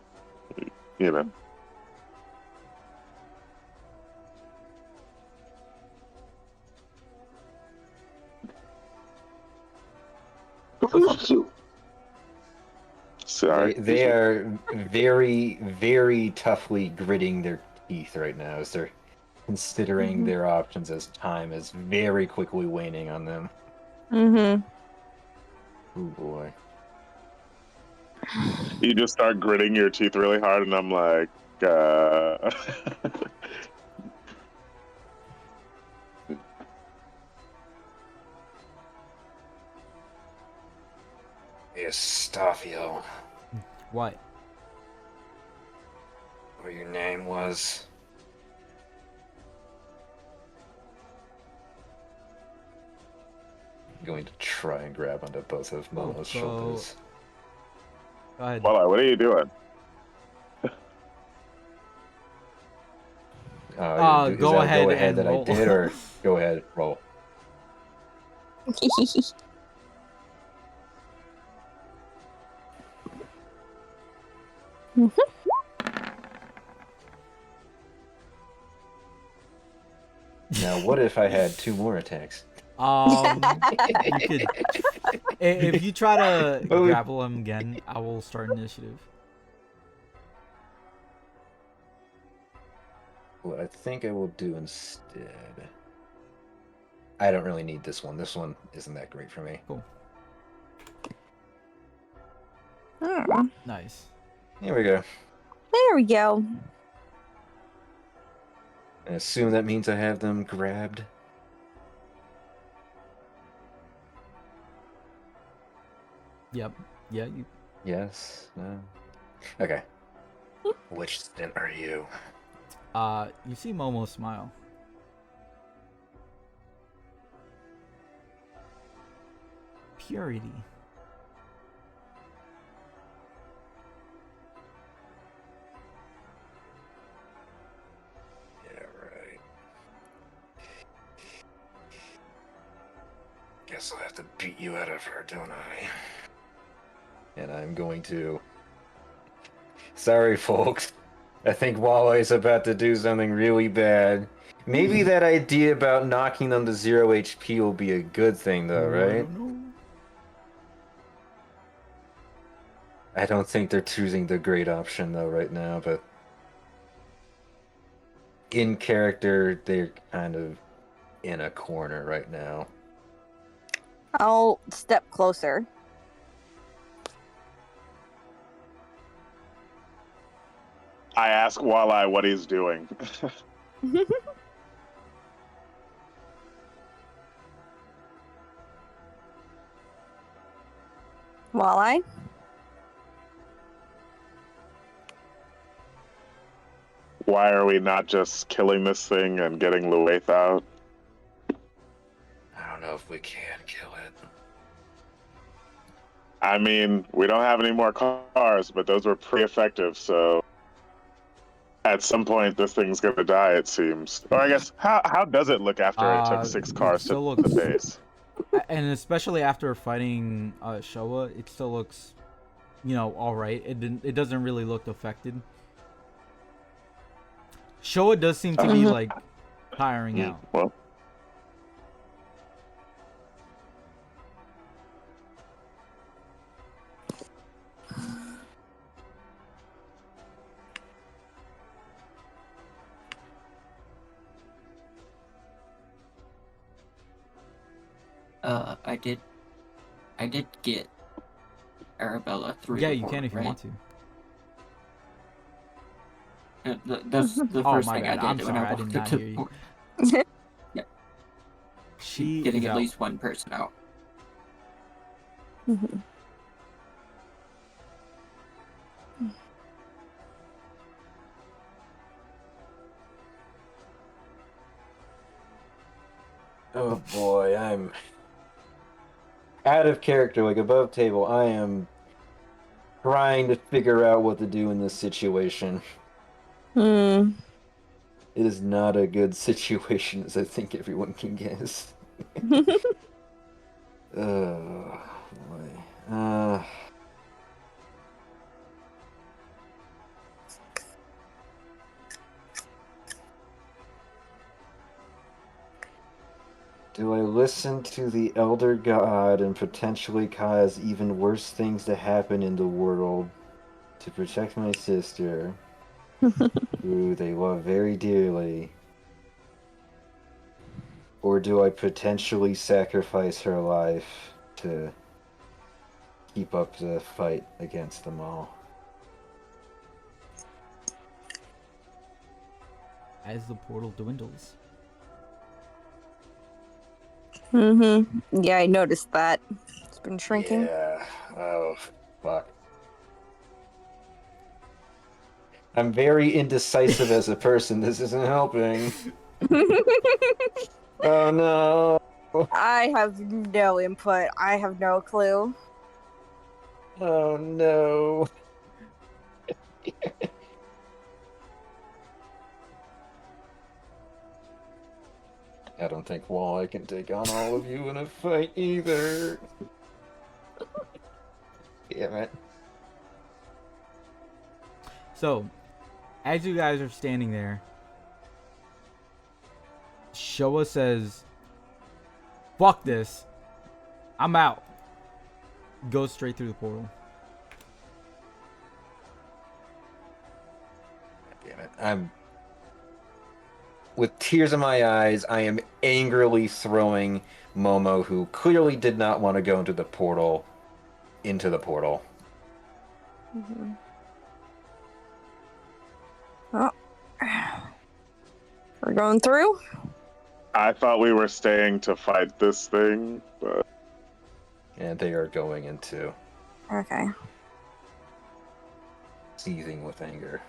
you know. Sorry. They are very, very toughly gritting their teeth right now as they're considering their options as time is very quickly waning on them. Mm-hmm. Oh boy. You just start gritting your teeth really hard, and I'm like, Estafio, What? what your name was? I'm going to try and grab onto both of Momo's shoulders. Go ahead. Voila, what are you doing? Is go that a ahead go ahead and that roll. I did, or go ahead, roll? Now, what if I had 2 more attacks? You could. If you try to Well, grapple him again, I will start initiative. What I think I will do instead. I don't really need this one. This one isn't that great for me. Cool. Oh, Nice. Here we go. there we go. I assume that means I have them grabbed. Yep. Yeah. You. Yes. No. Okay. Which stint are you? You see Momo smile. Purity. Yeah, right. Guess I'll have to beat you out of her, don't I? And I'm going to. Sorry, folks. I think Walle's about to do something really bad. Maybe that idea about knocking them to 0 HP will be a good thing, though, Oh, I right? don't know. I don't think they're choosing the great option, though, right now, but in character, they're kind of in a corner right now. I'll step closer. I ask Walleye what he's doing. Walleye? Why are we not just killing this thing and getting Luath out? I don't know if we can kill it. I mean, we don't have any more cars, but those were pretty effective, so at some point this thing's gonna die, it seems. Or I guess, how does it look after it took 6 It cars to still the looks, base? and especially after fighting Showa, it still looks, all right. It doesn't really look affected. Showa does seem to be like tiring out. Well, I did get Arabella through. Yeah, the you can portal, if you right? want to. That's the Oh, first my thing bad. I did I'm when sorry, I walked did not into hear the you. portal. She Getting is at out. least one person out. Mhm. Oh boy, I'm out of character, like above table. I am trying to figure out what to do in this situation. Hmm. It is not a good situation, as I think everyone can guess. Oh boy. Do I listen to the Elder God and potentially cause even worse things to happen in the world to protect my sister, who they love very dearly? Or do I potentially sacrifice her life to keep up the fight against them all? As the portal dwindles. Yeah, I noticed that. It's been shrinking. Yeah. Oh, fuck. I'm very indecisive as a person. This isn't helping. Oh no. I have no input. I have no clue. Oh no. I don't think Walleye can take on all of you in a fight either. Damn it. So, as you guys are standing there, Showa says, "Fuck this. I'm out." Goes straight through the portal. Damn it. I'm with tears in my eyes, I am angrily throwing Momo, who clearly did not want to go into the portal, into the portal. Mm-hmm. Oh. We're going through? I thought we were staying to fight this thing, but And they are going into Okay. seething with anger.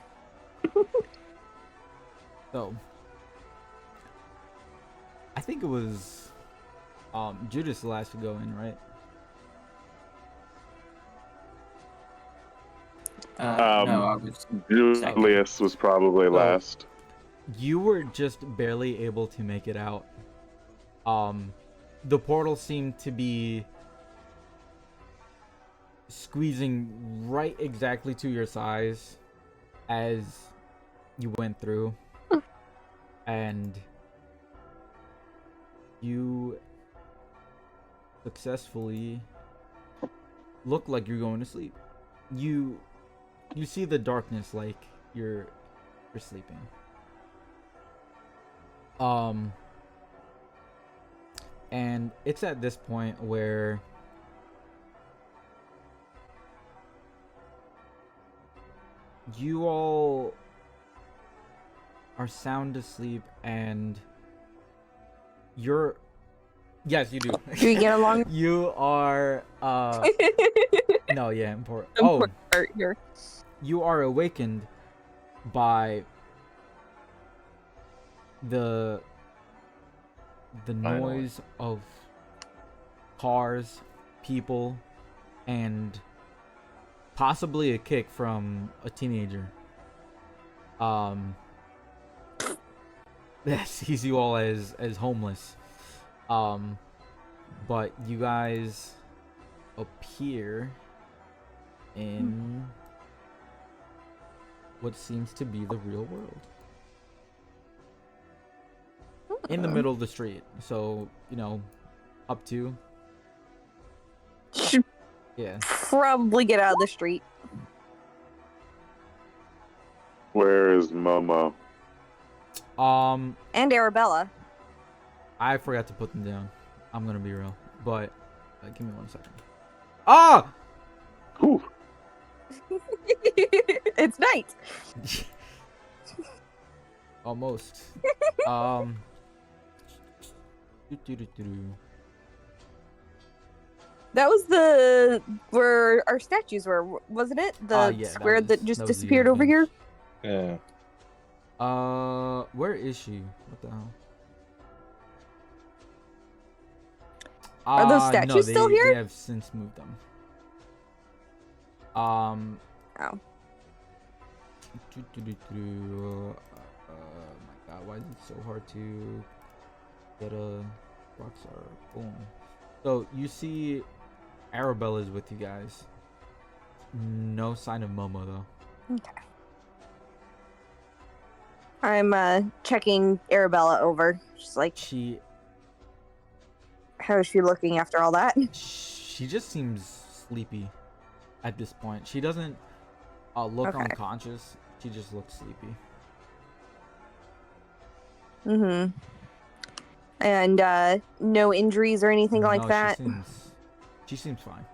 So, I think it was Judas the last to go in, right? No, I was. Julius was probably last. You were just barely able to make it out. The portal seemed to be squeezing right exactly to your size as you went through. And you successfully look like you're going to sleep. You see the darkness like you're sleeping. And it's at this point where you all are sound asleep and you're Yes, you do. Do we get along? You are no, yeah, important. Important part here. You are awakened by the Finally. noise of cars, people, and possibly a kick from a teenager. That sees you all as homeless. But you guys appear in what seems to be the real world. In the middle of the street. So, up to. Should Yeah. probably get out of the street. Where is Momo? And Arabella. I forgot to put them down. I'm gonna be real. But, give me 1 second. Ah! Whew. It's night. Almost. doo-doo-doo-doo. That was where our statues were, wasn't it? The Yeah, square that just was the disappeared over here. Yeah. Where is she? What the hell? Are those No, statues still here? They have since moved them. Oh. My God, why is it so hard to get a rockstar? Boom. So you see, Arabella's with you guys. No sign of Momo though. Okay. I'm checking Arabella over. She's like, how is she looking after all that? She just seems sleepy at this point. She doesn't look Okay. unconscious. She just looks sleepy. Mm-hmm. And no injuries or anything like No, that? She seems fine.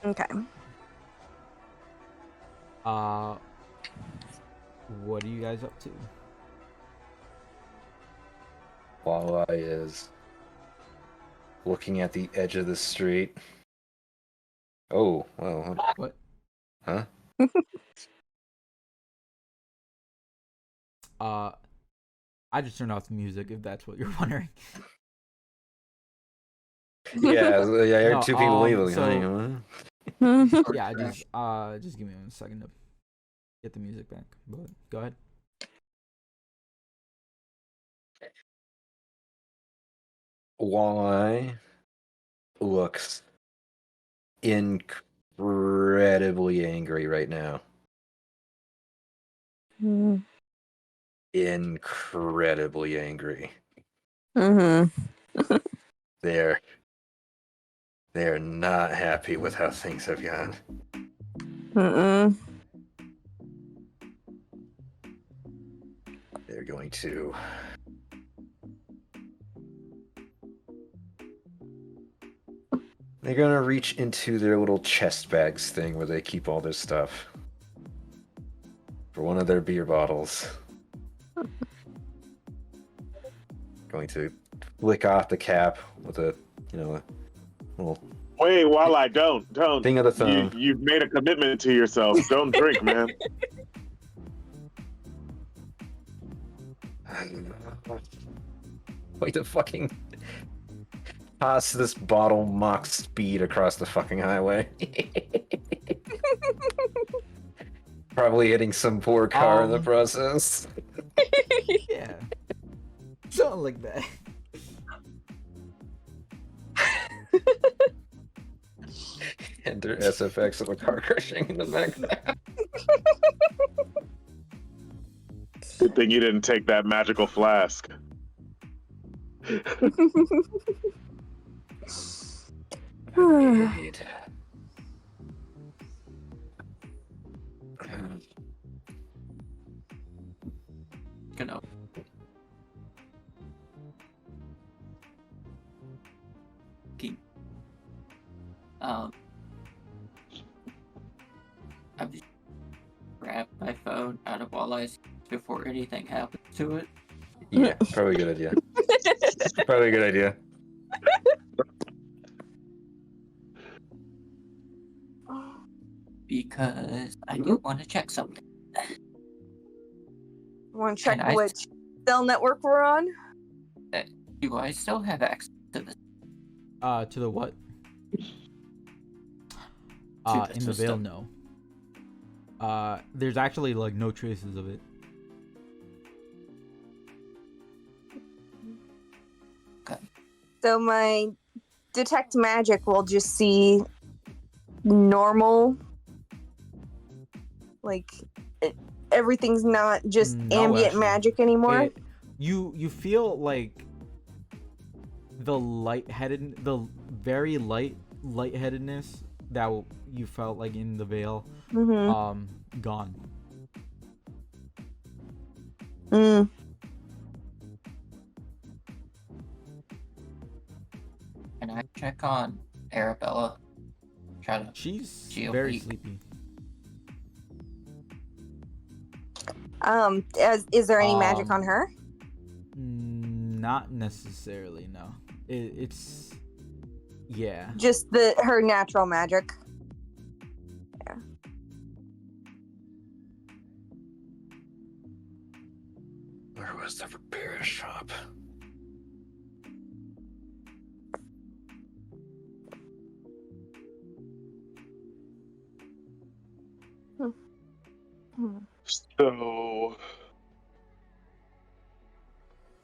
Okay. What are you guys up to? Walleye is looking at the edge of the street. Oh, well. What? Huh? I just turned off the music, if that's what you're wondering. Yeah, I heard No, two people leaving. so- Huh? Yeah, just give me 1 second to get the music back. But go ahead. Walleye looks incredibly angry right now. Incredibly angry. Mm-hmm. They're not happy with how things have gone. Mm-mm. They're going to reach into their little chest bags thing where they keep all their stuff for one of their beer bottles. Going to flick off the cap with a little Wait, while I don't. thing of the thumb. You've made a commitment to yourself. Don't drink, man. Wait to fucking toss this bottle mock speed across the fucking highway. Probably hitting some poor car in the process. Yeah. Something like that. Enter SFX of a car crashing in the background. Good thing you didn't take that magical flask. Gonna. Keep. I've just grabbed my phone out of Walleye's before anything happens to it. Yeah, probably a good idea. It's probably a good idea. Because I do want to check something. Want to check Can I- which cell network we're on? Do I still have access to this? To the what? the In the Veil, system. no. There's actually like no traces of it. So my detect magic will just see normal, like everything's not just No, ambient actually. magic anymore. You feel like the very lightheadedness that you felt like in the Veil, Mm-hmm. gone. Mm. Can I check on Arabella? Try to. She's She very awake? sleepy. Is there any magic Um, on her? Not necessarily, no. It's yeah. Just her natural magic. Where was the repair shop? So,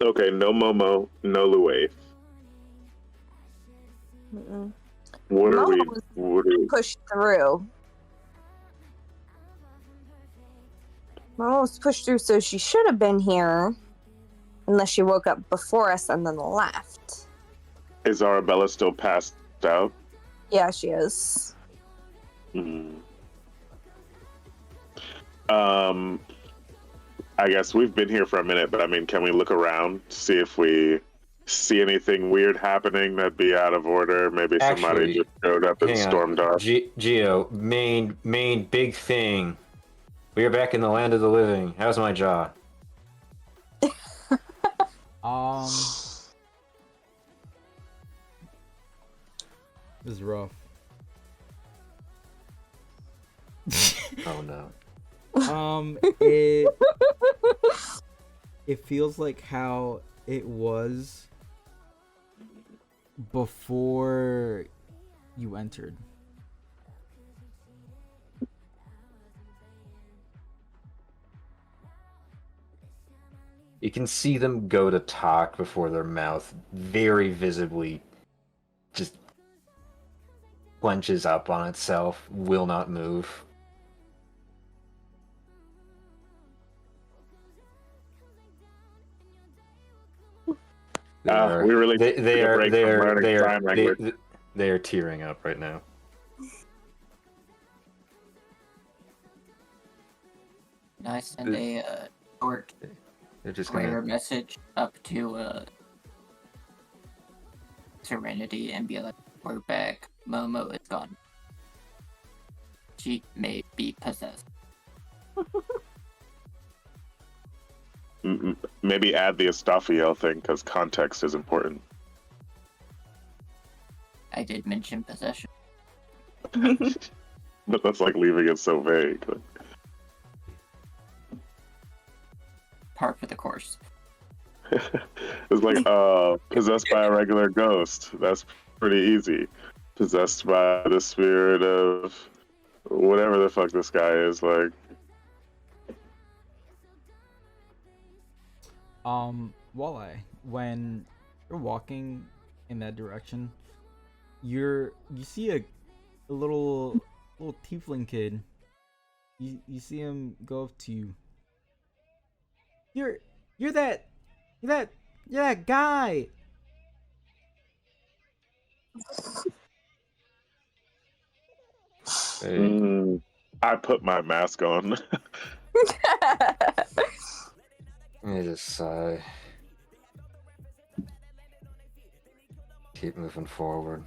okay, no Momo, no Luaith. Mm-mm. What are we? Momo was What are we? pushed through. Momo was pushed through, so she should have been here, unless she woke up before us and then left. Is Arabella still passed out? Yeah, she is. Hmm. I guess we've been here for a minute, but I mean, can we look around, see if we see anything weird happening that'd be out of order? Maybe somebody Actually, just showed up and hang on. stormed off. Geo, main big thing. We are back in the land of the living. How's my jaw? This is rough. Oh no. It feels like how it was before you entered. You can see them go to talk before their mouth very visibly just clenches up on itself, will not move. We really they need a break from learning sign language. they are tearing up right now. Can I send a short They're just rare gonna. message up to Serenity and be like, "We're back. Momo is gone. She may be possessed." Maybe add the Estophiel thing because context is important. I did mention possession. But that's like leaving it so vague. Par for the course. It's like possessed by a regular ghost. That's pretty easy. Possessed by the spirit of whatever the fuck this guy is, like. Walleye, when you're walking in that direction, you see a little tiefling kid. You see him go up to you. You're that guy. Hey, I put my mask on. I just sigh. Keep moving forward.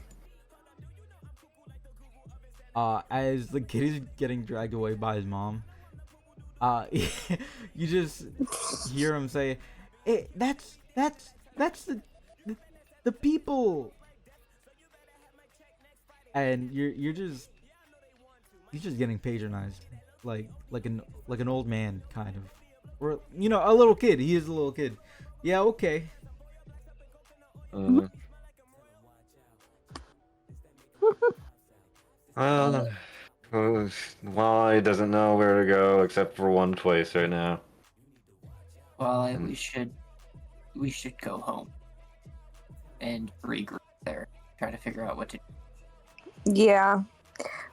As the kid is getting dragged away by his mom, you just hear him say, "Hey, that's the people, and you're just getting patronized, like an old man kind of, or a little kid. He is a little kid. Yeah, okay. Uh, Wally doesn't know where to go except for one place right now. Well, we should go home and regroup there. Try to figure out what to do. Yeah.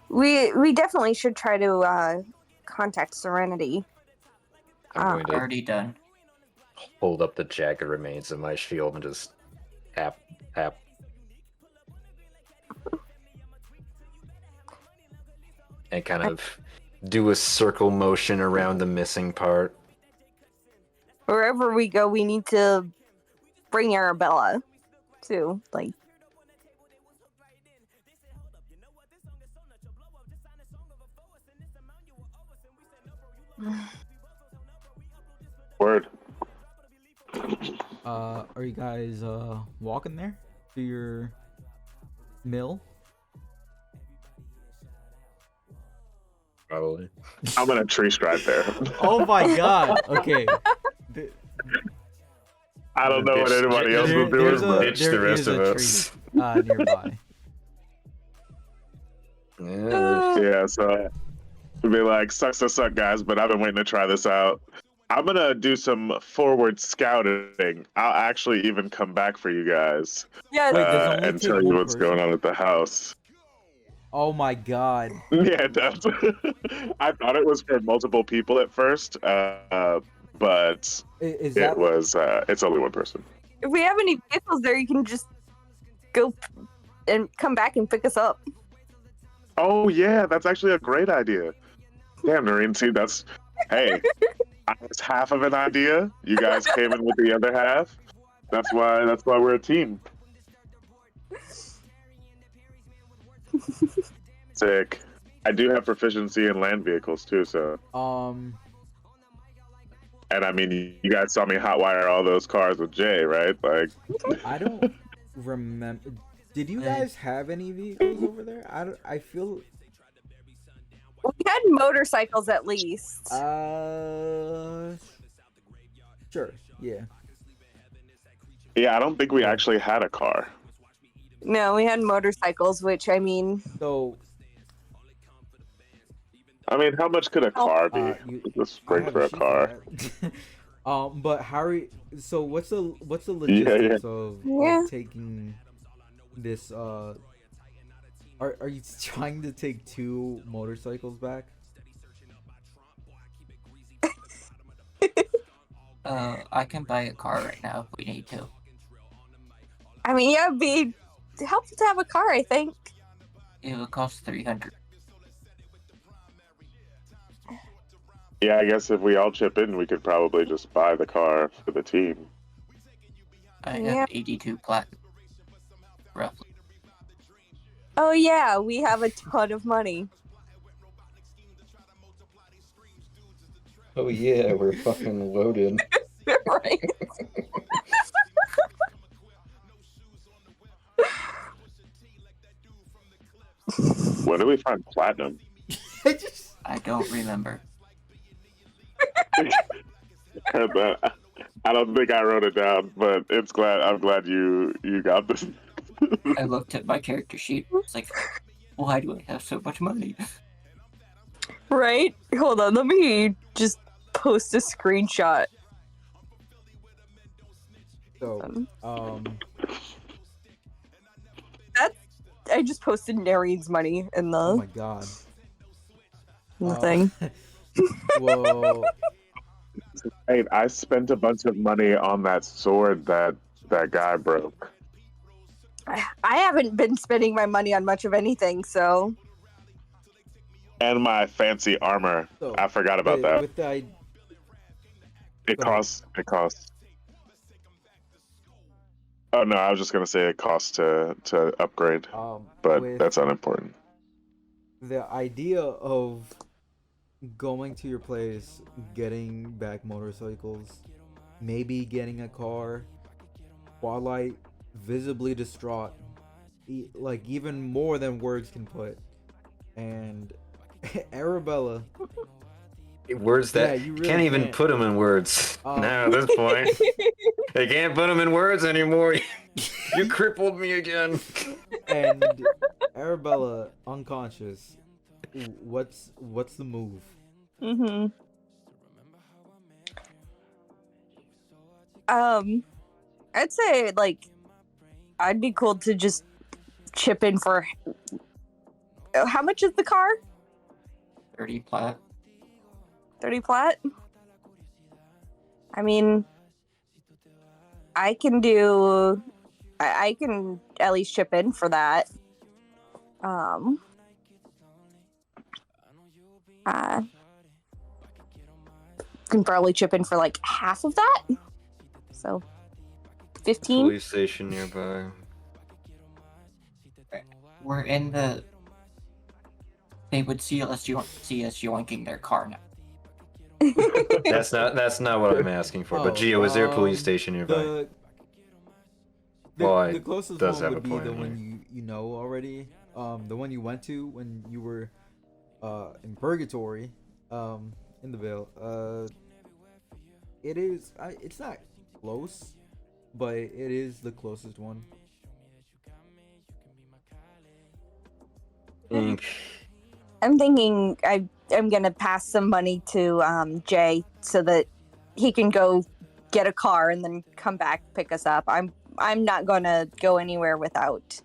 We definitely should try to contact Serenity. I'm going to Already done. hold up the jagged remains of my shield and just tap, tap. And kind of do a circle motion around the missing part. Wherever we go, we need to bring Arabella too. Like, Word. Are you guys walking there to your mill? Probably. I'm gonna tree stride there. Oh my god. Okay. Th- I don't know what Ditch- anybody else there- was doing, there's a- but Ditch the there rest is of a us. tree nearby. Yeah, yeah, so to be like, sucks to suck, guys, but I've been waiting to try this out. I'm gonna do some forward scouting. I'll actually even come back for you guys yeah, Wait, does it only and take tell you one what's person? going on at the house. Oh my god. Yeah, it does. I thought it was for multiple people at first, but Is that it was. It's only one person. if we have any vehicles there, you can just go and come back and pick us up. Oh yeah, that's actually a great idea. Damn, Noreen, see, that's hey, it's half of an idea. You guys came in with the other half. That's why we're a team. Sick. I do have proficiency in land vehicles too, so. And I mean, you guys saw me hotwire all those cars with Jay, right? Like, I don't remember. Did you guys have any vehicles over there? I feel. We had motorcycles at least. Sure. Yeah. yeah, I don't think we actually had a car. No, we had motorcycles, which I mean, So. I mean, how much could a car be? I Just spring have for a sheet car. that. But Harry, so what's the Yeah, logistics yeah. of taking this? Are you trying to take 2 motorcycles back? I can buy a car right now if we need to. I mean, yeah, it'd be helpful to have a car, I think. It would cost 300. Yeah, I guess if we all chip in, we could probably just buy the car for the team. I Yeah. have 82 platinum, roughly. Oh yeah, we have a ton of money. Oh yeah, we're fucking loaded. Right? When do we find platinum? I don't remember. I don't think I wrote it down, but I'm glad you got this. I looked at my character sheet. It's like, why do I have so much money? Right? Hold on, let me just post a screenshot. So, I just posted Narine's money in the, oh my god. in the thing. Well, Hey, I spent a bunch of money on that sword that guy broke. I haven't been spending my money on much of anything, so And my fancy armor. so I forgot about that. With the It go ahead. costs. Oh no, I was just gonna say it costs to upgrade, but with that's unimportant. the idea of going to your place, getting back motorcycles, maybe getting a car, Twilight visibly distraught, like even more than words can put. And Arabella, Words yeah, that you you really can't even can't. put them in words. Now at this point, they can't put them in words anymore. You crippled me again. And Arabella unconscious. What's the move? Mm-hmm. I'd say like I'd be cool to just chip in for. How much is the car? 30 plat. 30 plat. I mean, I can do. I can at least chip in for that. Um. Uh, can probably chip in for like half of that. So 15. Police station nearby. We're in the. They would see us yoinking their car now. That's not what I'm asking for. But Gio, is there a police station nearby? Well, The it closest does one have would a be point the in one you know already. The one you went to when you were in purgatory, in the Vale. It is. It's not close, but it is the closest one. Ink. I'm thinking I'm gonna pass some money to Jay so that he can go get a car and then come back pick us up. I'm not gonna go anywhere without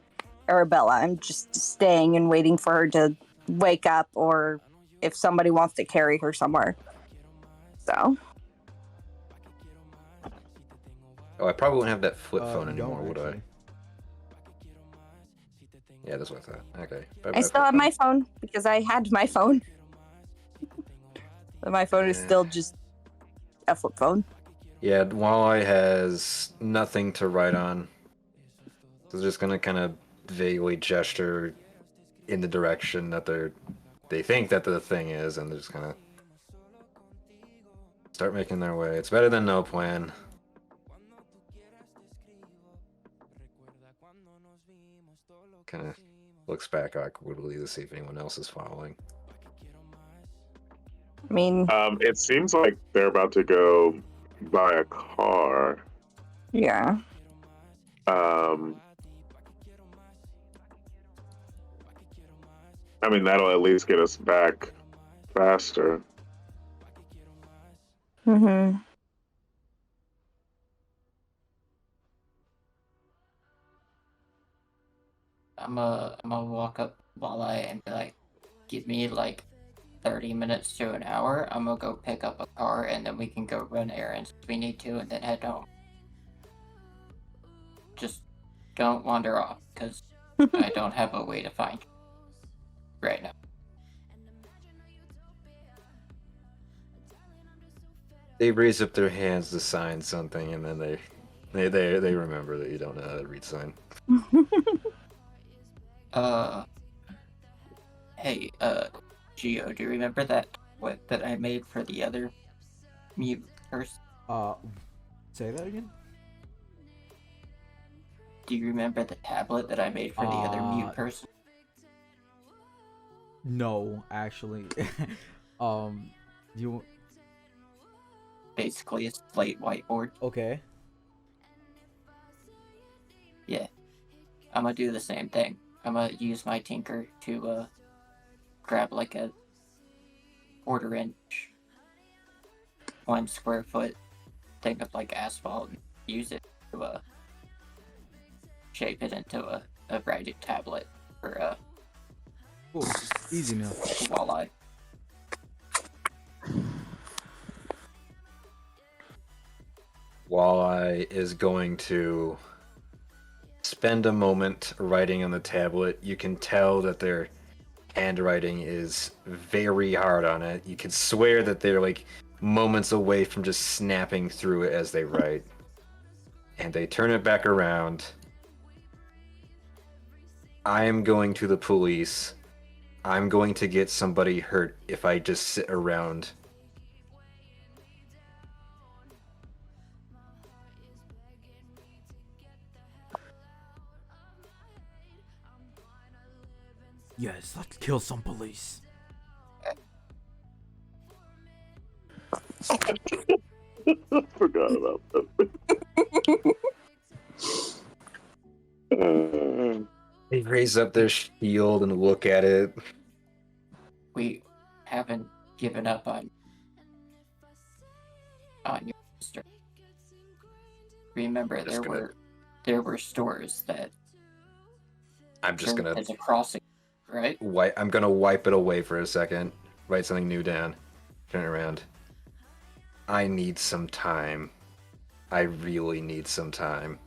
Arabella. I'm just staying and waiting for her to wake up, or if somebody wants to carry her somewhere. So Oh, I probably wouldn't have that flip phone You anymore, don't would I? actually. Yeah, that's what I thought. Okay. I still have my phone because I had my phone. But my phone is still just a flip phone. Yeah, Walleye has nothing to write on. So they're just gonna kind of vaguely gesture in the direction that they think that the thing is, and they're just gonna start making their way. It's better than no plan. Kind of looks back awkwardly to see if anyone else is following. I mean, It seems like they're about to go buy a car. yeah. I mean, that'll at least get us back faster. Mm-hmm. I'm gonna walk up Walleye and be like, give me like 30 minutes to an hour. I'm gonna go pick up a car and then we can go run errands if we need to and then head home. Just don't wander off because I don't have a way to find you right now. They raise up their hands to sign something, and then they remember that you don't know how to read sign. Hey, Gio, do you remember that I made for the other mute person? Say that again. Do you remember the tablet that I made for the other mute person? No, actually. You Basically, a slate whiteboard. okay? Yeah, I'm gonna do the same thing. I'm gonna use my tinker to grab like a 1/4 inch, 1 square foot thing of like asphalt and use it to shape it into a writing tablet for Cool. Easy now. Walleye. Walleye is going to spend a moment writing on the tablet. You can tell that their handwriting is very hard on it. You can swear that they're like moments away from just snapping through it as they write. And they turn it back around. I am going to the police. I'm going to get somebody hurt if I just sit around. Yes, let's kill some police. I forgot about that. They raise up their shield and look at it. We haven't given up on your sister. Remember, Just there were stores that I'm just served gonna as a crossing, right? I'm gonna wipe it away for a second. Write something new down. Turn it around. I need some time. I really need some time.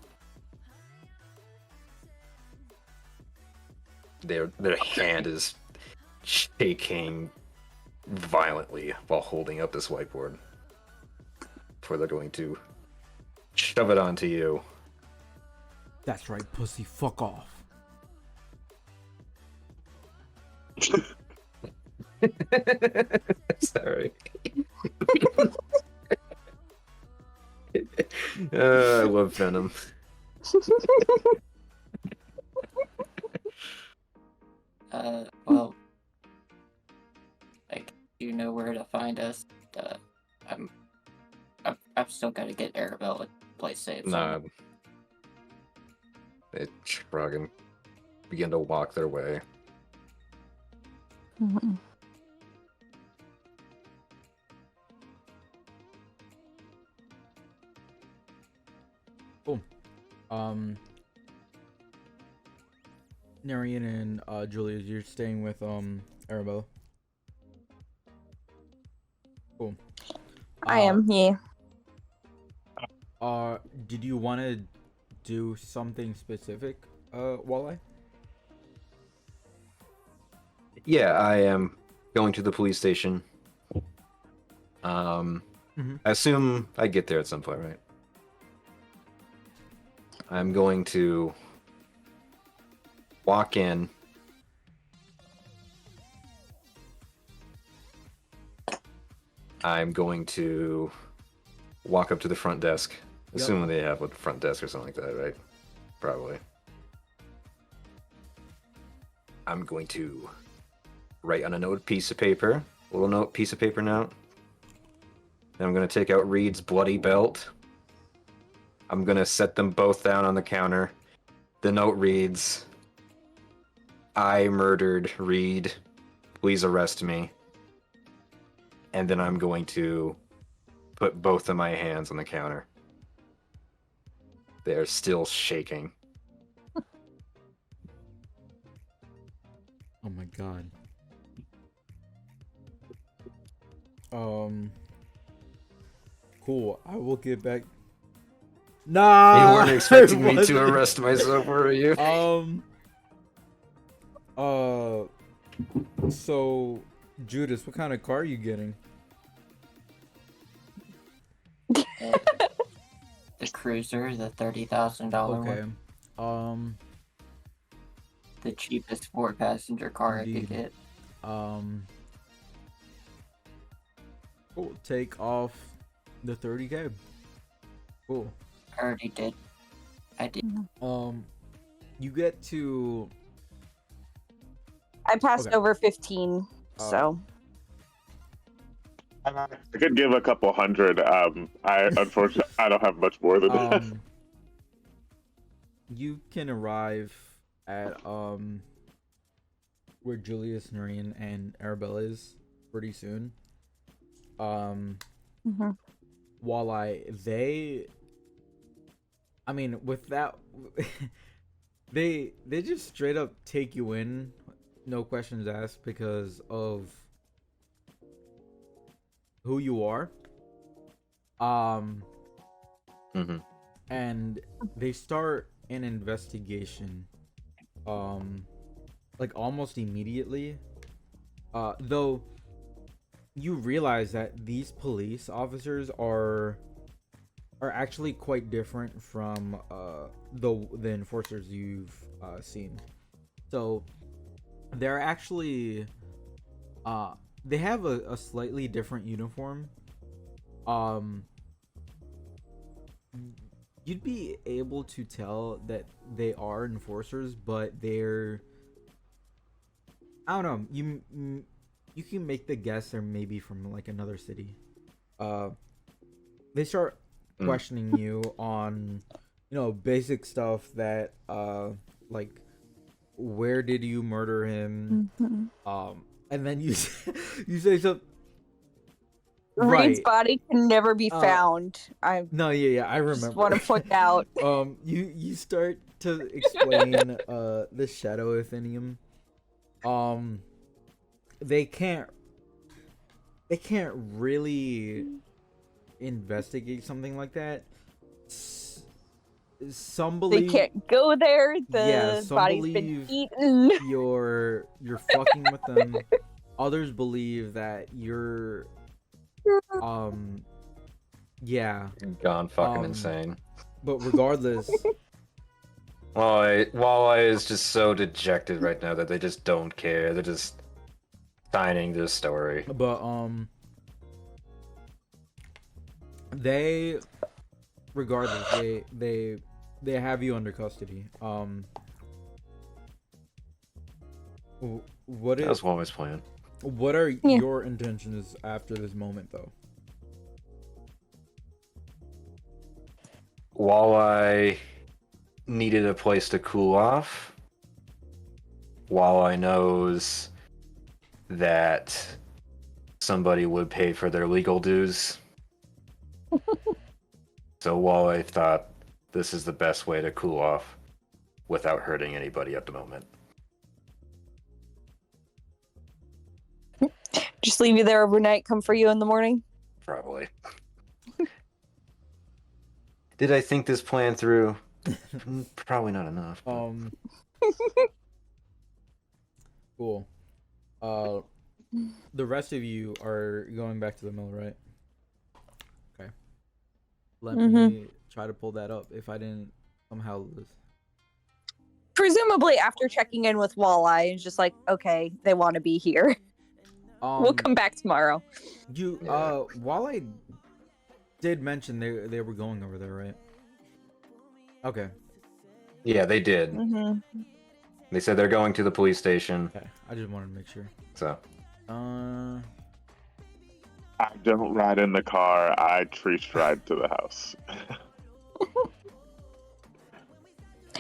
Their hand is shaking violently while holding up this whiteboard. Before they're going to shove it onto you. That's right, pussy. Fuck off. Sorry. I love Venom. Well, like, you know where to find us. Uh, I've still got to get Arabella play safe. Nah. They shrug and begin to walk their way. Mhm. Cool. Narian and Julia, you're staying with Arabella. Cool. I am, yeah. Did you want to do something specific, Walleye? Yeah, I am going to the police station. Mhm. I assume I get there at some point, right? I'm going to walk in. I'm going to walk up to the front desk. Yep. Assuming they have a front desk or something like that, right? Probably. I'm going to write on a note piece of paper, a little note piece of paper note. Then I'm going to take out Reed's bloody belt. I'm going to set them both down on the counter. The note reads, I murdered Reed. Please arrest me. And then I'm going to put both of my hands on the counter. They're still shaking. Oh my god. Cool. I will get back. Nah. You weren't expecting I me to wasn't. arrest myself, were you? So, Judas, what kind of car are you getting? The Cruiser, the $30,000 Okay. one, the cheapest 4-passenger car I Indeed. could get. Cool. Take off the 30K. Cool. I already did. I did. You get to. I passed Okay. over 15, so. I could give a couple hundred. I unfortunately I don't have much more than that. You can arrive at where Julius, Nurian, and Arabella is pretty soon. Mhm. Walleye, I mean, with that, they just straight up take you in, no questions asked, because of who you are. Mm-hmm. And they start an investigation, like almost immediately. Though you realize that these police officers are actually quite different from the enforcers you've seen. So they're actually they have a slightly different uniform. You'd be able to tell that they are enforcers, but they're I don't know. You can make the guess they're maybe from like another city. They start questioning you on, basic stuff that like where did you murder him? And then you you say something. Reed's Right. body can never be found. I No, yeah, I remember. just want to point out. You start to explain the Shadow Athenium. They can't really investigate something like that. Some They believe can't go there. yeah, The some body's been believe eaten. you're fucking with them. Others believe that you're yeah. Gone fucking Um, insane. But regardless, Walleye is just so dejected right now that they just don't care. They're just signing this story. but they regardless they have you under custody. What That is was Walleye's plan. what are your intentions after this moment though? Walleye needed a place to cool off. Walleye knows that somebody would pay for their legal dues. So Walleye thought this is the best way to cool off without hurting anybody at the moment. Just leave you there overnight. Come for you in the morning. Probably. Did I think this plan through? Probably not enough. But... Cool. The rest of you are going back to the mill, right? Okay. Let me try to pull that up if I didn't somehow lose. Presumably after checking in with Walleye, it's just like, okay, they want to be here. We'll come back tomorrow. While I did mention they were going over there, right? Okay. Yeah, they did. They said they're going to the police station. Okay. I just wanted to make sure. So. I don't ride in the car. I treat ride to the house.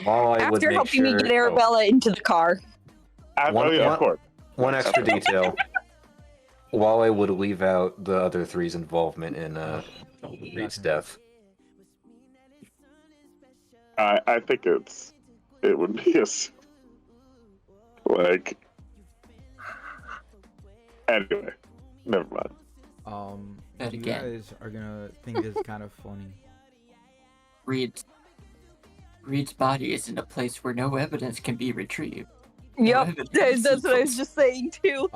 After helping me get Arabella into the car. Of course. One extra detail. Walleye would leave out the other three's involvement in Reed's death. I think it would be like anyway, never mind. But you again, guys are gonna think this is kind of funny. Reed's body is in a place where no evidence can be retrieved. Yep, that's what I was just saying too.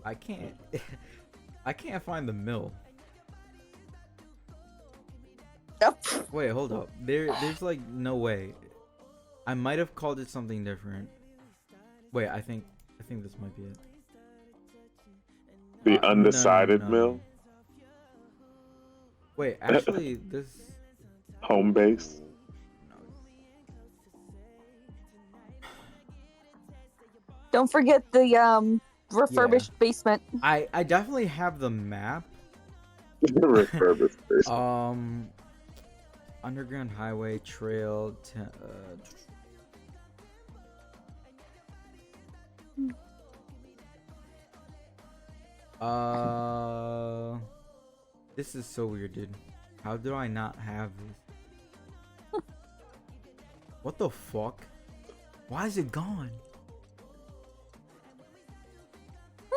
I can't find the mill. Yep. Wait, hold up. There's like no way. I might have called it something different. Wait, I think this might be it. The undecided no. mill. Wait, actually, this home base. Don't forget the refurbished basement. I definitely have the map. Refurbished basement. Underground highway trail. This is so weird, dude. How do I not have this? What the fuck? Why is it gone?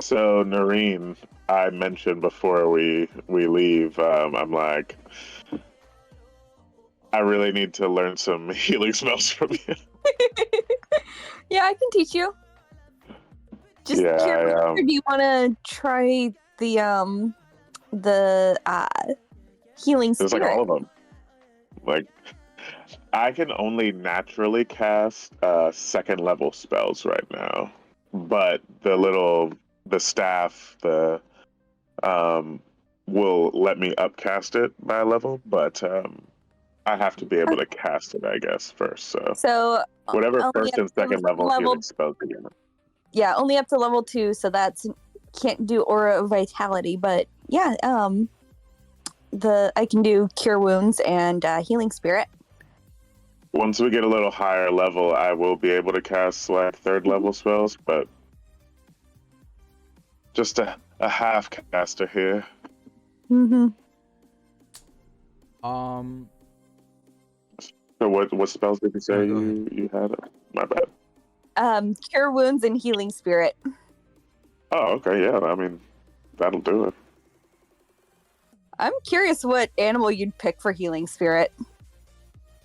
So Noreen, I mentioned before we leave, I'm like, I really need to learn some healing spells from you. Yeah, I can teach you. Just do you want to try the healing spirit? It's like all of them. Like, I can only naturally cast second level spells right now, but the staff will let me upcast it by a level, but I have to be able to cast it, I guess, first. So So whatever only first and second level healing spells you get. yeah, only up to level 2, so that's can't do aura of vitality, but yeah, I can do cure wounds and healing spirit. Once we get a little higher level, I will be able to cast like third level spells, but just a half caster here. Mm-hmm. So what spells did you say No, go ahead. you had? My bad. Cure wounds and healing spirit. Oh, okay, yeah. I mean, that'll do it. I'm curious what animal you'd pick for healing spirit.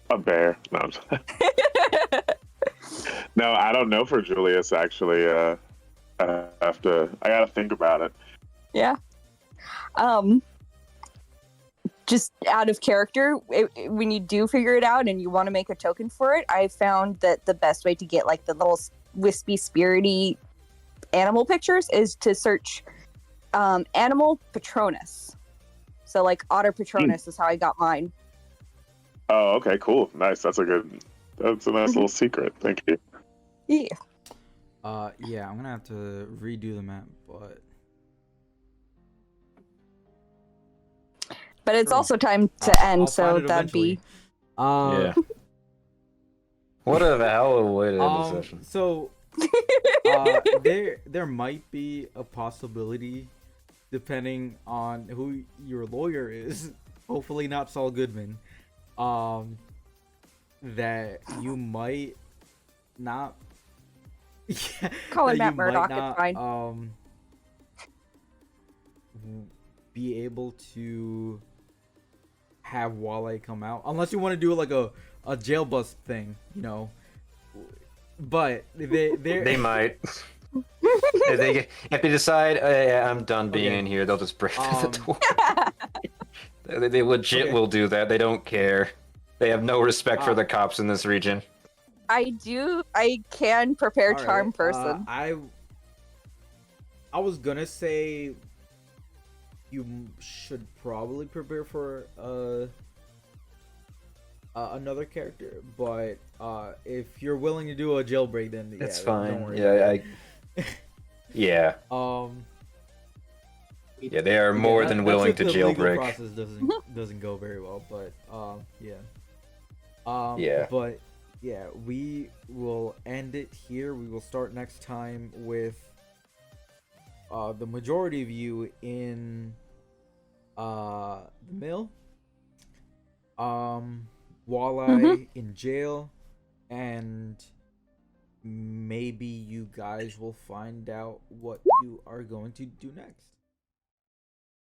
A bear. No, no, I don't know for Julius actually. I gotta think about it. Yeah. Just out of character, when you do figure it out and you want to make a token for it, I found that the best way to get like the little wispy, spirity animal pictures is to search animal Patronus. So like Otter Patronus is how I got mine. Oh, okay, cool, nice. That's a nice little secret. Thank you. Yeah. Yeah, I'm gonna have to redo the map, But it's Sure. also time to end, I'll so find it that'd be. eventually. Yeah. What a hell of a way to end the session. So there might be a possibility, depending on who your lawyer is, hopefully not Saul Goodman, that you might not Call that him Matt you Murdock, might it's fine. not be able to have Wale come out unless you want to do like a jail bus thing, you know. But They might. If they decide, yeah, I'm done being Okay. in here, they'll just break through the door. Okay. They legit will do that. They don't care. They have no respect for the cops in this region. I can prepare All charm right, person. I was gonna say you should probably prepare for another character, but if you're willing to do a jailbreak, then yeah, It's don't fine. worry Yeah, about it. yeah. Yeah, they are more than that's willing if to the legal jailbreak. process doesn't go very well, but yeah. Yeah. But yeah, we will end it here. We will start next time with the majority of you in the mill, Walleye in jail, and maybe you guys will find out what you are going to do next.